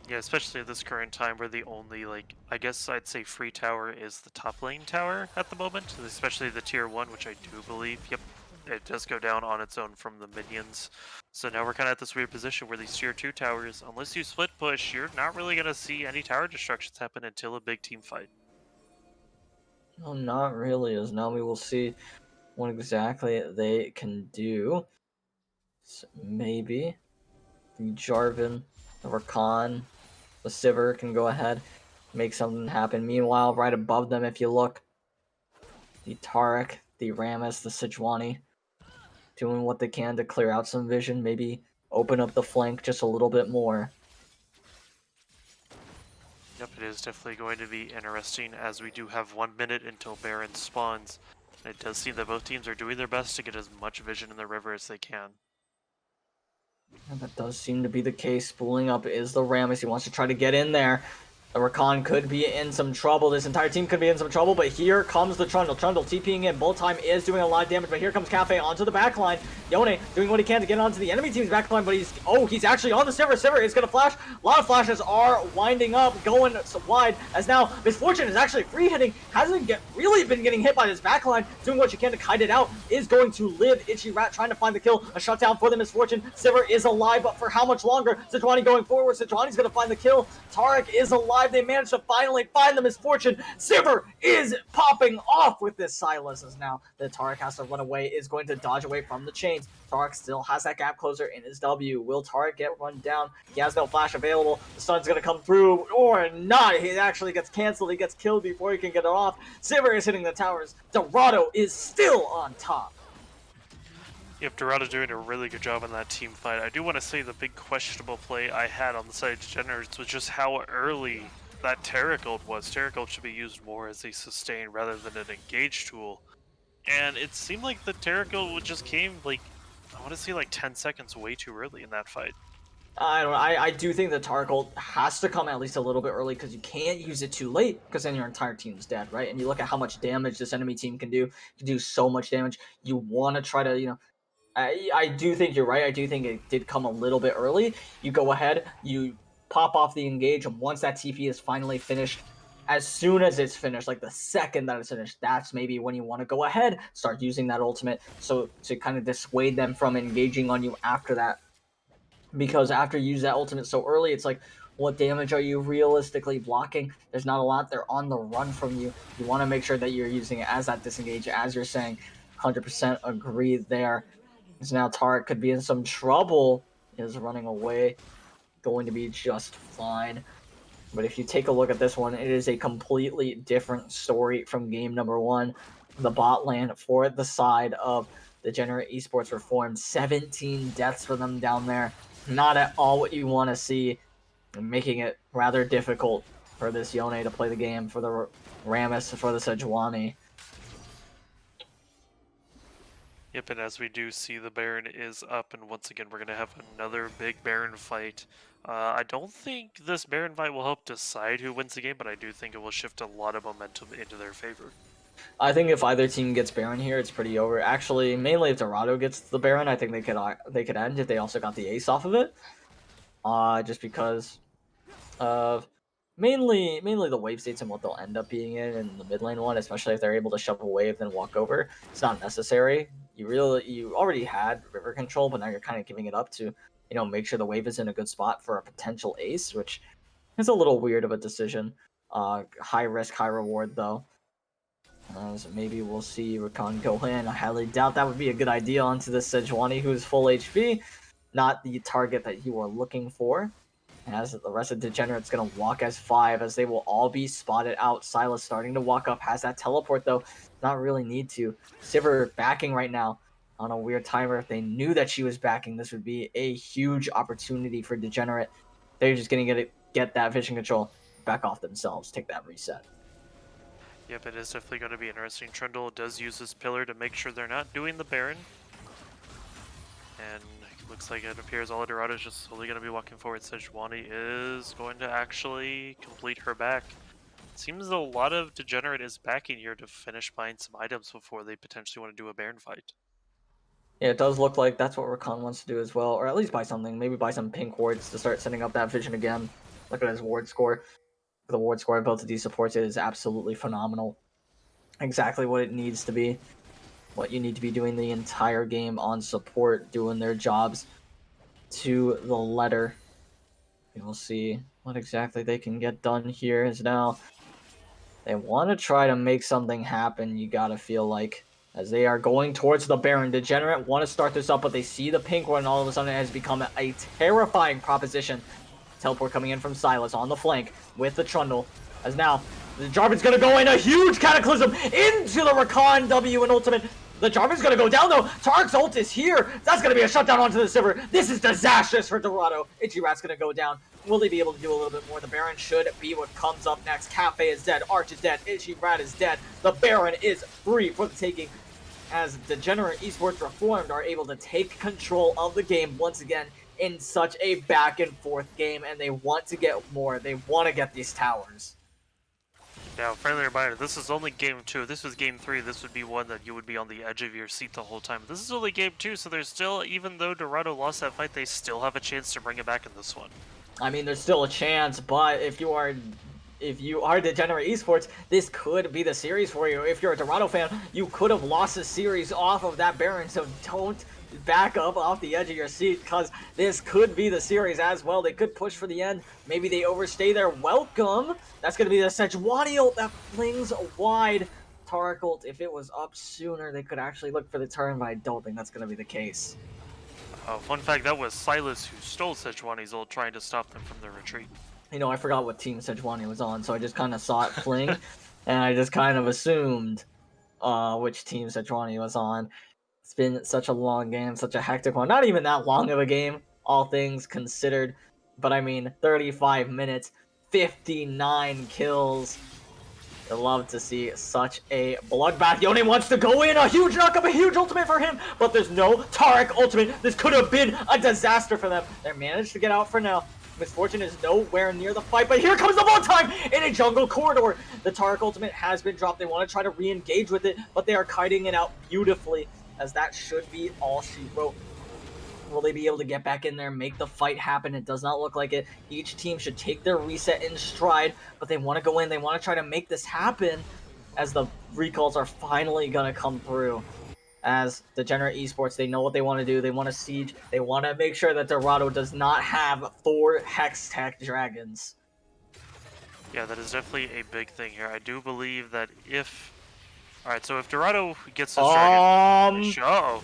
Yeah, especially at this current time where the only, I guess I'd say free tower is the top lane tower at the moment, especially the tier 1, which I do believe, yep, it does go down on its own from the minions. So now we're kind of at this weird position where these tier 2 towers, unless you split push, you're not really going to see any tower destructions happen until a big team fight. No, not really, as now we will see what exactly they can do. So maybe the Jarvan, the Rakan, the Sivir can go ahead, make something happen. Meanwhile, right above them, if you look, the Tarek, the Rammus, the Sejuani, doing what they can to clear out some vision, maybe open up the flank just a little bit more. Yep, it is definitely going to be interesting as we do have 1 minute until Baron spawns. It does seem that both teams are doing their best to get as much vision in the river as they can. And that does seem to be the case. Spooling up is the Rammus. He wants to try to get in there. The Rakan could be in some trouble. This entire team could be in some trouble, but here comes the Trundle. Trundle TPing in. Bullet Time is doing a lot of damage, but here comes Cafe onto the backline. Yone doing what he can to get onto the enemy team's backline, but he's actually on the Sivir. Sivir is going to flash. A lot of flashes are winding up, going wide, as now Misfortune is actually free hitting. Hasn't really been getting hit by this backline. Doing what you can to kite it out. Is going to live. Itchy Rat trying to find the kill. A shutdown for the Misfortune. Sivir is alive, but for how much longer? Sejuani going forward. Sejuani's going to find the kill. Tarek is alive. 5. They managed to finally find the misfortune. Sivir is popping off with this Sylas, as now the Taric has to run away, is going to dodge away from the chains. Taric still has that gap closer in his W. Will Taric get run down? He has no flash available. The stun's going to come through or not. He actually gets canceled. He gets killed before he can get it off. Sivir is hitting the towers. Dorado is still on top. Yep, Dorado doing a really good job on that team fight. I do want to say the big questionable play I had on the side of Degenerates was just how early that Taric ult was. Taric ult should be used more as a sustain rather than an engage tool. And it seemed like the Taric ult just came, like, I want to say like 10 seconds way too early in that fight. I do think the Taric ult has to come at least a little bit early, because you can't use it too late, because then your entire team's dead, right? And you look at how much damage this enemy team can do. You can do so much damage. You want to try to, you know, I do think you're right. I do think it did come a little bit early. You go ahead, you pop off the engage, and once that TP is finally finished, as soon as it's finished, like the second that it's finished, that's maybe when you want to go ahead, start using that ultimate, so to kind of dissuade them from engaging on you after that. Because after you use that ultimate so early, it's like, what damage are you realistically blocking? There's not a lot. They're on the run from you. You want to make sure that you're using it as that disengage, as you're saying. 100% agree there. So now Taric could be in some trouble. Is running away. Going to be just fine. But if you take a look at this one, it is a completely different story from game number 1. The bot lane for the side of Degenerate Esports Reformed. 17 deaths for them down there. Not at all what you want to see. Making it rather difficult for this Yone to play the game, for the Rammus, for the Sejuani. Yep, and as we do see, the Baron is up, and once again, we're going to have another big Baron fight. I don't think this Baron fight will help decide who wins the game, but I do think it will shift a lot of momentum into their favor. I think if either team gets Baron here, it's pretty over. Actually, mainly if Dorado gets the Baron, I think they could end if they also got the ace off of it. Just because of mainly the wave states and what they'll end up being in the mid lane one, especially if they're able to shove a wave then walk over. It's not necessary. You already had river control, but now you're kind of giving it up to, you know, make sure the wave is in a good spot for a potential ace, which is a little weird of a decision. High risk, high reward though. So maybe we'll see Rakan go in. I highly doubt that would be a good idea onto the Sejuani, who is full HP. Not the target that you are looking for. As the rest of Degenerate's going to walk as 5, as they will all be spotted out. Sylas starting to walk up, has that teleport though. Not really need to. Sivir backing right now on a weird timer. If they knew that she was backing, this would be a huge opportunity for Degenerate. They're just going to get that vision control back off themselves, take that reset. Yep, it is definitely going to be interesting. Trundle does use this pillar to make sure they're not doing the Baron. And it looks like it appears all Dorado is just slowly going to be walking forward. Sejuani is going to actually complete her back. It seems a lot of Degenerate is backing here to finish buying some items before they potentially want to do a Baron fight. Yeah, it does look like that's what Rakan wants to do as well, or at least buy something. Maybe buy some pink wards to start setting up that vision again. Look at his ward score. The ward score both of these supports is absolutely phenomenal. Exactly what it needs to be. What you need to be doing the entire game on support, doing their jobs to the letter. We'll see what exactly they can get done here. Is now they want to try to make something happen, you gotta feel like. As they are going towards the Baron. Degenerate want to start this up, but they see the pink one, and all of a sudden it has become a terrifying proposition. Teleport coming in from Sylas on the flank with the Trundle. As now, the Jarvan's going to go in a huge Cataclysm into the Rakan W and ultimate. The Jarvan's going to go down though. Taric's ult is here. That's going to be a shutdown onto the Sivir. This is disastrous for Dorado. Ichirat's going to go down. Will they be able to do a little bit more? The Baron should be what comes up next. Cafe is dead. Arch is dead. Ichirat is dead. The Baron is free for the taking, as Degenerate Esports Reformed are able to take control of the game once again in such a back and forth game, and they want to get more. They want to get these towers. Now, friendly reminder, this is only game 2. If this was game 3, this would be one that you would be on the edge of your seat the whole time. This is only game 2, so there's still, even though Dorado lost that fight, they still have a chance to bring it back in this one. I mean, there's still a chance, but if you are Degenerate Esports, this could be the series for you. If you're a Dorado fan, you could have lost the series off of that Baron, so don't back up off the edge of your seat because this could be the series as well. They could push for the end. Maybe they overstay their welcome. That's going to be the Sejuani ult that flings wide. Taric ult, if it was up sooner, they could actually look for the turn, but I don't think that's going to be the case. Fun fact, that was Silas who stole Sejuani's ult, trying to stop them from their retreat. You know, I forgot what team Sejuani was on, so I just kind of saw it fling, and I just kind of assumed which team Sejuani was on. It's been such a long game, such a hectic one. Not even that long of a game, all things considered. But I mean, 35 minutes, 59 kills. I love to see such a bloodbath. Yone wants to go in, a huge knockup, a huge ultimate for him, but there's no Taric ultimate. This could have been a disaster for them. They managed to get out for now. Miss Fortune is nowhere near the fight, but here comes the one time in a jungle corridor. The Taric ultimate has been dropped. They want to try to re-engage with it, but they are kiting it out beautifully, as that should be all she wrote. Will they be able to get back in there, make the fight happen? It does not look like it. Each team should take their reset in stride, but they want to go in. They want to try to make this happen, as the recalls are finally going to come through. As Degenerate Esports, they know what they want to do. They want to siege. They want to make sure that Dorado does not have 4 Hex-Tech dragons. Yeah, that is definitely a big thing here. I do believe that if... Alright, so if Dorado gets this dragon... Uh-oh.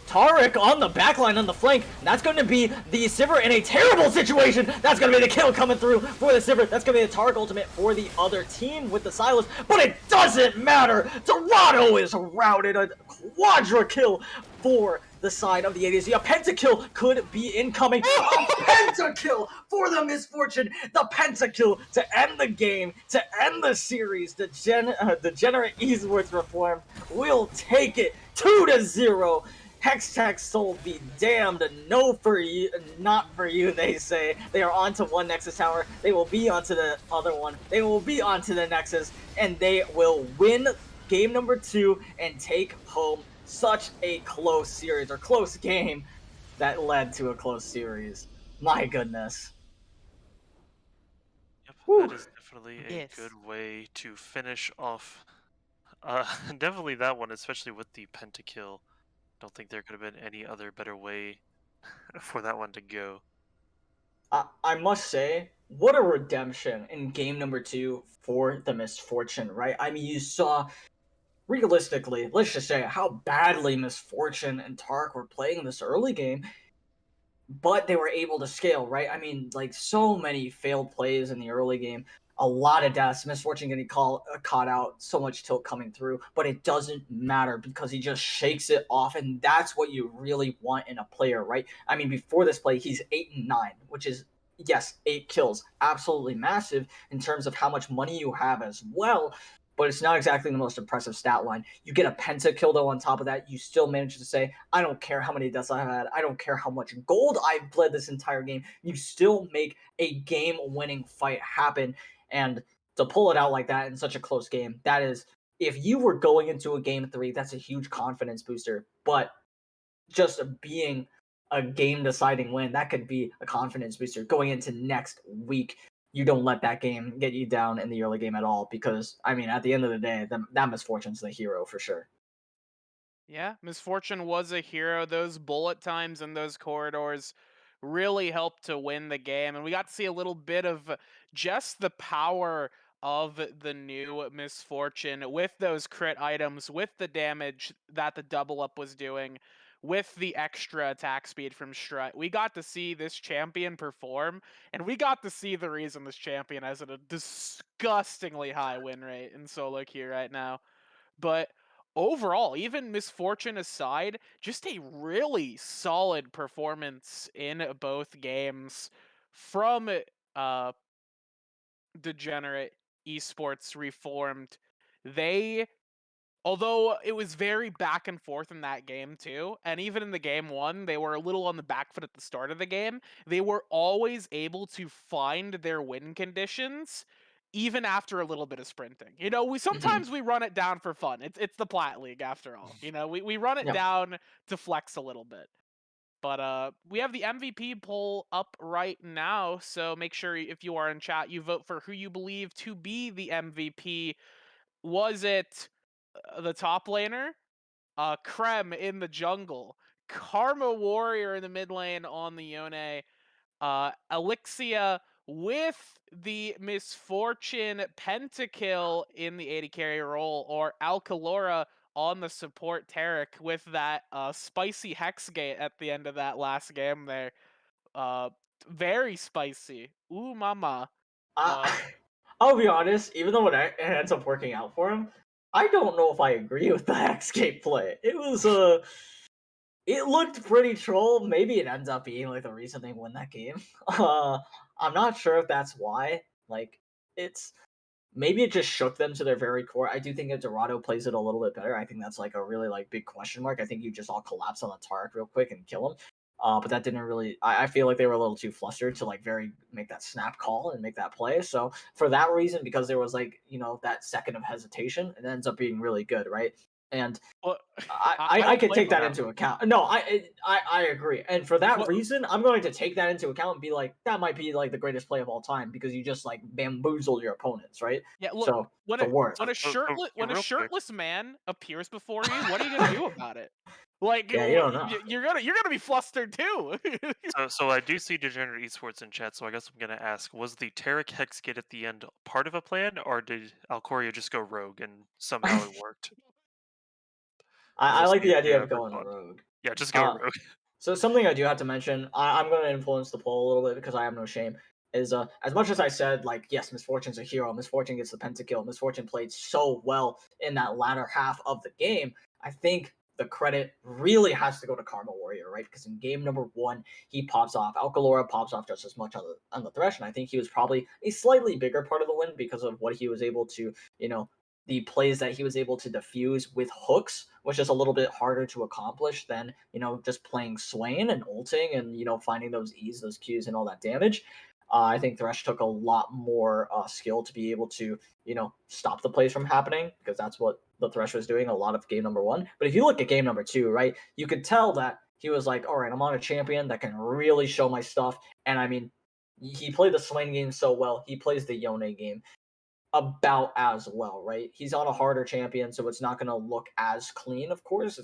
Taric on the backline on the flank. That's going to be the Sivir in a terrible situation. That's going to be the kill coming through for the Sivir. That's going to be the Taric ultimate for the other team with the Silas. But it doesn't matter. Dorado is routed. A quadra kill for the side of the ADC. A pentakill could be incoming. A pentakill for the Misfortune. The pentakill to end the game, to end the series. Degenerate Esports Reformed will take it 2-0. Hextech Soul be damned, no for you, not for you, they say. They are onto one Nexus Tower, they will be onto the other one, they will be onto the Nexus, and they will win game number 2 and take home such a close series, or close game, that led to a close series. My goodness. Yep, Whew. that is definitely a Yes. good way to finish off. Definitely that one, especially with the pentakill. Don't think there could have been any other better way for that one to go. I must say, what a redemption in game number 2 for the Misfortune, right? I mean, you saw, realistically, let's just say how badly Misfortune and Tark were playing this early game, but they were able to scale, right? I mean, like, so many failed plays in the early game, a lot of deaths, Misfortune getting caught out, so much tilt coming through, but it doesn't matter because he just shakes it off, and that's what you really want in a player, right? I mean, before this play, he's 8-9, which is, yes, 8 kills, absolutely massive in terms of how much money you have as well, but it's not exactly the most impressive stat line. You get a pentakill, though, on top of that. You still manage to say, I don't care how many deaths I've had. I don't care how much gold I've bled this entire game. You still make a game-winning fight happen. And to pull it out like that in such a close game, that is, if you were going into a game 3, that's a huge confidence booster. But just being a game-deciding win, that could be a confidence booster going into next week. You don't let that game get you down in the early game at all because, I mean, at the end of the day, that Misfortune's the hero for sure. Yeah, Misfortune was a hero. Those bullet times in those corridors really helped to win the game. And we got to see a little bit of just the power of the new Misfortune with those crit items, with the damage that the double up was doing, with the extra attack speed from Strut. We got to see this champion perform, and we got to see the reason this champion has a disgustingly high win rate in solo queue right now. But overall, even Misfortune aside, just a really solid performance in both games from uh Degenerate Esports Reformed. They, although it was very back and forth in that game too, and even in the game 1, they were a little on the back foot at the start of the game, they were always able to find their win conditions even after a little bit of sprinting. You know, we sometimes we run it down for fun. It's the Plat League after all. You know, we run it Yep. down to flex a little bit. But we have the MVP poll up right now, so make sure if you are in chat, you vote for who you believe to be the MVP. Was it the top laner, Krem in the jungle, Karma Warrior in the mid lane on the Yone. Elixia with the Misfortune Pentakill in the AD carry role, or Alcalora on the support Taric with that spicy Hexgate at the end of that last game there. Uh, Very spicy. Ooh, mama. Uh, I'll be honest, even though it ends up working out for him, I don't know if I agree with the Hexgate play. It was it looked pretty troll. Maybe it ends up being like the reason they win that game. I'm not sure if that's why. Like, it's maybe it just shook them to their very core. I do think if Dorado plays it a little bit better, I think that's like a really like big question mark. I think you just all collapse on the Tarek real quick and kill him. But that didn't really. I feel like they were a little too flustered to like very make that snap call and make that play. So for that reason, because there was like that second of hesitation, it ends up being really good, right? And well, I don't could blame take that them. into account. No, I agree, and for that What- reason, I'm going to take that into account and be like, that might be like the greatest play of all time because you just like bamboozled your opponents, right? Yeah, look, So when the a worst. when a So shirtless when a real quick, shirtless man appears before you, what are you gonna do about it? Like, Yeah, you don't know. you're gonna be flustered too. so I do see Degenerate Esports in chat, so I guess I'm gonna ask: was the Taric Hexgate at the end part of a plan, or did Alcoria just go rogue and somehow it worked? I Just like the need idea to of going respond. rogue. Yeah, just go Uh, rogue. So something I do have to mention, I'm going to influence the poll a little bit because I have no shame. Is as much as I said, like, yes, Misfortune's a hero. Misfortune gets the pentakill. Misfortune played so well in that latter half of the game. I think the credit really has to go to Karma Warrior, right? Because in game number 1, he pops off. Alcalora pops off just as much on the Thresh, and I think he was probably a slightly bigger part of the win because of what he was able to, the plays that he was able to diffuse with hooks, was just a little bit harder to accomplish than just playing Swain and ulting and finding those E's, those Qs, and all that damage. I think Thresh took a lot more skill to be able to stop the plays from happening because that's what the Thresh was doing a lot of game number 1. But if you look at game number 2, right, you could tell that he was like, all right, I'm on a champion that can really show my stuff. And I mean, he played the Swain game so well. He plays the Yone game about as well, right? He's on a harder champion, so it's not going to look as clean. Of course,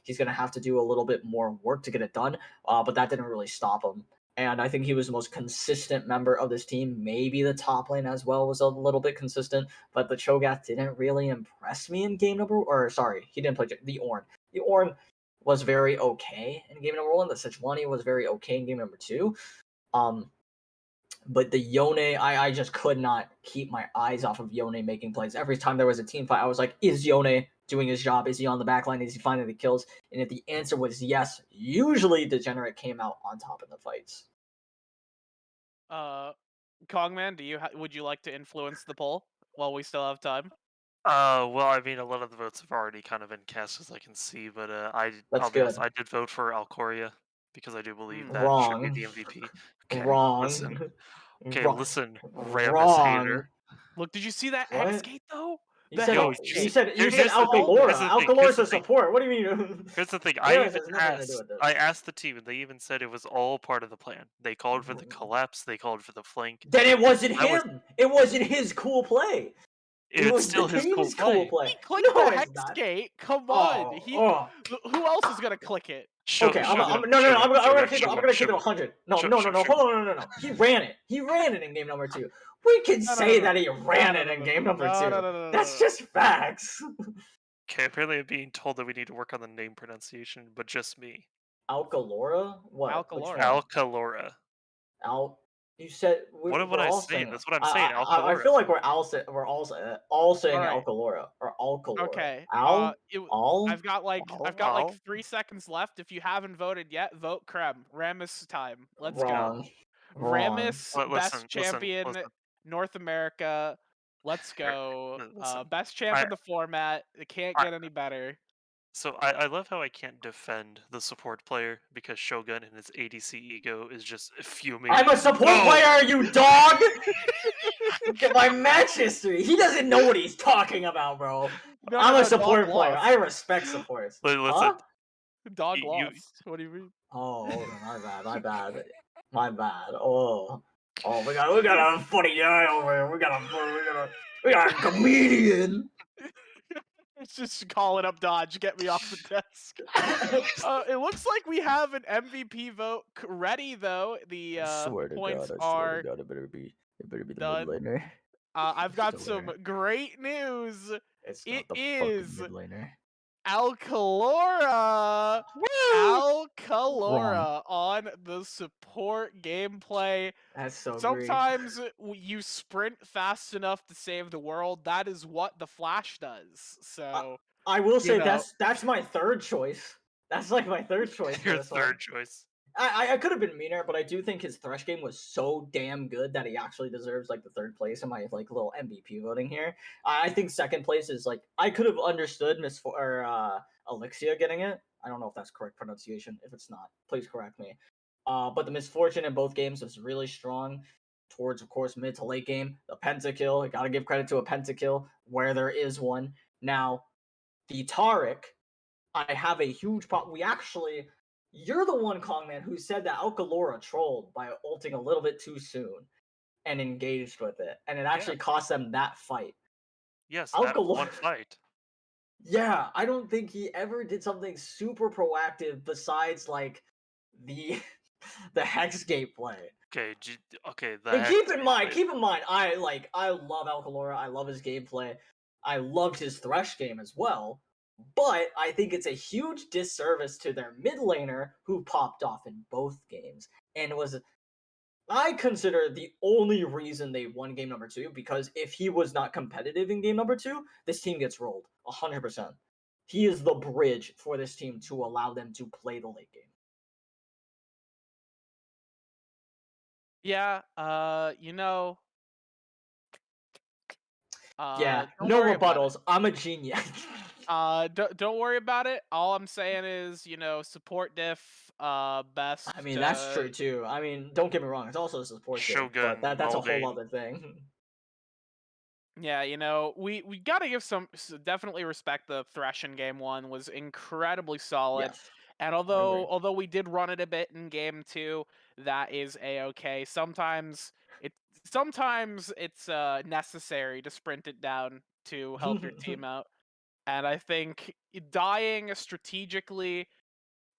he's gonna have to do a little bit more work to get it done. But that didn't really stop him. And I think he was the most consistent member of this team. Maybe the top lane as well was a little bit consistent, but the Cho'Gath didn't really impress me in game number. Or sorry, he didn't play the Ornn. The Ornn was very okay in game number 1. The Sejuani was very okay in game number 2. But the Yone, I just could not keep my eyes off of Yone making plays. Every time there was a team fight, I was like, is Yone doing his job? Is he on the back line? Is he finding the kills? And if the answer was yes, usually Degenerate came out on top in the fights. Kongman, would you like to influence the poll while we still have time? Well, I mean, a lot of the votes have already kind of been cast, as I can see, but That's I'll be honest, good. I did vote for Alcoria because I do believe that should be Wrong. the MVP. Okay, listen. Wrong. Okay, Wrong. listen, Ramus Wrong. hater. Look, did you see that What? Hexgate though? You The said Yo, you Hexgate. said you said here's the thing. Alcalora. Here's the thing. Alcalora's a support. What do you mean? Here's the thing. Ramus has nothing to do with I this. asked the team, and they even said it was all part of the plan. They called for the collapse. They called for the flank. Then it wasn't I was. him. It wasn't his cool play. It It's was the still his cool team's cool play. play. He clicked No, the it's not. Hexgate. Come on. Oh, oh. Who else is gonna click it? Okay, I'm Shogun, no, no, no. I'm gonna keep it. I'm Shogun, gonna keep it Shogun, 100. No, Shogun, no, no, no. Shogun. Hold on, no, no, no. He ran it. He ran it in game number 2. We can No, no, say no, that no. he ran No, it no, in no, game no, number no, 2. no, no, no, That's no. just facts. Okay, apparently I'm being told that we need to work on the name pronunciation, but just me. Alcalora? What? Which Alcalora. one? Alcalora. You said What we're I all say? saying it. That's what I'm saying. I Alcalora. feel like we're all saying All right. Alcalora or Alcalora. Okay. Al? I've got like Al? 3 seconds left. If you haven't voted yet, vote Krem. Ramus time. Let's go. Wrong. Wrong. Ramus, Listen, best champion, listen. North America. Let's go. Listen. Best champ I, in the format. It can't I, get any better. so I love how I can't defend the support player because Shogun and his ADC ego is just fuming. I'm a support No! player, you dog! Look at my match history. He doesn't know what he's talking about, bro. I'm a support Dog player. lost. I respect supports. Listen, Huh? Dog you- lost. What do you mean? Oh, my bad. Oh, we got a funny guy over here. We got a comedian. Just calling up Dodge. Get me off the desk. It looks like we have an MVP vote ready, though. The points are God, it better be the mid done. laner. I've got It's some nowhere. great news. It's It not the is fucking mid laner. Alcalora. Woo! Alcalora on the support gameplay. That's so great. Sometimes you sprint fast enough to save the world. That is what the Flash does. So I will say know. that's my third choice. That's like my third choice for Your this third one. choice. I could have been meaner, but I do think his Thresh game was so damn good that he actually deserves like the third place in my like little MVP voting here. I think second place is like I could have understood Elixia getting it. I don't know if that's correct pronunciation. If it's not, please correct me. But the misfortune in both games was really strong towards, of course, mid to late game. The pentakill, I gotta give credit to a pentakill where there is one. Now, the Taric, I have a huge problem. You're the one, Kongman, who said that Alcalora trolled by ulting a little bit too soon and engaged with it, and it actually cost them that fight. Yes, that Alcalora, one fight. yeah, I don't think he ever did something super proactive besides like the the Hex gameplay. Okay, okay. And keep in mind, I love Alcalora. I love his gameplay. I loved his Thresh game as well. But I think it's a huge disservice to their mid laner who popped off in both games and was, I consider, the only reason they won game number 2, because if he was not competitive in game number 2, this team gets rolled 100%. He is the bridge for this team to allow them to play the late game. Yeah, Yeah, don't no worry about it. rebuttals. I'm a genius. Don't worry about it. All I'm saying is, support diff, best. I mean, that's true too. I mean, don't get me wrong; it's also supportive, Shogun, but that's a whole Mulvane. other thing. Yeah, we gotta give definitely respect the Thresh in game 1 was incredibly solid. Yes, And I agree. although we did run it a bit in game 2, that is a-okay. Sometimes it's necessary to sprint it down to help your team out. And I think dying strategically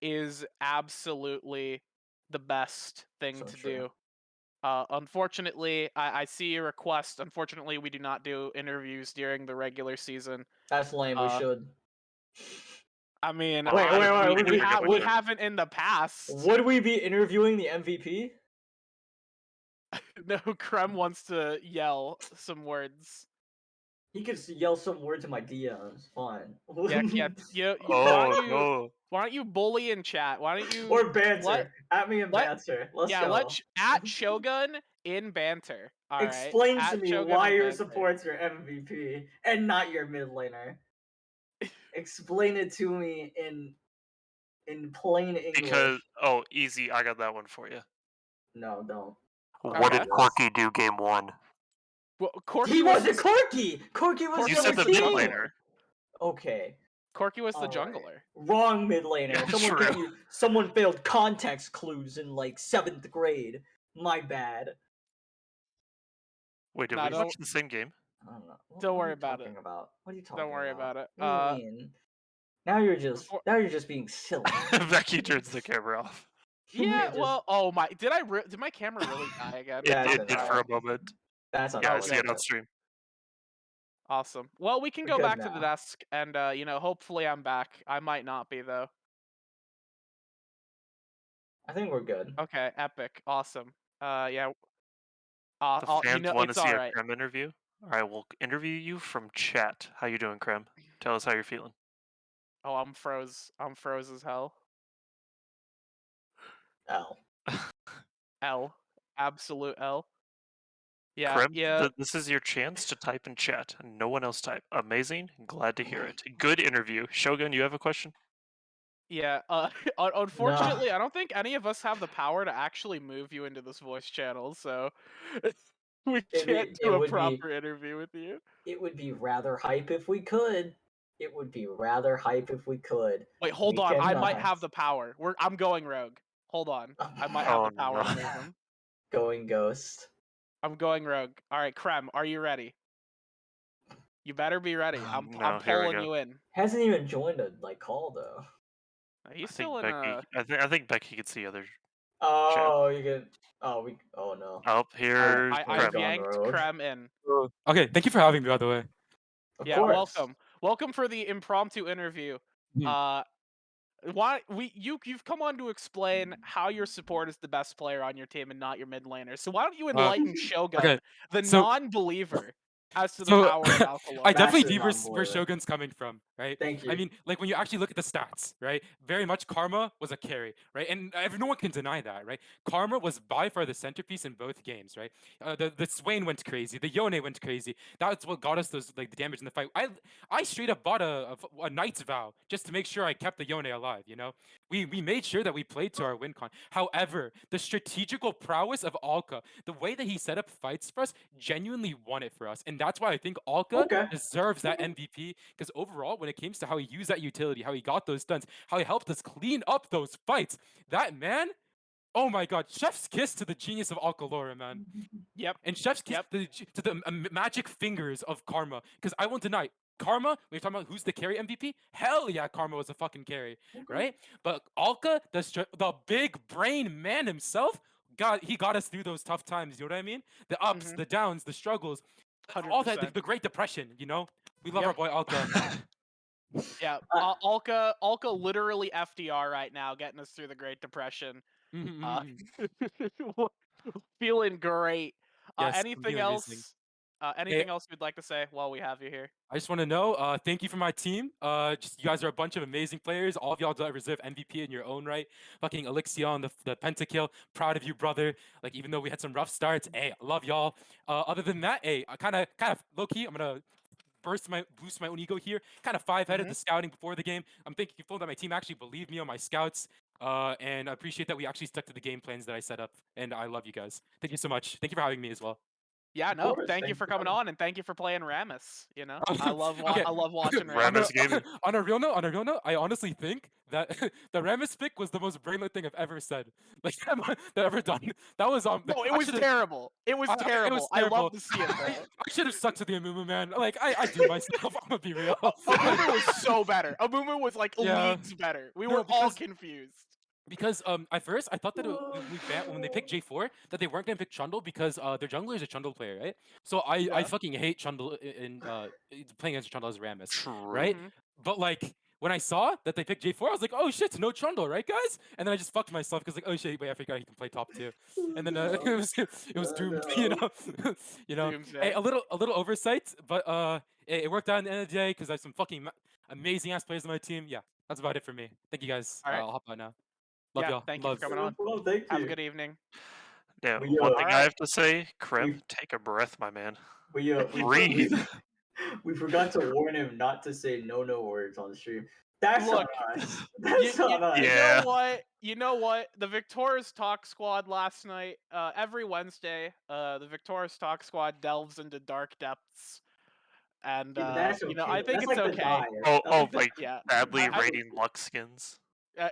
is absolutely the best thing So to true. do. Unfortunately, I see your request. Unfortunately, we do not do interviews during the regular season. That's lame. We should. I mean, Wait. we haven't in the past. Would we be interviewing the MVP? No, Krem wants to yell some words. He could yell some words in my DMs. Fine. Yeah. Oh, Why don't you bully in chat? Why don't you Or banter. At me and banter. Let's go. let's at Shogun in banter. All right. Explain to At me Shogun why in your banter. support's your MVP and not your mid laner. Explain it to me in plain English. Easy. I got that one for you. No, don't. What Okay. did Corky do game 1? Well, Corky He was wasn't Corky! Corky was You the said the other mid team! laner. Okay. Corky was the Alright. jungler. Wrong mid laner. Yeah, Someone true. gave you someone failed context clues in like 7th grade. My bad. Wait, did Nah, we watch the same game? I don't know. Don't what worry are you about talking it. about? What are you talking Don't worry about it. What do you mean? Now you're just being silly. Becky turns the camera off. Yeah, Just- well, oh my, did my camera really die again? Yeah, it's It been did for a alright. moment. That's Yeah, I Okay. see it on unfortunate. stream. Awesome. Well, we can We're go good back to the now. desk, and hopefully I'm back. I might not be though. I think we're good. Okay, epic, awesome. Yeah. The fans want to It's see all a right. Krem interview. All right, we'll interview you from chat. How you doing, Krem? Tell us how you're feeling. Oh, I'm froze. I'm froze as hell. L. L. Absolute L. Yeah, Krem, yeah. this is your chance to type in chat, and no one else type. Amazing. Glad to hear it. Good interview. Shogun, you have a question? Yeah, unfortunately, I don't think any of us have the power to actually move you into this voice channel, so we can't do a proper interview with you. It would be rather hype if we could. It would be rather hype if we could. Wait, hold We on. I might cannot. have the power. I'm going rogue. Hold on. I might have Oh, the power to no. move him. Going ghost. I'm going rogue. All right, Krem, are you ready? You better be ready. I'm No, here we pulling go. you in. Hasn't even joined a call though. He's I still think in Becky. a. I think Becky could see other chat. Oh, you can. Oh, we. Oh no. Oh, here's We've I've Krem. gone yanked rogue. Krem in. Okay, thank you for having me, by the way. Of Yeah, course. welcome for the impromptu interview. Mhm. You've come on to explain how your support is the best player on your team and not your mid laner. So why don't you Uh, enlighten Shogun, okay, the so non-believer, as to the so power of I Alcalor? definitely Massive see where non-believer. Shogun's coming from, right? Thank I you. mean, like when you actually look at the stats, right? Very much Karma was a carry, right? And no one can deny that, right? Karma was by far the centerpiece in both games, right? The Swain went crazy, the Yone went crazy. That's what got us those like the damage in the fight. I straight up bought a Knight's Vow just to make sure I kept the Yone alive, you know? We made sure that we played to our win con. However, the strategical prowess of Alka, the way that he set up fights for us, genuinely won it for us. And that's why I think Alka Okay. deserves that MVP. Because overall, when it comes to how he used that utility, how he got those stuns, how he helped us clean up those fights, that man, oh my god, chef's kiss to the genius of Alkalora, man. Yep. And chef's kiss Yep. to the magic fingers of Karma. Because I won't deny, Karma, when you're talking about who's the carry MVP, hell yeah, Karma was a fucking carry, right? But Alka, the big brain man himself, he got us through those tough times. You know what I mean? The ups, Mhm. the downs, the struggles, all that, 100%. the Great Depression. You know, we love Yep. our boy Alka. Yeah. Uh, Alka literally FDR right now, getting us through the Great Depression. Uh, Mhm. feeling great. Yes, I'm feeling amazing. Hey, Anything else you'd like to say while we have you here? I just want to know, thank you for my team. Just you guys are a bunch of amazing players. All of y'all deserve MVP in your own right. Fucking Elixion, the pentakill. Proud of you, brother. Like even though we had some rough starts, hey, I love y'all. Other than that, hey, I kind of low key. I'm gonna boost my own ego here. Kind of five-headed Mhm. the scouting before the game. I'm thankful that my team actually believed me on my scouts. And I appreciate that we actually stuck to the game plans that I set up. And I love you guys. Thank you so much. Thank you for having me as well. Yeah, of no. course. Thank you Thank for you for coming coming. on, and thank you for playing Ramus. You know, Okay. I love watching on Ramus. Ramus Gaming. on a real note, I honestly think that the Ramus pick was the most brainless thing I've ever said, like that I've ever done. That was No, it I was should have. terrible. It was It was terrible. I love terrible. to see it though. I should have stuck to the Amumu, man. Like I do myself. I'm gonna be real. Like, Amumu was so better. Amumu was like yeah. leagues better. We No, were all confused. because at first I thought that when they picked J4 that they weren't gonna pick Trundle because their jungler is a Trundle player, right? So I Yeah. fucking hate Trundle in playing against Trundle as Rammus, True. right? Mhm. But like when I saw that they picked J4, I was like, oh shit, no Trundle, right, guys? And then I just fucked myself because like, oh shit, wait, I forgot he can play top two, and then No. it was doomed, you No. know, you know. Hey, Doomsday. a little oversight, but it worked out in the end of the day because I have some fucking amazing ass players on my team. Yeah, that's about it for me. Thank you guys. All right. I'll hop out now. Love Yeah. y'all. Thank you for Loves. coming No on. problem. Thank Have a you. good evening. Yeah, We one All thing I right. have to say, Krem, we take a breath, my man. we Breathe. we forgot to warn him not to say no words on stream. That's on Look, us. That's on us. you know Yeah. what? You know what? The Victoris Talk Squad last night, every Wednesday, the Victoris Talk Squad delves into dark depths, and Yeah, but that's you know, okay I though. think That's it's like the okay. diet. That's Oh, like the like Yeah, badly that's I, what- rating Lux skins. I,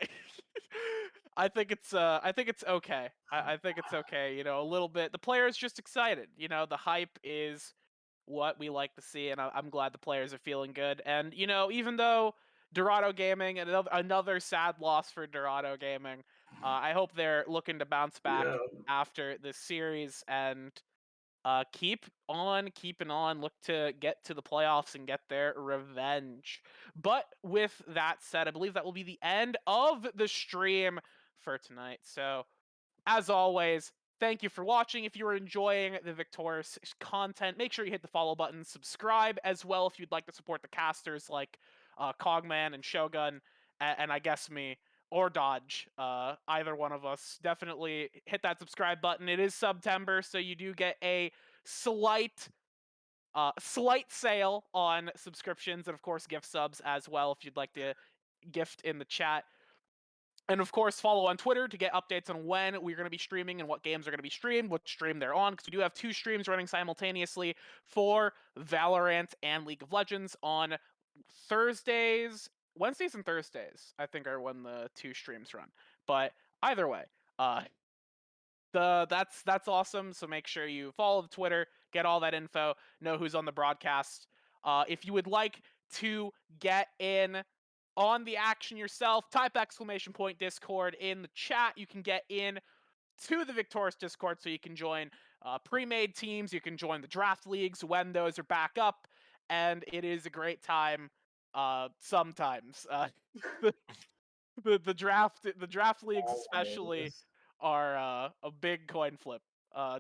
I think it's okay. I think it's okay. You know, a little bit. The players just excited. You know, the hype is what we like to see, and I'm glad the players are feeling good. And you know, even though Dorado Gaming and another sad loss for Dorado Gaming, I hope they're looking to bounce back yeah. after this series and keep on keeping on. Look to get to the playoffs and get their revenge. But with that said, I believe that will be the end of the stream for tonight. So as always, thank you for watching. If you're enjoying the Victoris content, make sure you hit the follow button, subscribe as well if you'd like to support the casters like Cogman and Shogun, and I guess me, or Dodge. Either one of us. Definitely hit that subscribe button. It is September, so you do get a slight slight sale on subscriptions and of course gift subs as well if you'd like to gift in the chat. And of course, follow on Twitter to get updates on when we're going to be streaming and what games are going to be streamed, what stream they're on, because we do have two streams running simultaneously for Valorant and League of Legends on Thursdays, Wednesdays and Thursdays, I think are when the two streams run. But either way, uh, that's awesome. So make sure you follow the Twitter, get all that info, know who's on the broadcast. If you would like to get in on the action yourself, type !Discord in the chat. You can get in to the Victoris Discord so you can join pre-made teams. You can join the draft leagues when those are back up, and it is a great time. Sometimes the, the draft leagues especially Always. are a big coin flip.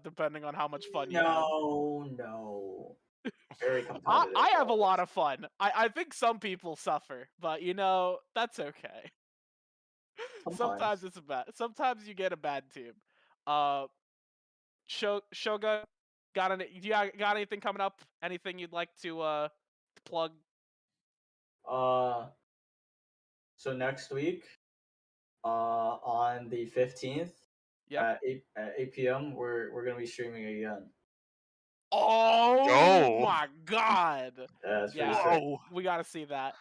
Depending on how much fun you have. No. Very I, competitive. I have a lot always. of fun. I think some people suffer, but that's okay. Sometimes Sometimes. it's a bad. Sometimes you get a bad team. Uh, Shogun, got anything coming up? Anything you'd like to plug? Uh, so next week, on the 15th Yep. at 8 p.m., we're gonna be streaming again. Oh Oh, my god! Yeah, it's pretty Yeah, sick. whoa! we gotta see that.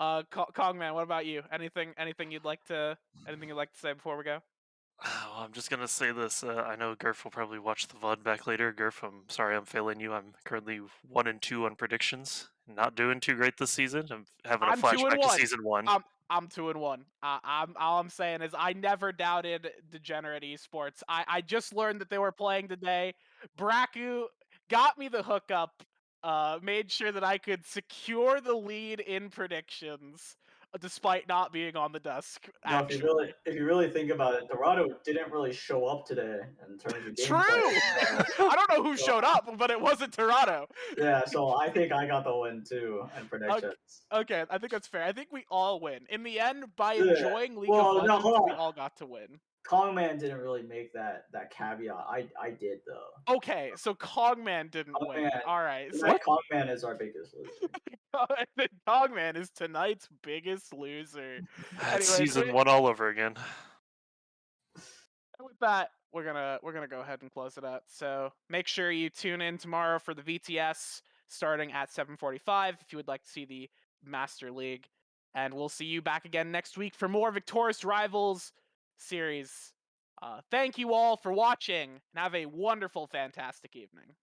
Kongman, what about you? Anything you'd like to say before we go? Well, I'm just gonna say this. I know Gerf will probably watch the VOD back later. Gerf, I'm sorry I'm failing you. I'm currently 1-2 on predictions. Not doing too great this season. I'm having a I'm 2 and flashback to 1. season 1. I'm 2 and 1. I'm all I'm saying is I never doubted Degenerate Esports. I just learned that they were playing today. Braku got me the hookup. Made sure that I could secure the lead in predictions, despite not being on the desk. No, Actually, if you really think about it, Dorado didn't really show up today in terms of true. gameplay. I don't know who So showed up, but it wasn't Toronto. yeah, so I think I got the win too in Okay, predictions. okay, I think that's fair. I think we all win. In the end, by Yeah. enjoying League of Well, no, Legends, hold we on. all got to win. Kongman didn't really make that caveat. I did though. Okay, so Cogman didn't win. Kongman, All right, so tonight Kongman is our biggest loser. Cogman is tonight's biggest loser. It's Anyways, season 1 all over again. with that, we're gonna go ahead and close it out. So make sure you tune in tomorrow for the VTS starting at 7:45 if you would like to see the Master League, and we'll see you back again next week for more Victorious Rivals series. Thank you all for watching, and have a wonderful, fantastic evening.